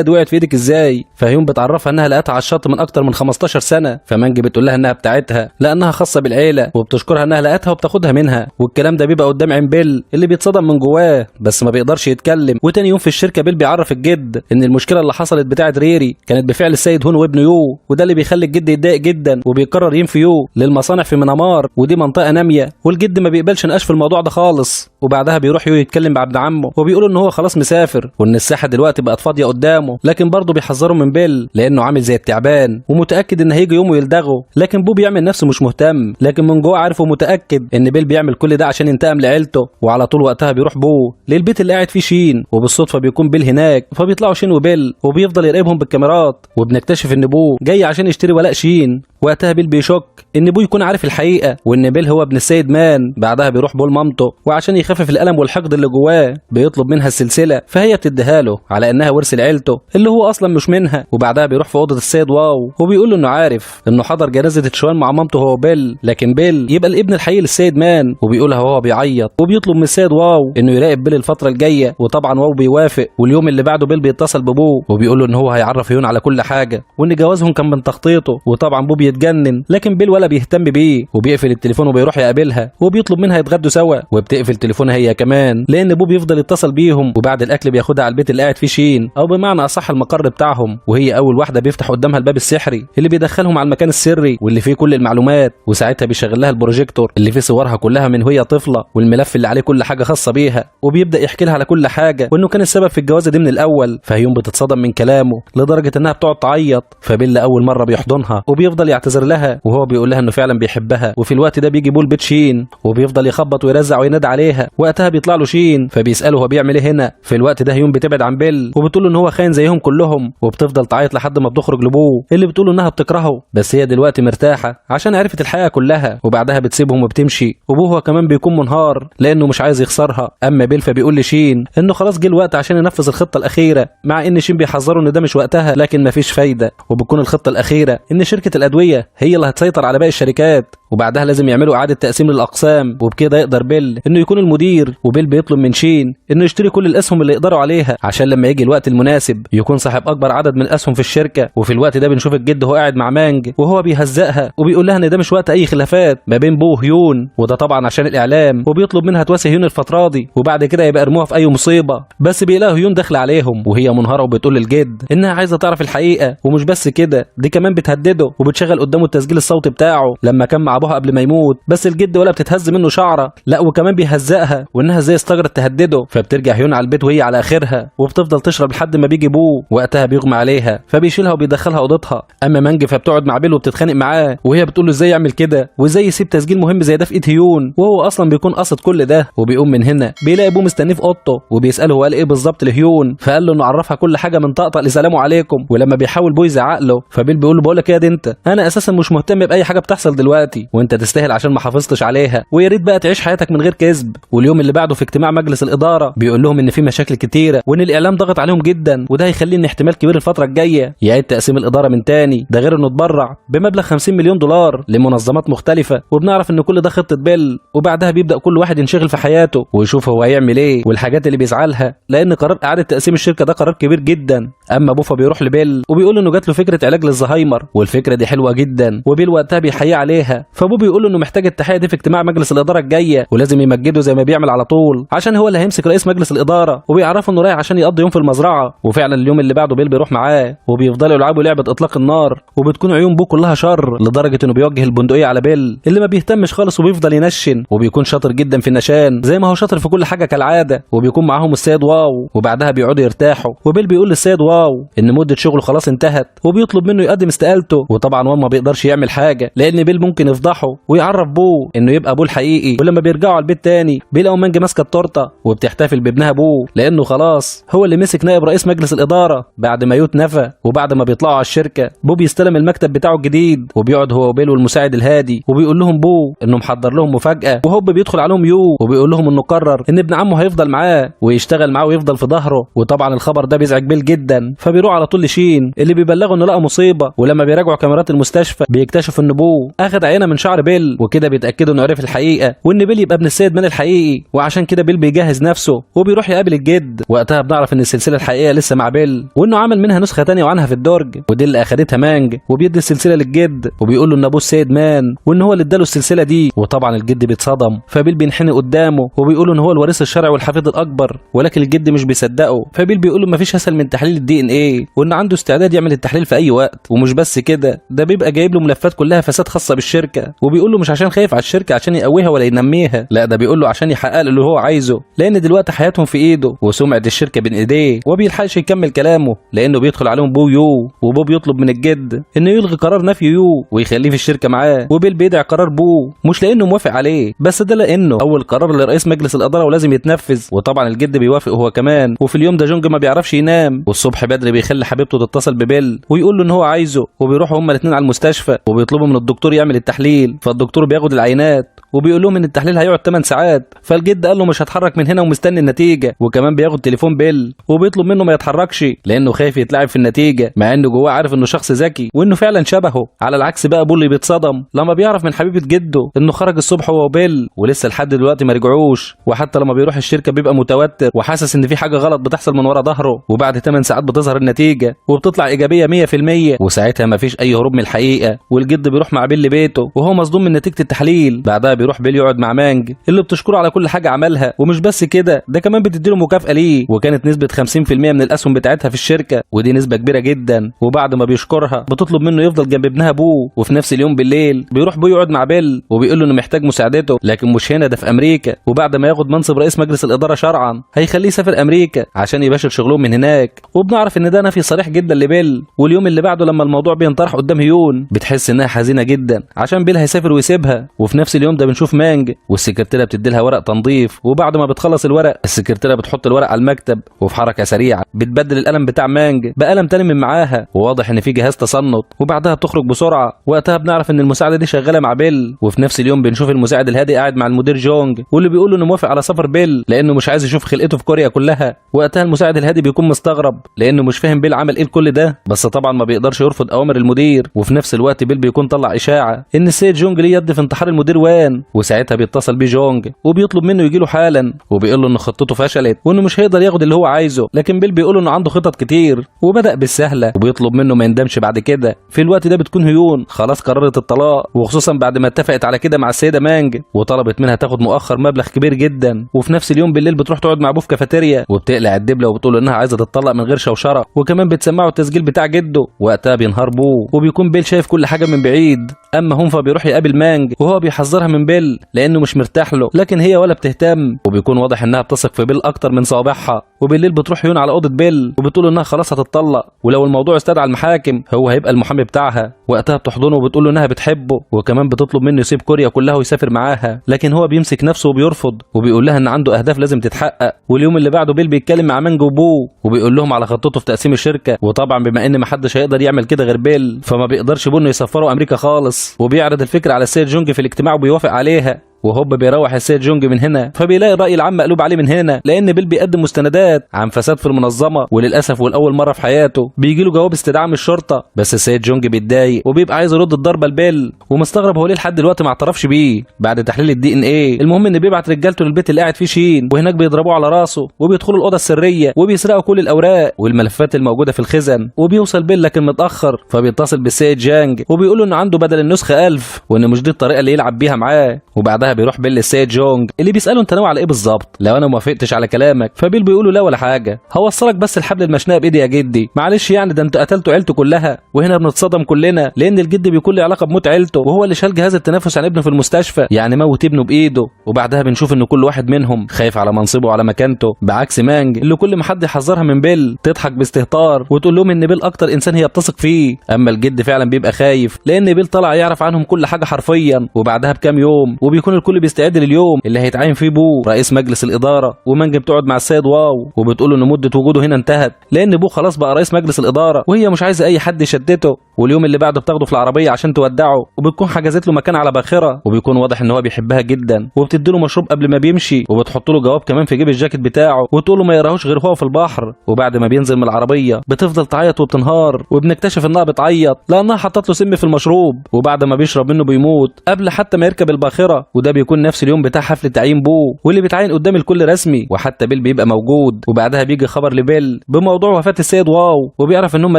دي وقعت في ايدك ازاي؟ فهيون بتعرفها انها لقيتها على الشط من اكتر من 15 سنه. فمانجي بتقول لها انها بتاعتها لانها خاصه بالعيله، وبتشكرها انها لقيتها وبتاخدها منها. والكلام ده بيبقى قدام عين بيل اللي بيتصدم من جواه بس ما بيقدرش يتكلم. وتاني يوم في الشركه بيل بيعرف الجد ان المشكله اللي حصلت بتاعه ريري كانت بفعل السيد هون وابنه يو، وده اللي بيخلي الجد يتضايق جدا وبيقرر ينفي يو للمصانع في منامار، ودي منطقه ناميه، والجد ما بيقبلش نقاش في الموضوع ده خالص. وبعدها بيروح يو يتكلم مع ابن عمه وبيقول ان هو خلاص مسافر وان الساحه دلوقتي بقت فاضيه قدامه، لكن برضه بيحذروا من بيل لانه عامل زي التعبان ومتاكد ان هيجي يوم ويلدغه. لكن بو بيعمل نفسه مش مهتم، لكن من جوه عارف ومتاكد ان بيل بيعمل كل ده عشان ينتقم لعيلته. وعلى طول وقتها بيروح بو للبيت اللي قاعد فيه شين، وبالصدفه بيكون بيل هناك، فبيطلعوا شين وبيل وبيفضل يراقبهم بالكاميرات، وبنكتشف ان بو جاي عشان يشتري ولاء شين. وقتها بيل بيشك ان بو يكون عارف الحقيقه وان بيل هو ابن السيد مان. بعدها بيروح بو لمامته، وعشان يخفف الالم والحقد اللي جواه بيطلب منها السلسله، فهي بتديها له على انها ورث لعيلته اللي هو اصلا مش منها. وبعدها بيروح في اوضه السيد واو وبيقول له انه عارف انه حضر جنازه تشوان مع مامته هو بيل، لكن بيل يبقى الابن الحقيقي للسيد مان. وبيقولها وهو بيعيط، وبيطلب من السيد واو انه يراقب بيل الفتره الجايه، وطبعا واو بيوافق. واليوم اللي بعده بيل بيتصل ببوه وبيقول له ان هو هيعرف يون على كل حاجه، وان جوازهم كان من تخطيطه. وطبعا بو بيتجنن، لكن بيل ولا بيهتم بيه، وبيقفل التليفون وبيروح يقابلها وبيطلب منها يتغدوا سوا، وبتقفل تليفونها هي كمان لان بو بيفضل يتصل بيهم. وبعد الاكل بياخدها على البيت اللي قاعد فيه شين، او بمعنى اصح المقر بتاعهم، وهي اول واحده بيفتح قدامها الباب السحري اللي بيدخلهم على المكان السري واللي فيه كل المعلومات. وساعتها بيشغل لها البروجيكتور اللي فيه صورها كلها من وهي طفله، والملف اللي عليه كل حاجه خاصه بيها، وبيبدا يحكي لها على كل حاجه وانه كان السبب في الجوازه دي من الاول. فهيون بتتصدم من كلامه لدرجه انها بتقعد تعيط. فبيل اول مره بيحضنها وبيفضل يعتذر لها، وهو بيقول لها انه فعلا بيحبها. وفي الوقت ده بيجي بول بيت شين وبيفضل يخبط ويرزع وينادي عليها. وقتها بيطلع له شين فبيساله هو بيعمل ايه هنا. في الوقت ده هيون بتبعد عن بيل وبتقول له ان هو خاين زيهم كلهم، وبتفضل تعيط لحد ما بتخرج لبوه اللي بتقول انها بتكرهه، بس هي دلوقتي مرتاحه عشان عرفت الحقيقه كلها. وبعدها بتسيبهم وبتمشي، وبوه هو كمان بيكون منهار لانه مش عايز يخسرها. اما بيل فبيقول لشين انه خلاص جه الوقت عشان ينفذ الخطه الاخيره، مع ان شين بيحذره ان ده مش وقتها، لكن مفيش فايده. وبتكون الخطه الاخيره ان شركه الادويه هي اللي هتسيطر على باقي الشركات، وبعدها لازم يعملوا اعاده تقسيم للاقسام، وبكده يقدر بيل انه يكون المدير. وبيل بيطلب من شين انه يشتري كل الاسهم اللي يقدروا عليها عشان لما يجي الوقت المناسب يكون صاحب اكبر عدد من الاسهم في الشركه. وفي الوقت ده بنشوف الجد هو قاعد مع مانج وهو بيهزقها وبيقول لها ان ده مش وقت اي خلافات ما بين بو وهيون، وده طبعا عشان الاعلام، وبيطلب منها تواسي هيون الفتره دي وبعد كده يبقى ارموها في اي مصيبه. بس بيلاقي هيون داخله عليهم وهي منهاره وبتقول للجد انها عايزه تعرف الحقيقه، ومش بس كده دي كمان بتهدده وبتشغل قدامه التسجيل الصوتي بتاعه لما كان مع ابوها قبل ما يموت. بس الجد ولا بتتهز منه شعره، لا وكمان بيهزقها وانها ازاي استجرت تهدده. فبترجع هيون على البيت وهي على اخرها وبتفضل تشرب لحد ما بيجي بوه. وقتها بيغمى عليها فبيشيلها وبيدخلها اوضتها. اما مانج فبتقعد مع بيل وبتتخانق معاه، وهي بتقول له ازاي يعمل كده وازاي يسيب تسجيل مهم زي ده في ايد هيون وهو اصلا بيكون قاصد كل ده. وبيقوم من هنا بيلاقي بوه مستنيه في اوضته وبيساله هو قال ايه بالظبط لهيون، فقال له انه عرفها كل حاجه من طقطق لسلام عليكم. ولما بيحاول بوه يزعق له فبيل بيقول له بقول لك ايه يا دي انت، انا اساسا مش مهتم باي حاجه بتحصل دلوقتي وانت تستاهل عشان ما حافظتش عليها، ويا ريت بقى تعيش حياتك من غير كذب. واليوم اللي بعده في اجتماع مجلس الاداره بيقول لهم ان في مشاكل كتيره وان الاعلام ضغط عليهم جدا، وده هيخلي ان احتمال كبير الفتره الجايه يعيد تقسيم الاداره من تاني. ده غير انه اتبرع بمبلغ 50 مليون دولار لمنظمات مختلفه، وبنعرف ان كل ده خطه بيل. وبعدها بيبدا كل واحد ينشغل في حياته ويشوف هو هيعمل ايه والحاجات اللي بيسعى لها، لان قرار اعاده تقسيم الشركه ده قرار كبير جدا. اما بوفا بيروح لبيل وبيقول انه جات له فكره علاج للزهايمر، والفكره دي حلوه جدا، وبيل وقتها بيحييه عليها. فابو بيقول له انه محتاج التحيه دي في اجتماع مجلس الاداره الجايه، ولازم يمجده زي ما بيعمل على طول عشان هو اللي هيمسك رئيس مجلس الاداره. وبيعرفه انه رايح عشان يقضي يوم في المزرعه. وفعلا اليوم اللي بعده بيل بيروح معاه وبيفضلوا يلعبوا لعبه اطلاق النار، وبتكون عيون بو كلها شر لدرجه انه بيوجه البندقيه على بيل اللي ما بيهتمش خالص وبيفضل ينشن، وبيكون شاطر جدا في النشان زي ما هو شاطر في كل حاجه كالعاده. وبيكون معاهم السيد واو، وبعدها بيقعدوا يرتاحوا، وبيل بيقول للسيد واو ان مده شغله خلاص انتهت وبيطلب منه يقدم استقالته. وطبعا واو ما بيقدرش يعمل حاجه لان بيل ممكن يفضحه يفضحه ويعرف بوه انه يبقى ابوه الحقيقي. ولما بيرجعوا على البيت تاني بيلاقوا مانج ماسكه التورته وبتحتفل بابنها ابوه، لانه خلاص هو اللي مسك نائب رئيس مجلس الاداره بعد ما يوت نفى. وبعد ما بيطلعوا على الشركه بو بيستلم المكتب بتاعه الجديد وبيقعد هو وبيل والمساعد الهادي وبيقول لهم بو انه محضر لهم مفاجاه. وهوب بيدخل عليهم يو وبيقول لهم انه قرر ان ابن عمه هيفضل معاه ويشتغل معاه ويفضل في ظهره. وطبعا الخبر ده بيزعج بيل جدا، فبيروح على طول لشين اللي بيبلغه انه لقى مصيبه. ولما بيراجعوا كاميرات المستشفى بيكتشف ان بو اخد عينه من شعر بيل، وكده بيتاكدوا انه عرف الحقيقه وان بيل يبقى ابن السيد مان الحقيقي. وعشان كده بيل بيجهز نفسه وبيروح يقابل الجد. وقتها بنعرف ان السلسله الحقيقيه لسه مع بيل وانه عمل منها نسخه تانية وعنها في الدرج، ودي اللي اخدتها مانج. وبيدي السلسله للجد وبيقول له ان ابوه السيد مان وان هو اللي اداله السلسله دي. وطبعا الجد بيتصدم، فبيل بينحني قدامه وبيقول له ان هو الوارث الشرعي والحفيد الاكبر. ولكن الجد مش بيصدقه، فبيل بيقول له مفيش اسهل من تحليل الدي ان ايه، وان عنده استعداد يعمل التحليل في اي وقت. ومش بس كده، ده بيبقى جايب له ملفات كلها فساد خاصه بالشركه. وبيقول له مش عشان خايف على الشركه عشان يقويها ولا ينميها، لا ده بيقول له عشان يحقق له اللي هو عايزه، لان دلوقتي حياتهم في ايده وسمعه الشركه بين ايديه. وبيلحقش يكمل كلامه لانه بيدخل عليهم بو يو، وبو بيطلب من الجد انه يلغي قرار نفي يو ويخليه في الشركه معاه. وبيل بيدعي قرار بو مش لانه موافق عليه، بس ده لانه اول قرار لرئيس مجلس الاداره ولازم يتنفذ. وطبعا الجد بيوافق هو كمان. وفي اليوم ده جونج ما بيعرفش ينام، والصبح بدري بيخلي حبيبته تتصل ببيل ويقول له ان هو عايزه. وبيروحوا هما الاثنين على المستشفى وبيطلبوا من الدكتور يعمل التحليل. فالدكتور بياخد العينات وبيقول لهم ان التحليل هيقعد 8 ساعات. فالجد قال له مش هتحرك من هنا ومستني النتيجه. وكمان بياخد تليفون بيل وبيطلب منه ما يتحركش لانه خايف يتلعب في النتيجه، مع انه جواه عارف انه شخص ذكي وانه فعلا شبهه. على العكس بقى بول اللي بيتصدم لما بيعرف من حبيبه جده انه خرج الصبح هو وبيل ولسه لحد دلوقتي ما رجعوش. وحتى لما بيروح الشركه بيبقى متوتر وحاسس ان في حاجه غلط بتحصل من ورا ظهره. وبعد 8 ساعات بتظهر النتيجه وبتطلع ايجابيه 100%، وساعتها ما فيش اي هروب من الحقيقه. والجد بيروح مع بيل لبيته وهو مصدوم من نتيجه التحليل. بعدها بيروح بيل يقعد مع مانج اللي بتشكره على كل حاجه عملها. ومش بس كده، ده كمان بتديله مكافاه ليه، وكانت نسبه 50% من الاسهم بتاعتها في الشركه، ودي نسبه كبيره جدا. وبعد ما بيشكرها بتطلب منه يفضل جنب ابنها ابوه. وفي نفس اليوم بالليل بيروح بو يقعد مع بيل وبيقول له انه محتاج مساعدته، لكن مش هنا، ده في امريكا. وبعد ما ياخد منصب رئيس مجلس الاداره شرعا هيخليه يسافر امريكا عشان يباشر شغلهم من هناك. وبنعرف ان ده نفي صريح جدا لبيل. واليوم اللي بعده لما الموضوع بينطرح قدام هيون بتحس انها حزينه جدا عشان بيل هيسافر ويسيبها. وفي نفس اليوم ده بنشوف مانج والسكرتيره بتدي لها ورق تنظيف. وبعد ما بتخلص الورق السكرتيره بتحط الورق على المكتب وفي حركه سريعه بتبدل القلم بتاع مانج بقلم تاني من معاها، وواضح ان في جهاز تصنت. وبعدها بتخرج بسرعه. وقتها بنعرف ان المساعده دي شغاله مع بيل. وفي نفس اليوم بنشوف المساعد الهادي قاعد مع المدير جونج واللي بيقول له انه موافق على سفر بيل لانه مش عايز يشوف خلقته في كوريا كلها. وقتها المساعد الهادي بيكون مستغرب لانه مش فاهم بيل عمل ايه لكل ده، بس طبعا ما بيقدرش يرفض اوامر المدير. وفي نفس الوقت بيل بيكون طلع اشاعه ان السيد جونج ليه يد في انتحار المدير وان. وساعتها بيتصل بيه جونج وبيطلب منه يجي له حالا، وبيقول له ان خطته فشلت وانه مش هيقدر ياخد اللي هو عايزه. لكن بيل بيقول له انه عنده خطط كتير وبدا بالسهله، وبيطلب منه ما يندمش بعد كده. في الوقت ده بتكون هيون خلاص قررت الطلاق، وخصوصا بعد ما اتفقت على كده مع السيده مانج وطلبت منها تاخد مؤخر مبلغ كبير جدا. وفي نفس اليوم بالليل بتروح تقعد مع ابوه في كافيتيريا وبتقلع الدبله وبتقول انها عايزه تتطلق من غير شوشره. وكمان بتسمعه التسجيل بتاع جده. وقتها بينهار بوه وبيكون بيل شايف كل حاجه من بعيد. اما هون فبيروح يقابل مانج وهو بيحذرها من بيل لانه مش مرتاح له، لكن هي ولا بتهتم. وبيكون واضح انها بتثق في بيل اكتر من صوابعها. وبالليل بتروح هيون على اوضه بيل وبتقول انها خلاص هتتطلق، ولو الموضوع استدعى المحاكم هو هيبقى المحامي بتاعها. وقتها بتحضنه وبتقول له انها بتحبه، وكمان بتطلب منه يسيب كوريا كلها ويسافر معاها. لكن هو بيمسك نفسه وبيرفض وبيقول لها ان عنده اهداف لازم تتحقق. واليوم اللي بعده بيل بيتكلم مع مانج وبوه وبيقول لهم على خطته في تقسيم الشركه. وطبعا بما ان محدش هيقدر يعمل كده غير بيل فما بيقدرش بو انه يسفره امريكا خالص. وبيعرض الفكره على السيد جونج في الاجتماع وبيوافق عليها. وهوب بيروح السيد جونج من هنا، فبيلاقي الرأي العام مقلوب عليه من هنا لأن بيل بيقدم مستندات عن فساد في المنظمة. وللأسف والأول مرة في حياته بيجي له جواب استدعاء من الشرطة. بس السيد جونج بيتضايق وبيبقى عايز يرد الضربة لبيل ومستغرب هو ليه لحد دلوقتي ما اعترفش بيه بعد تحليل الدي ان ايه. المهم ان بيبعت رجالته للبيت اللي قاعد فيه شين، وهناك بيضربوه على راسه وبيدخلوا الأوضة السرية وبيسرقوا كل الأوراق والملفات الموجودة في الخزن. وبيوصل بيل لكن متأخر، فبيتصل بالسيد جانج وبيقول له انه عنده بدل النسخة 1000 وان مش دي الطريقة اللي يلعب بيها معاه. وبعدها وبعدها بيروح بيل للسيد جونج اللي بيساله انت ناوي على ايه بالظبط لو انا ما وافقتش على كلامك. فبيل بيقول له لا ولا حاجه، هوصلك بس الحبل المشنقه بايدي يا جدي، معلش يعني ده انتوا قتلتوا عيلته كلها. وهنا بنتصدم كلنا لان الجد بيكون له علاقه بموت عيلته وهو اللي شال جهاز التنفس عن ابنه في المستشفى، يعني موت ابنه بايده. وبعدها بنشوف ان كل واحد منهم خايف على منصبه وعلى مكانته، بعكس مانج اللي كل ما حد يحذرها من بيل تضحك باستهتار وتقول لهم ان بيل اكتر انسان هي بتثق فيه. اما الجد فعلا بيبقى خايف لان بيل طلع يعرف عنهم كل حاجه حرفيا. وبعدها بكام يوم وبيكون الكل بيستعد لليوم اللي هيتعين فيه بو رئيس مجلس الاداره، ومانج بتقعد مع السيد واو وبتقول له ان مده وجوده هنا انتهت لان بو خلاص بقى رئيس مجلس الاداره وهي مش عايزه اي حد يشتته. واليوم اللي بعده بتاخده في العربيه عشان تودعه وبتكون حجزت له مكان على باخره، وبيكون واضح ان هو بيحبها جدا وبتدي له مشروب قبل ما بيمشي وبتحط له جواب كمان في جيب الجاكيت بتاعه وتقول له ما يقراهوش غير هو في البحر. وبعد ما بينزل من العربيه بتفضل تعيط وبتنهار وبنكتشف انها بتعيط لانها حطت له سم في المشروب، وبعد ما بيشرب منه بيموت قبل حتى ما يركب الباخره. وده بيكون نفس اليوم بتاع حفل تعيين بو واللي بيتعين قدام الكل رسمي وحتى بيل بيبقى موجود. وبعدها بيجي خبر لبيل بموضوع وفاه السيد واو وبيعرف ان هم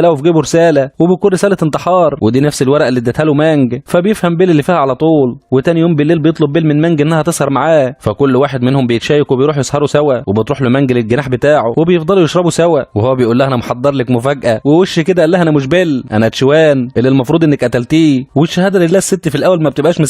لقوا في جيبه رساله وبتكون رساله انتحار ودي نفس الورقه اللي اديتها له مانج. فبيفهم بيل اللي فيها على طول. وتاني يوم بالليل بيطلب بيل من مانج انها تسهر معاه، فكل واحد منهم بيتشيك وبيروح يسهروا سوا وبتروح له مانج للجناح بتاعه وبيفضلوا يشربوا سوا وهو بيقول لها انا محضر لك مفاجاه، ووش كده قال لها انا مش بيل انا تشوان اللي المفروض انك قتلتيه. والشهاده لله الست في الاول ما بتبقاش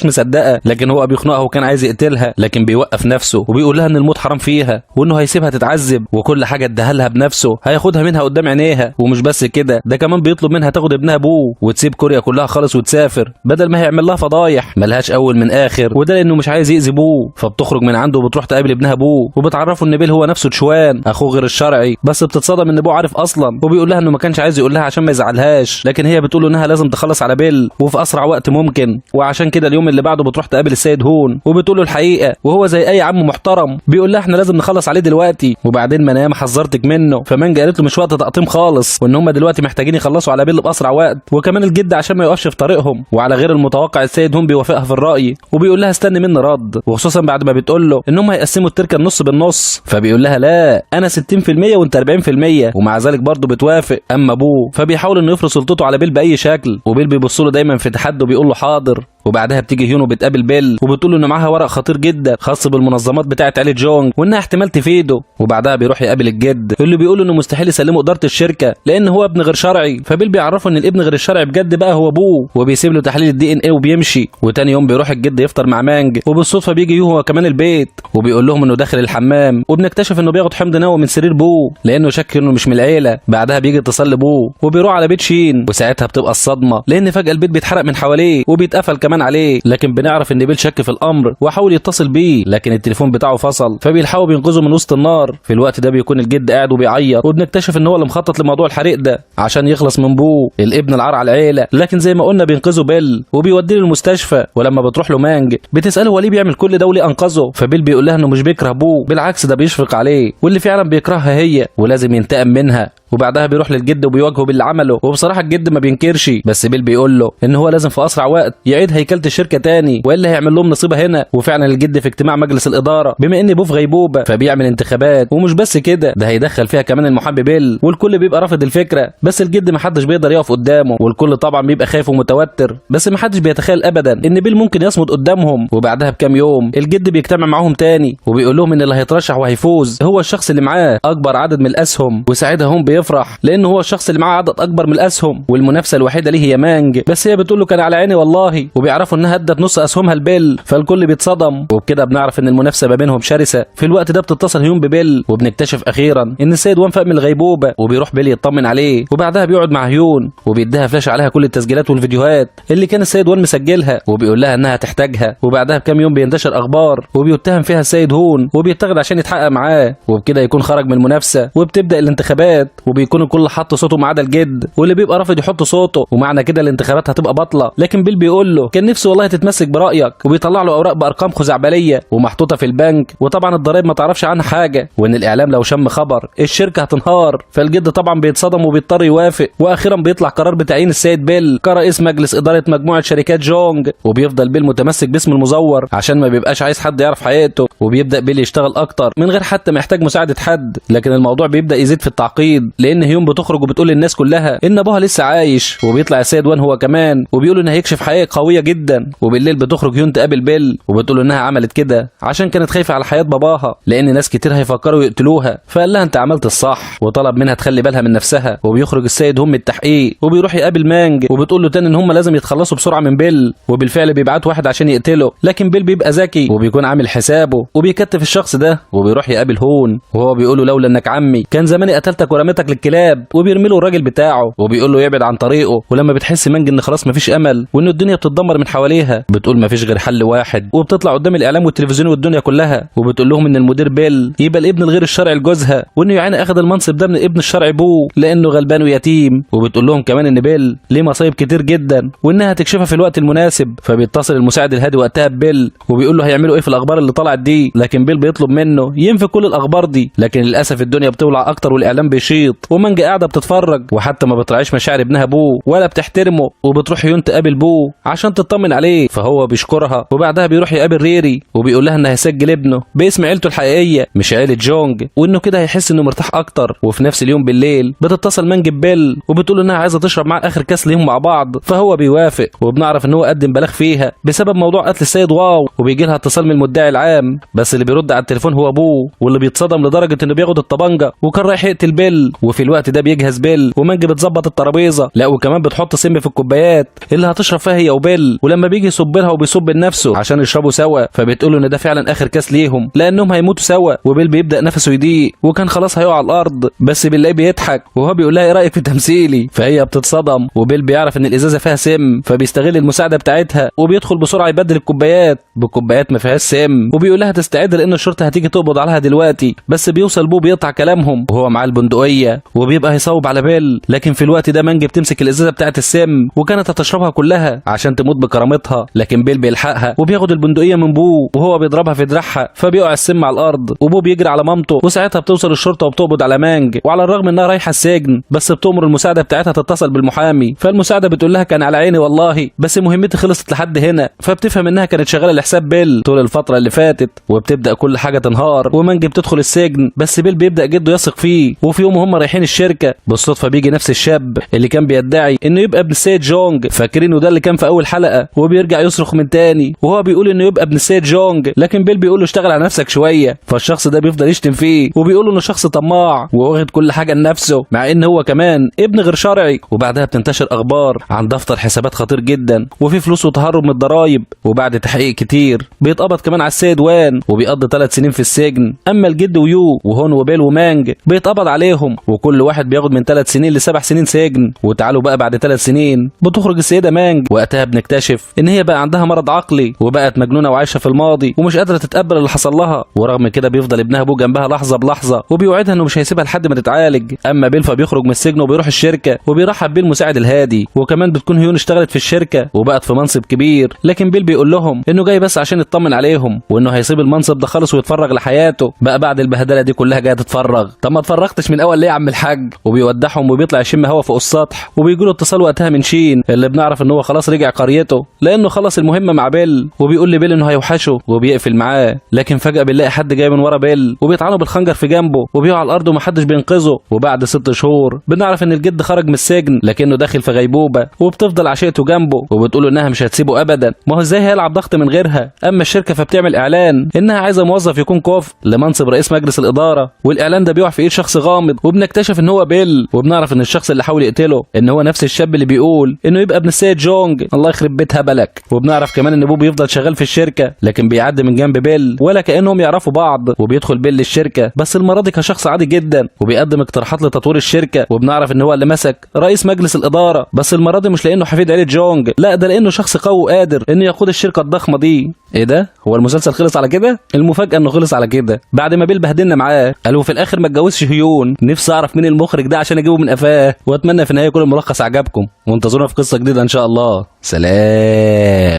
مصدقه لكن هو بيخنقها وكان عايز يقتلها لكن بيوقف نفسه وبيقول لها ان الموت حرام فيها وانه هيسيبها تتعذب وكل حاجه اداها لها بنفسه هياخدها منها قدام عينيها. ومش بس كده ده كمان بيطلب منها تاخد ابنها ابوه وتسيب كوريا كلها خالص وتسافر بدل ما هيعمل لها فضايح ملهاش اول من اخر، وده لانه مش عايز يأذي ابوه. فبتخرج من عنده وبتروح تقابل ابنها ابوه وبتعرفه ان بيل هو نفسه تشوان اخوه غير الشرعي، بس بتتصدم ان ابوه عارف اصلا وبيقول لها انه ما كانش عايز يقول لها عشان ما يزعلهاش، لكن هي بتقول له انها لازم تخلص على بيل وفي اسرع وقت ممكن. وعشان كده اليوم اللي بعده بتروح تقابل السيد هون وبتقول له الحقيقه وهو زي اي عم محترم بيقول لها احنا لازم نخلص عليه دلوقتي وبعدين ما انا ياما حذرتك منه. فمانجا قالت له مش وقت تقطيم خالص وان هم دلوقتي محتاجين يخلصوا على بيل باسرع وقت وكمان الجد عشان ما يقفش في طريقهم. وعلى غير المتوقع السيد هون بيوافقها في الراي وبيقول لها استني مني رد، وخصوصا بعد ما بتقول له ان هم هيقسموا التركه النص بالنص. فبيقول لها لا انا 60% وانت 40%، ومع ذلك برضه بتوافق. اما ابوه فبيحاول انه يفرض سلطته على بيل باي شكل وبيل بيبص له دايما في تحدي وبيقول له حاضر. وبعدها بتيجي هيون وبتقابل بيل وبتقول له ان معاها ورق خطير جدا خاص بالمنظمات بتاعه عيله جونج وانها احتمال تفيده. وبعدها بيروح يقابل الجد اللي بيقول انه مستحيل يسلمه اداره الشركه لان هو ابن غير شرعي. فبيل بيعرفه ان الابن غير الشرعي بجد بقى هو ابوه وبيسيب له تحليل الدي ان ايه وبيمشي. وتاني يوم بيروح الجد يفطر مع مانج وبالصدفه بيجي هو كمان البيت وبيقول لهم انه داخل الحمام وبنكتشف انه بياخد حمض نووي من سرير بوه لانه شك انه مش من العيله. بعدها بيجي اتصال لبوه وبيروح على بيت شين وساعتها بتبقى الصدمه لان فجاه البيت بيتحرق من حواليه وبيتقفل كمان عليه، لكن بنعرف ان بيل شك في الامر وحاول يتصل بيه لكن التليفون بتاعه فصل فبيلحقوا بينقذوا من وسط النار. في الوقت ده بيكون الجد قاعد وبيعيط وبنكتشف ان هو اللي مخطط لموضوع الحريق ده عشان يخلص من بوه الابن العار على العيله، لكن زي ما قلنا بينقذوا بيل وبيوديه للمستشفى. ولما بتروح له مانج بتساله هو ليه بيعمل كل ده وليه انقذه، فبيل بيقول لها انه مش بيكره بوه بالعكس ده بيشفق عليه واللي فعلا بيكرهها هي ولازم ينتقم منها. وبعدها بيروح للجد وبيواجهه باللي عمله وبصراحه الجد ما بينكرش بس بيل بيقول له ان هو لازم في اسرع وقت يعيد هيكله الشركه تاني والا هيعمل لهم نصيبه هنا. وفعلا الجد في اجتماع مجلس الاداره بما ان بوه في غيبوبه فبيعمل انتخابات ومش بس كده ده هيدخل فيها كمان المحامي بيل والكل بيبقى رافض الفكره بس الجد ما حدش بيقدر يقف قدامه والكل طبعا بيبقى خايف ومتوتر بس ما حدش بيتخيل ابدا ان بيل ممكن يصمد قدامهم. وبعدها بكام يوم الجد بيجتمع معاهم تاني وبيقول لهم ان اللي هيترشح وهيفوز هو الشخص اللي معاه اكبر عدد من الاسهم، وساعتها هم بيفرح لان هو الشخص اللي معاه عدد اكبر من الاسهم والمنافسه الوحيده ليه هي مانج، بس هي بتقول له كان على عيني والله وبيعرفوا انها ادت نص اسهمها لبيل فالكل بيتصدم وبكده بنعرف ان المنافسه ما بينهم شرسه. في الوقت ده بتتصل هيون ببيل وبنكتشف اخيرا ان السيد وان فاق من الغيبوبه وبيروح بيل يطمن عليه وبعدها بيقعد مع هيون وبيديها فلاش عليها كل التسجيلات والفيديوهات اللي كان السيد وان مسجلها وبيقول لها انها تحتاجها. وبعدها بكام يوم بينتشر اخبار وبيتهم فيها السيد هون وبيتاخد عشان يتحقق معاه وبكده يكون خرج من المنافسه وبتبدا الانتخابات وبيكون الكل حط صوته ما عدا الجد واللي بيبقى رافض يحط صوته ومعنى كده الانتخابات هتبقى باطله. لكن بيل بيقول له كان نفسه والله تتمسك برايك وبيطلع له اوراق بارقام خزعبليه ومحطوطه في البنك وطبعا الضرايب ما تعرفش عنها حاجه وان الاعلام لو شم خبر الشركه هتنهار. فالجد طبعا بيتصدم وبيضطر يوافق واخيرا بيطلع قرار بتعيين السيد بيل كرئيس مجلس اداره مجموعه شركات جونج وبيفضل بيل متمسك باسم المزور عشان ما بيبقاش عايز حد يعرف حقيقته وبيبدا بيل يشتغل اكتر من غير حتى ما يحتاج مساعده حد. لكن الموضوع بيبدا يزيد في التعقيد لان هيون بتخرج وبتقول للناس كلها ان ابوها لسه عايش، وبيطلع السيد وان هو كمان وبيقول انه هيكشف حقيقه قويه جدا. وبالليل بتخرج هيون تقابل بيل وبتقول انها عملت كده عشان كانت خايفه على حياه باباها لان ناس كتير هيفكروا يقتلوها، فقال لها انت عملت الصح وطلب منها تخلي بالها من نفسها. وبيخرج السيد هم التحقيق وبيروح يقابل مانج وبتقول له تاني ان هم لازم يتخلصوا بسرعه من بيل، وبالفعل بيبعت واحد عشان يقتله، لكن بيل بيبقى ذكي وبيكون عامل حسابه وبيكتف الشخص ده وبيروح يقابل هون وهو بيقول له لولا انك عمي كان زماني قتلتك ورميتك للكلاب، وبيرمي له الراجل بتاعه وبيقول له يبعد عن طريقه. ولما بتحس مانج ان خلاص مفيش امل وان الدنيا بتتدمر من حواليها بتقول مفيش غير حل واحد، وبتطلع قدام الاعلام والتلفزيون والدنيا كلها وبتقول لهم ان المدير بيل يبقى الابن الغير الشرعي لجوزها، وانه يعني اخذ المنصب ده من الابن الشرعي ابوه لانه غلبان ويتيم. وبتقول لهم كمان ان بيل ليه مصايب كتير جدا وانها هتكشفها في الوقت المناسب. فبيتصل المساعد الهادي وقتها ببيل وبيقول له هيعملوا ايه في الاخبار اللي طلعت دي، لكن بيل بيطلب منه ينفي كل الاخبار دي، لكن للاسف الدنيا بتولع اكتر والاعلام بيشيط ومانجا قاعده بتتفرج وحتى ما بتراعيش مشاعر ابنها بوه ولا بتحترمه. وبتروح هيون تقابل بوه عشان تطمن عليه فهو بيشكرها، وبعدها بيروح يقابل ريري وبيقول لها انه هيسجل ابنه باسم عيلته الحقيقيه مش عيله جونج، وانه كده هيحس انه مرتاح اكتر. وفي نفس اليوم بالليل بتتصل مانج ببيل وبتقول انها عايزه تشرب معاه اخر كاس ليهم مع بعض، فهو بيوافق وبنعرف ان هو قدم بلاغ فيها بسبب موضوع قتل السيد واو، وبيجي لها اتصال من المدعي العام بس اللي بيرد على التليفون هو ابوه واللي بيتصدم لدرجه انه بياخد الطبنجه وكان رايح يقتل بيل. وفي الوقت ده بيجهز بيل ومانج بتظبط الترابيزه، لا وكمان بتحط سم في الكوبايات اللي هتشرب فيها هي وبيل، ولما بيجي يصب لها وبيصب لنفسه عشان يشربوا سوا فبتقول له ان ده فعلا اخر كاس ليهم لانهم هيموتوا سوا. وبيل بيبدا نفسه يضيق وكان خلاص هيقع على الارض بس بنلاقيه بيضحك وهو بيقول لها ايه رايك في تمثيلي، فهي بتتصدم وبيل بيعرف ان الازازه فيها سم فبيستغل المساعده بتاعتها وبيدخل بسرعه يبدل الكوبايات بكوبايات ما فيهاش سم، وبيقول لها تستعد لان الشرطه هتيجي تقبض عليها دلوقتي. بس بيوصل بو بيقطع كلامهم وهو معاه البندقيه وبيبقى هيصوب على بيل، لكن في الوقت ده مانج بتمسك الازازه بتاعت السم وكانت هتشربها كلها عشان تموت بكرامتها، لكن بيل بيلحقها وبياخد البندقيه من بو وهو بيضربها في دراعها فبيقع السم على الارض، وبو بيجري على مامته وساعتها بتوصل الشرطه وبتقبض على مانج، وعلى الرغم انها رايحه السجن بس بتؤمر المساعده بتاعتها تتصل بالمحامي، فالمساعده بتقول لها كان على عيني والله بس مهمتي خلصت لحد هنا، فبتفهم انها كانت شغاله لحساب بيل طول الفتره اللي فاتت، وبتبدا كل حاجه تنهار ومانج بتدخل السجن بس بيل بيبدا جده يثق فيه. وفي يوم هم رايحين الشركه بالصدفه بيجي نفس الشاب اللي كان بيدعي انه يبقى ابن السيد جونج، فاكرينه ده اللي كان في اول حلقه، وبيرجع يصرخ من تاني وهو بيقول انه يبقى ابن السيد جونج، لكن بيل بيقول له اشتغل على نفسك شويه، فالشخص ده بيفضل يشتم فيه وبيقول له انه شخص طماع وواخد كل حاجه لنفسه مع ان هو كمان ابن غير شرعي. وبعدها بتنتشر اخبار عن دفتر حسابات خطير جدا وفي فلوس وتهرب من الضرايب، وبعد تحقيق كتير بيتقبض كمان على السيد وان وبيقضي 3 سنين في السجن. اما الجد ويو وهون وبيل ومانج بيتقبض عليهم وكل واحد بياخد من 3 سنين ل7 سنين سجن. وتعالوا بقى بعد 3 سنين بتخرج السيده مانج، وقتها بنكتشف ان هي بقى عندها مرض عقلي وبقت مجنونه وعايشه في الماضي ومش قادره تتقبل اللي حصل لها، ورغم كده بيفضل ابنها ابوه جنبها لحظه بلحظه وبيوعدها انه مش هيسيبها لحد ما تتعالج. اما بيل فبيخرج من السجن وبيروح الشركه وبيرحب بيه المساعد الهادي، وكمان بتكون هيون اشتغلت في الشركه وبقت في منصب كبير، لكن بيل بيقول لهم انه جاي بس عشان يطمن عليهم وانه هيسيب المنصب ده خالص ويتفرغ لحياته. بقى بعد البهدله دي كلها جايه تتفرغ، طب ما اتفرغتش من اول ليه يا عم الحاج؟ وبيودعهم وبيطلع يشم هوا فوق السطح، وبيجي له اتصال وقتها من شين اللي بنعرف ان هو خلاص رجع قريته لانه خلص المهمه مع بيل، وبيقول لبيل انه هيوحشه وبيقفل معاه، لكن فجاه بنلاقي حد جاي من ورا بيل وبيطعنه بالخنجر في جنبه وبيقع على الارض ومحدش بينقذه. وبعد 6 شهور بنعرف ان الجد خرج من السجن لكنه داخل في غيبوبه، وبتفضل عشيقته جنبه وبتقول انها مش هتسيبه ابدا، ما هو ازاي هيلعب ضغط من غيرها. اما الشركه فبتعمل اعلان انها عايزه موظف يكون كفء لمنصب رئيس مجلس الاداره، والاعلان ده بيقع في ايد شخص غامض وبنكتشف ان هو بيل، وبنعرف ان الشخص اللي حاول يقتله ان هو نفس الشاب اللي بيقول انه يبقى ابن السيد جونج، الله يخرب بيت هبلك. وبنعرف كمان ان ابوه بيفضل شغال في الشركه لكن بيعدي من جنب بيل ولا كانهم يعرفوا بعض، وبيدخل بيل للشركه بس المره دي كشخص عادي جدا وبيقدم اقتراحات لتطوير الشركه، وبنعرف ان هو اللي مسك رئيس مجلس الاداره بس المره دي مش لانه حفيد عيله جونج، لا ده لانه شخص قوي وقادر انه يقود الشركه الضخمه دي. ايه ده؟ هو المسلسل خلص على كده؟ المفاجاه انه خلص على كده بعد ما بيل بهدلنا معاه قالوا في الاخر ما اتجوزش هيون. نفسي اعرف مين المخرج ده عشان اجيبه من قفاه، واتمنى في النهايه يكون الملخص عجبكم، وانتظرونا في قصه جديده ان شاء الله. سلام.